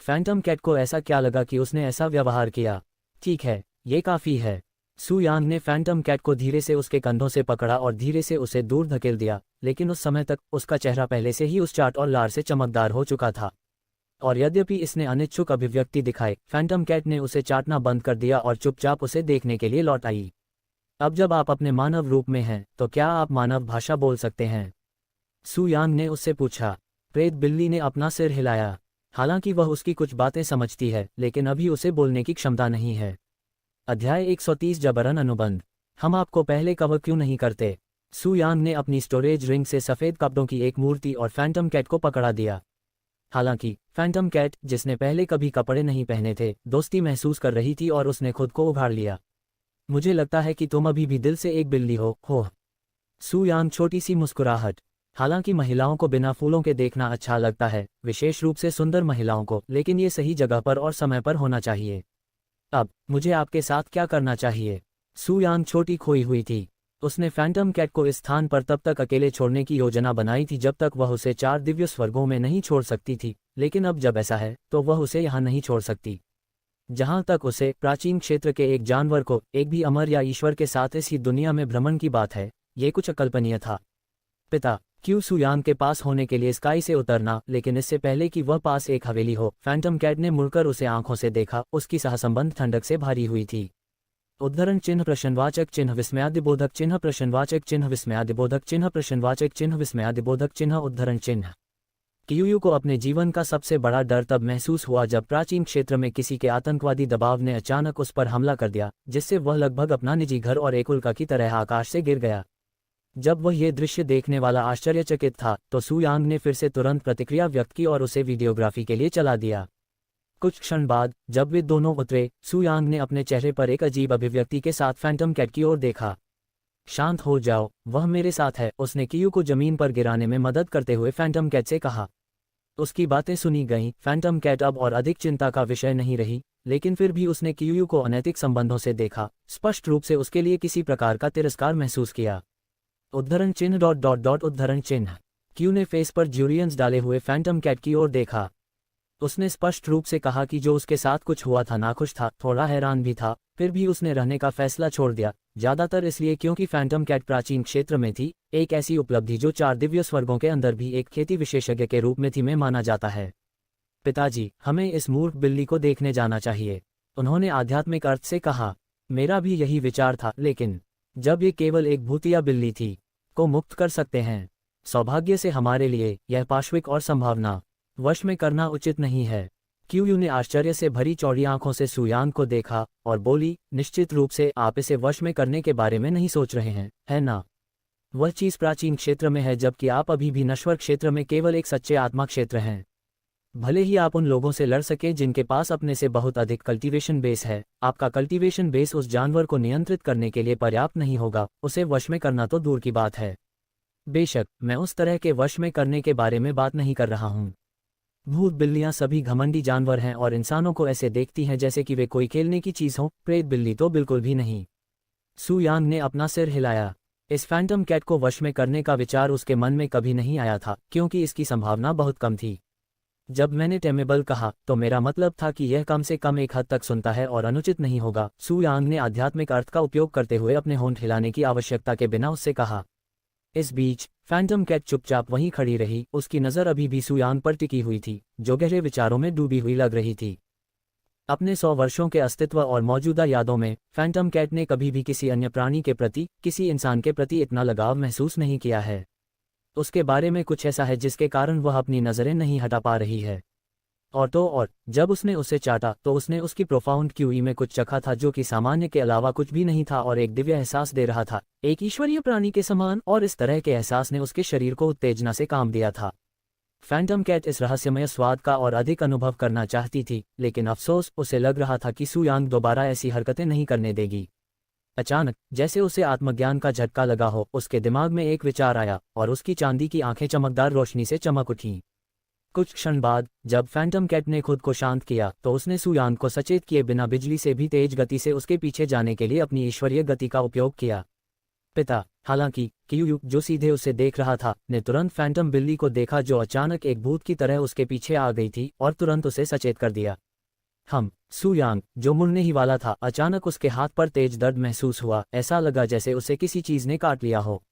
फैंटम कैट को ऐसा क्या लगा कि उसने ऐसा व्यवहार किया। ठीक है, ये काफ़ी है। सू यांग ने फैंटम कैट को धीरे से उसके कंधों से पकड़ा और धीरे से उसे दूर धकेल दिया, लेकिन उस समय तक उसका चेहरा पहले से ही उस चाट और लार से चमकदार हो चुका था। और यद्यपि इसने अनिच्छुक अभिव्यक्ति दिखाई, फैंटम कैट ने उसे चाटना बंद कर दिया और चुपचाप उसे देखने के लिए लौट आई। अब जब आप अपने मानव रूप में हैं तो क्या आप मानव भाषा बोल सकते हैं? सू यांग ने उससे पूछा। प्रेत बिल्ली ने अपना सिर हिलाया। हालांकि वह उसकी कुछ बातें समझती है, लेकिन अभी उसे बोलने की क्षमता नहीं है। अध्याय 130 जबरन अनुबंध। हम आपको पहले कवर क्यों नहीं करते? सू यांग ने अपनी स्टोरेज रिंग से सफ़ेद कपड़ों की एक मूर्ति और फैंटम कैट को पकड़ा दिया। हालांकि फैंटम कैट, जिसने पहले कभी कपड़े नहीं पहने थे, दोस्ती महसूस कर रही थी और उसने खुद को उभार लिया। मुझे लगता है कि तुम अभी भी दिल से एक बिल्ली हो। सू यांग छोटी सी मुस्कुराहट। हालांकि महिलाओं को बिना फूलों के देखना अच्छा लगता है, विशेष रूप से सुंदर महिलाओं को, लेकिन ये सही जगह पर और समय पर होना चाहिए। अब मुझे आपके साथ क्या करना चाहिए? सू यांग छोटी खोई हुई थी। उसने फैंटम कैट को इस स्थान पर तब तक अकेले छोड़ने की योजना बनाई थी जब तक वह उसे 4 दिव्य स्वर्गों में नहीं छोड़ सकती थी, लेकिन अब जब ऐसा है तो वह उसे यहाँ नहीं छोड़ सकती। जहाँ तक उसे प्राचीन क्षेत्र के एक जानवर को, एक भी अमर या ईश्वर के साथ इस ही दुनिया में भ्रमण की बात है, ये कुछ अकल्पनीय था। पिता क्यू सू यांग के पास होने के लिए स्काई से उतरना, लेकिन इससे पहले कि वह पास एक हवेली हो, फैंटम कैट ने मुड़कर उसे आंखों से देखा। उसकी सहसंबंध ठंडक से भारी हुई थी। उद्धरण चिन्ह प्रश्नवाचक चिन्ह विस्मयादिबोधक चिन्ह प्रश्नवाचक चिन्ह विस्मयादिबोधक चिन्ह प्रश्नवाचक चिन्ह विस्मयादिबोधक चिन्ह उद्धरण चिन्ह। कियूयू को अपने जीवन का सबसे बड़ा डर तब महसूस हुआ जब प्राचीन क्षेत्र में किसी के आतंकवादी दबाव ने अचानक उस पर हमला कर दिया, जिससे वह लगभग अपना निजी घर और एक उल्का की तरह आकाश से गिर गया। जब वह ये दृश्य देखने वाला आश्चर्यचकित था तो सू यांग ने फिर से तुरंत प्रतिक्रिया व्यक्त की और उसे वीडियोग्राफी के लिए चला दिया। कुछ क्षण बाद जब वे दोनों उतरे, सू यांग ने अपने चेहरे पर एक अजीब अभिव्यक्ति के साथ फैंटम कैट की ओर देखा। शांत हो जाओ, वह मेरे साथ है, उसने कियू को जमीन पर गिराने में मदद करते हुए फैंटम कैट से कहा। उसकी बातें सुनी गईं। फैंटम कैट अब और अधिक चिंता का विषय नहीं रही, लेकिन फिर भी उसने कियू को अनैतिक संबंधों से देखा, स्पष्ट रूप से उसके लिए किसी प्रकार का तिरस्कार महसूस किया। उद्धरण चिन्ह उद्धरण चिन्ह। क्यू ने फेस पर ज्यूरियंस डाले हुए फैंटम कैट की ओर देखा। उसने स्पष्ट रूप से कहा कि जो उसके साथ कुछ हुआ था नाखुश था, थोड़ा हैरान भी था, फिर भी उसने रहने का फैसला छोड़ दिया, ज्यादातर इसलिए क्योंकि फैंटम कैट प्राचीन क्षेत्र में थी, एक ऐसी उपलब्धि जो 4 दिव्य स्वर्गों के अंदर भी एक खेती विशेषज्ञ के रूप में थी में माना जाता है। पिताजी, हमें इस मूर्ख बिल्ली को देखने जाना चाहिए, उन्होंने आध्यात्मिक अर्थ से कहा। मेरा भी यही विचार था, लेकिन जब ये केवल एक भूतिया बिल्ली थी को मुक्त कर सकते हैं। सौभाग्य से हमारे लिए यह पाश्विक और संभावना वश में करना उचित नहीं है। क्यूयू ने आश्चर्य से भरी चौड़ी आंखों से सुयांग को देखा और बोली, निश्चित रूप से आप इसे वश में करने के बारे में नहीं सोच रहे हैं, है ना? वह चीज़ प्राचीन क्षेत्र में है जबकि आप अभी भी नश्वर क्षेत्र में केवल एक सच्चे आत्मा क्षेत्र हैं। भले ही आप उन लोगों से लड़ सकें जिनके पास अपने से बहुत अधिक कल्टीवेशन बेस है, आपका कल्टीवेशन बेस उस जानवर को नियंत्रित करने के लिए पर्याप्त नहीं होगा, उसे वश में करना तो दूर की बात है। बेशक मैं उस तरह के वश में करने के बारे में बात नहीं कर रहा हूँ। भूत बिल्लियाँ सभी घमंडी जानवर हैं और इंसानों को ऐसे देखती हैं जैसे कि वे कोई खेलने की चीज़ हो। प्रेत बिल्ली तो बिल्कुल भी नहीं। सुयांग ने अपना सिर हिलाया। इस फैंटम कैट को वश में करने का विचार उसके मन में कभी नहीं आया था क्योंकि इसकी संभावना बहुत कम थी। जब मैंने टेमेबल कहा तो मेरा मतलब था कि यह कम से कम एक हद तक सुनता है और अनुचित नहीं होगा। सुयांग ने आध्यात्मिक अर्थ का उपयोग करते हुए अपने होंठ हिलाने की आवश्यकता के बिना उससे कहा। इस बीच फैंटम कैट चुपचाप वहीं खड़ी रही। उसकी नज़र अभी भी सुयांग पर टिकी हुई थी, जो गहरे विचारों में डूबी हुई लग रही थी। अपने 100 वर्षों के अस्तित्व और मौजूदा यादों में फैंटम कैट ने कभी भी किसी अन्य प्राणी के प्रति, किसी इंसान के प्रति इतना लगाव महसूस नहीं किया है। उसके बारे में कुछ ऐसा है जिसके कारण वह अपनी नज़रें नहीं हटा पा रही है। और जब उसने उसे चाटा तो उसने उसकी प्रोफाउंड क्यूई में कुछ चखा था जो कि सामान्य के अलावा कुछ भी नहीं था और एक दिव्य एहसास दे रहा था, एक ईश्वरीय प्राणी के समान, और इस तरह के एहसास ने उसके शरीर को उत्तेजना से काम दिया था। फैंटम कैट इस रहस्यमय स्वाद का और अधिक अनुभव करना चाहती थी, लेकिन अफसोस उसे लग रहा था कि सुयांग दोबारा ऐसी हरकतें नहीं करने देगी। अचानक जैसे उसे आत्मज्ञान का झटका लगा हो, उसके दिमाग में एक विचार आया और उसकी चांदी की आंखें चमकदार रोशनी से चमक उठीं। कुछ क्षण बाद जब फैंटम कैट ने खुद को शांत किया तो उसने सुयांग को सचेत किए बिना बिजली से भी तेज गति से उसके पीछे जाने के लिए अपनी ईश्वरीय गति का उपयोग किया। पिता, हालांकि क्यूयू जो सीधे उसे देख रहा था, ने तुरंत फैंटम बिल्ली को देखा जो अचानक एक भूत की तरह उसके पीछे आ गई थी और तुरंत उसे सचेत कर दिया। सुयांग जो मुड़ने ही वाला था, अचानक उसके हाथ पर तेज दर्द महसूस हुआ। ऐसा लगा जैसे उसे किसी चीज ने काट लिया हो।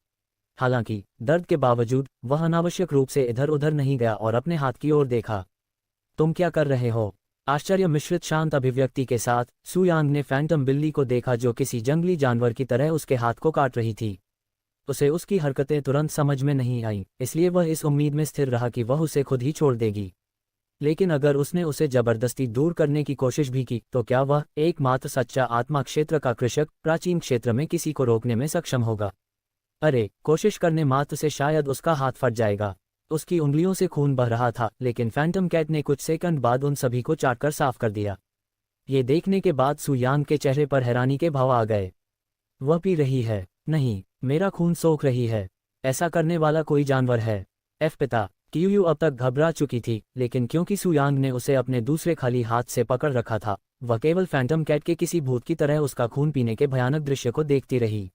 हालांकि दर्द के बावजूद वह अनावश्यक रूप से इधर उधर नहीं गया और अपने हाथ की ओर देखा। तुम क्या कर रहे हो? आश्चर्य मिश्रित शांत अभिव्यक्ति के साथ सुयांग ने फैंटम बिल्ली को देखा जो किसी जंगली जानवर की तरह उसके हाथ को काट रही थी। उसे उसकी हरकतें तुरंत समझ में नहीं आईं, इसलिए वह इस उम्मीद में स्थिर रहा कि वह उसे खुद ही छोड़ देगी। लेकिन अगर उसने उसे जबरदस्ती दूर करने की कोशिश भी की तो क्या वह, एकमात्र सच्चा आत्मा क्षेत्र का कृषक, प्राचीन क्षेत्र में किसी को रोकने में सक्षम होगा? अरे, कोशिश करने मात्र से शायद उसका हाथ फट जाएगा। उसकी उंगलियों से खून बह रहा था, लेकिन फैंटम कैट ने कुछ सेकंड बाद उन सभी को चाटकर साफ कर दिया। ये देखने के बाद सुयांग के चेहरे पर हैरानी के भाव आ गए। वह पी रही है? नहीं, मेरा खून सोख रही है। ऐसा करने वाला कोई जानवर है? पिता। क्यूयू अब तक घबरा चुकी थी, लेकिन क्योंकि सुयांग ने उसे अपने दूसरे खाली हाथ से पकड़ रखा था, वह केवल फैंटम कैट के किसी भूत की तरह उसका खून पीने के भयानक दृश्य को देखती रही।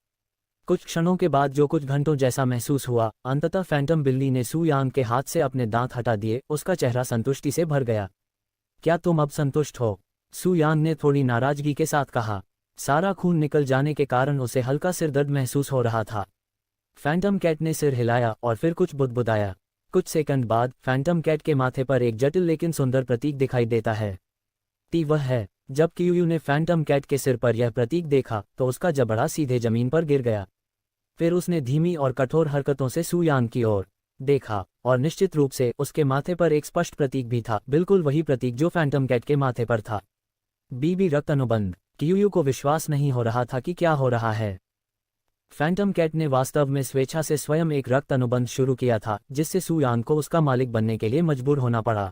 कुछ क्षणों के बाद जो कुछ घंटों जैसा महसूस हुआ, अंततः फैंटम बिल्ली ने सुयांग के हाथ से अपने दांत हटा दिए। उसका चेहरा संतुष्टि से भर गया। क्या तुम अब संतुष्ट हो? सुयांग ने थोड़ी नाराजगी के साथ कहा। सारा खून निकल जाने के कारण उसे हल्का सिर दर्द महसूस हो रहा था। फैंटम कैट ने सिर हिलाया और फिर कुछ बुदबुदाया। कुछ सेकंड बाद फैंटम कैट के माथे पर एक जटिल लेकिन सुंदर प्रतीक दिखाई देता है। वह है। जब क्यूयू ने फैंटम कैट के सिर पर यह प्रतीक देखा तो उसका जबड़ा सीधे जमीन पर गिर गया। फिर उसने धीमी और कठोर हरकतों से सुयांग की ओर देखा और निश्चित रूप से उसके माथे पर एक स्पष्ट प्रतीक भी था, बिल्कुल वही प्रतीक जो फैंटम कैट के माथे पर था। बीबी रक्त अनुबंध। क्यूयू को विश्वास नहीं हो रहा था कि क्या हो रहा है। फैंटम कैट ने वास्तव में स्वेच्छा से स्वयं एक रक्त अनुबंध शुरू किया था, जिससे सुयांग को उसका मालिक बनने के लिए मजबूर होना पड़ा।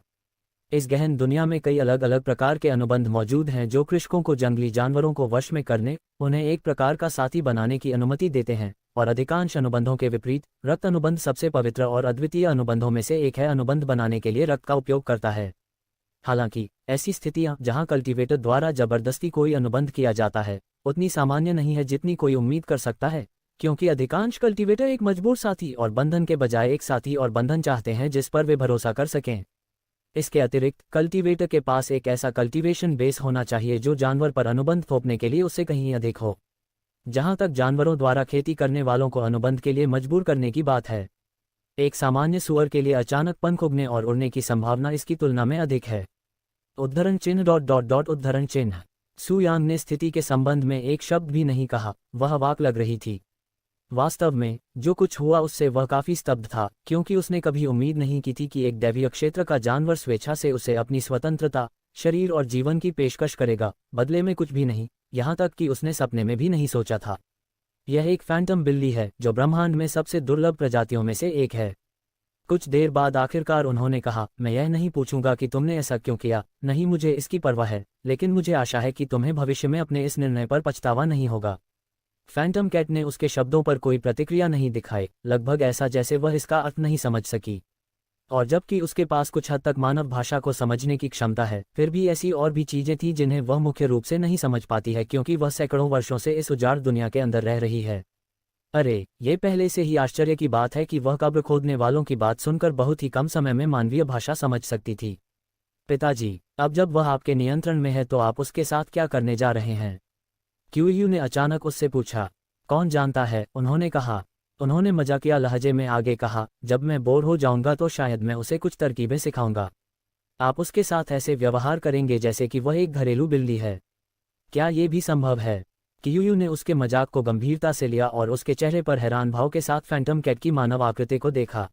इस गहन दुनिया में कई अलग अलग प्रकार के अनुबंध मौजूद हैं जो कृषकों को जंगली जानवरों को वश में करने, उन्हें एक प्रकार का साथी बनाने की अनुमति देते हैं, और अधिकांश अनुबंधों के विपरीत रक्त अनुबंध सबसे पवित्र और अद्वितीय अनुबंधों में से एक है। अनुबंध बनाने के लिए रक्त का उपयोग करता है। हालांकि ऐसी स्थितियां जहां कल्टीवेटर द्वारा जबरदस्ती कोई अनुबंध किया जाता है, उतनी सामान्य नहीं है जितनी कोई उम्मीद कर सकता है, क्योंकि अधिकांश कल्टीवेटर एक मजबूर साथी और बंधन के बजाय एक साथी और बंधन चाहते हैं जिस पर वे भरोसा कर सकें। इसके अतिरिक्त कल्टीवेटर के पास एक ऐसा कल्टीवेशन बेस होना चाहिए जो जानवर पर अनुबंध थोपने के लिए उससे कहीं अधिक हो। जहां तक जानवरों द्वारा खेती करने वालों को अनुबंध के लिए मजबूर करने की बात है, एक सामान्य सुअर के लिए अचानक पंख उगने और उड़ने की संभावना इसकी तुलना में अधिक है। उद्धरण चिन्ह .. उद्धरण चिन्ह। सू यांग ने स्थिति के संबंध में एक शब्द भी नहीं कहा, वह अवाक लग रही थी। वास्तव में जो कुछ हुआ उससे वह काफी स्तब्ध था, क्योंकि उसने कभी उम्मीद नहीं की थी कि एक दैवीय क्षेत्र का जानवर स्वेच्छा से उसे अपनी स्वतंत्रता, शरीर और जीवन की पेशकश करेगा, बदले में कुछ भी नहीं, यहाँ तक कि उसने सपने में भी नहीं सोचा था। यह एक फैंटम बिल्ली है जो ब्रह्मांड में सबसे दुर्लभ प्रजातियों में से एक है। कुछ देर बाद आखिरकार उन्होंने कहा, मैं यह नहीं पूछूंगा कि तुमने ऐसा क्यों किया, नहीं मुझे इसकी परवाह है, लेकिन मुझे आशा है कि तुम्हें भविष्य में अपने इस निर्णय पर पछतावा नहीं होगा। फैंटम कैट ने उसके शब्दों पर कोई प्रतिक्रिया नहीं दिखाई, लगभग ऐसा जैसे वह इसका अर्थ नहीं समझ सकी। और जबकि उसके पास कुछ हद तक मानव भाषा को समझने की क्षमता है, फिर भी ऐसी और भी चीजें थीं जिन्हें वह मुख्य रूप से नहीं समझ पाती है, क्योंकि वह सैकड़ों वर्षों से इस उजाड़ दुनिया के अंदर रह रही है। अरे, ये पहले से ही आश्चर्य की बात है कि वह कब्र खोदने वालों की बात सुनकर बहुत ही कम समय में मानवीय भाषा समझ सकती थी। पिताजी, अब जब वह आपके नियंत्रण में है तो आप उसके साथ क्या करने जा रहे हैं? क्यूयू ने अचानक उससे पूछा। कौन जानता है, उन्होंने कहा। उन्होंने मजाकिया लहजे में आगे कहा, जब मैं बोर हो जाऊंगा तो शायद मैं उसे कुछ तरकीबें सिखाऊंगा। आप उसके साथ ऐसे व्यवहार करेंगे जैसे कि वह एक घरेलू बिल्ली है। क्या ये भी संभव है? क्यूयू ने उसके मजाक को गंभीरता से लिया और उसके चेहरे पर हैरान भाव के साथ फैंटम कैट की मानव आकृति को देखा।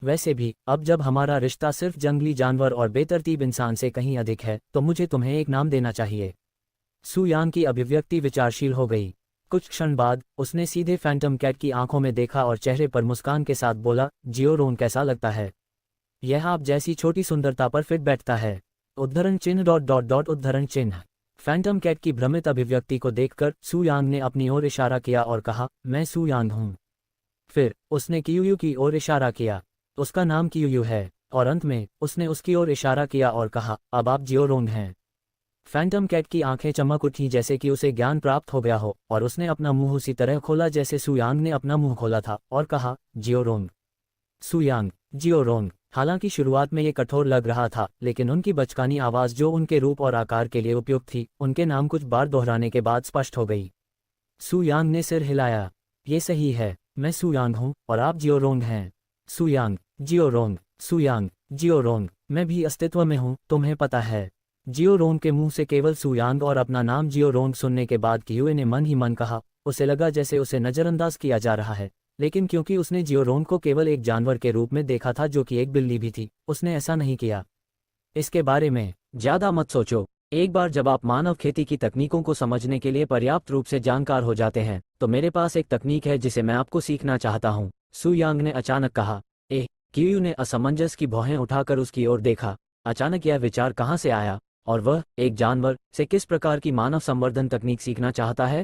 वैसे भी, अब जब हमारा रिश्ता सिर्फ जंगली जानवर और बेतरतीब इंसान से कहीं अधिक है, तो मुझे तुम्हें एक नाम देना चाहिए। सू यांग की अभिव्यक्ति विचारशील हो गई। कुछ क्षण बाद उसने सीधे फैंटम कैट की आंखों में देखा और चेहरे पर मुस्कान के साथ बोला, जियोरोन कैसा लगता है? यह आप जैसी छोटी सुंदरता पर फिट बैठता है। उद्धरण चिन्ह उद्धरण चिन्ह। फैंटम कैट की भ्रमित अभिव्यक्ति को देखकर सू यांग ने अपनी ओर इशारा किया और कहा, मैं सू यांग हूँ। फिर उसने क्यूयू की ओर इशारा किया। उसका नाम क्यूयू है। और अंत में उसने उसकी ओर इशारा किया और कहा, अब आप जियोरोंग हैं। फैंटम कैट की आंखें चमक उठी जैसे कि उसे ज्ञान प्राप्त हो गया हो, और उसने अपना मुंह उसी तरह खोला जैसे सू यांग ने अपना मुंह खोला था और कहा, जियोरोंग। सू यांग, जियोरोंग। हालांकि शुरुआत में ये कठोर लग रहा था, लेकिन उनकी बचकानी आवाज़ जो उनके रूप और आकार के लिए उपयुक्त थी, उनके नाम कुछ बार दोहराने के बाद स्पष्ट हो गई। सू यांग ने सिर हिलाया। ये सही है, मैं सू यांग हूँ और आप जियोरोंग हैं। सू यांग, जियोरोंग, सू यांग, जियोरोंग। मैं भी अस्तित्व में हूँ, तुम्हें पता है। जियोरोंग के मुंह से केवल सू यांग और अपना नाम जियोरोंग सुनने के बाद क्यूए ने मन ही मन कहा, उसे लगा जैसे उसे नज़रअंदाज किया जा रहा है, लेकिन क्योंकि उसने जियोरोंग को केवल एक जानवर के रूप में देखा था जो कि एक बिल्ली भी थी, उसने ऐसा नहीं किया। इसके बारे में ज़्यादा मत सोचो। एक बार जब आप मानव खेती की तकनीकों को समझने के लिए पर्याप्त रूप से जानकार हो जाते हैं, तो मेरे पास एक तकनीक है जिसे मैं आपको सीखना चाहता हूँ, सू यांग ने अचानक कहा। क्यूयू ने असमंजस की भौहें उठाकर उसकी ओर देखा। अचानक यह विचार कहाँ से आया, और वह एक जानवर से किस प्रकार की मानव संवर्धन तकनीक सीखना चाहता है?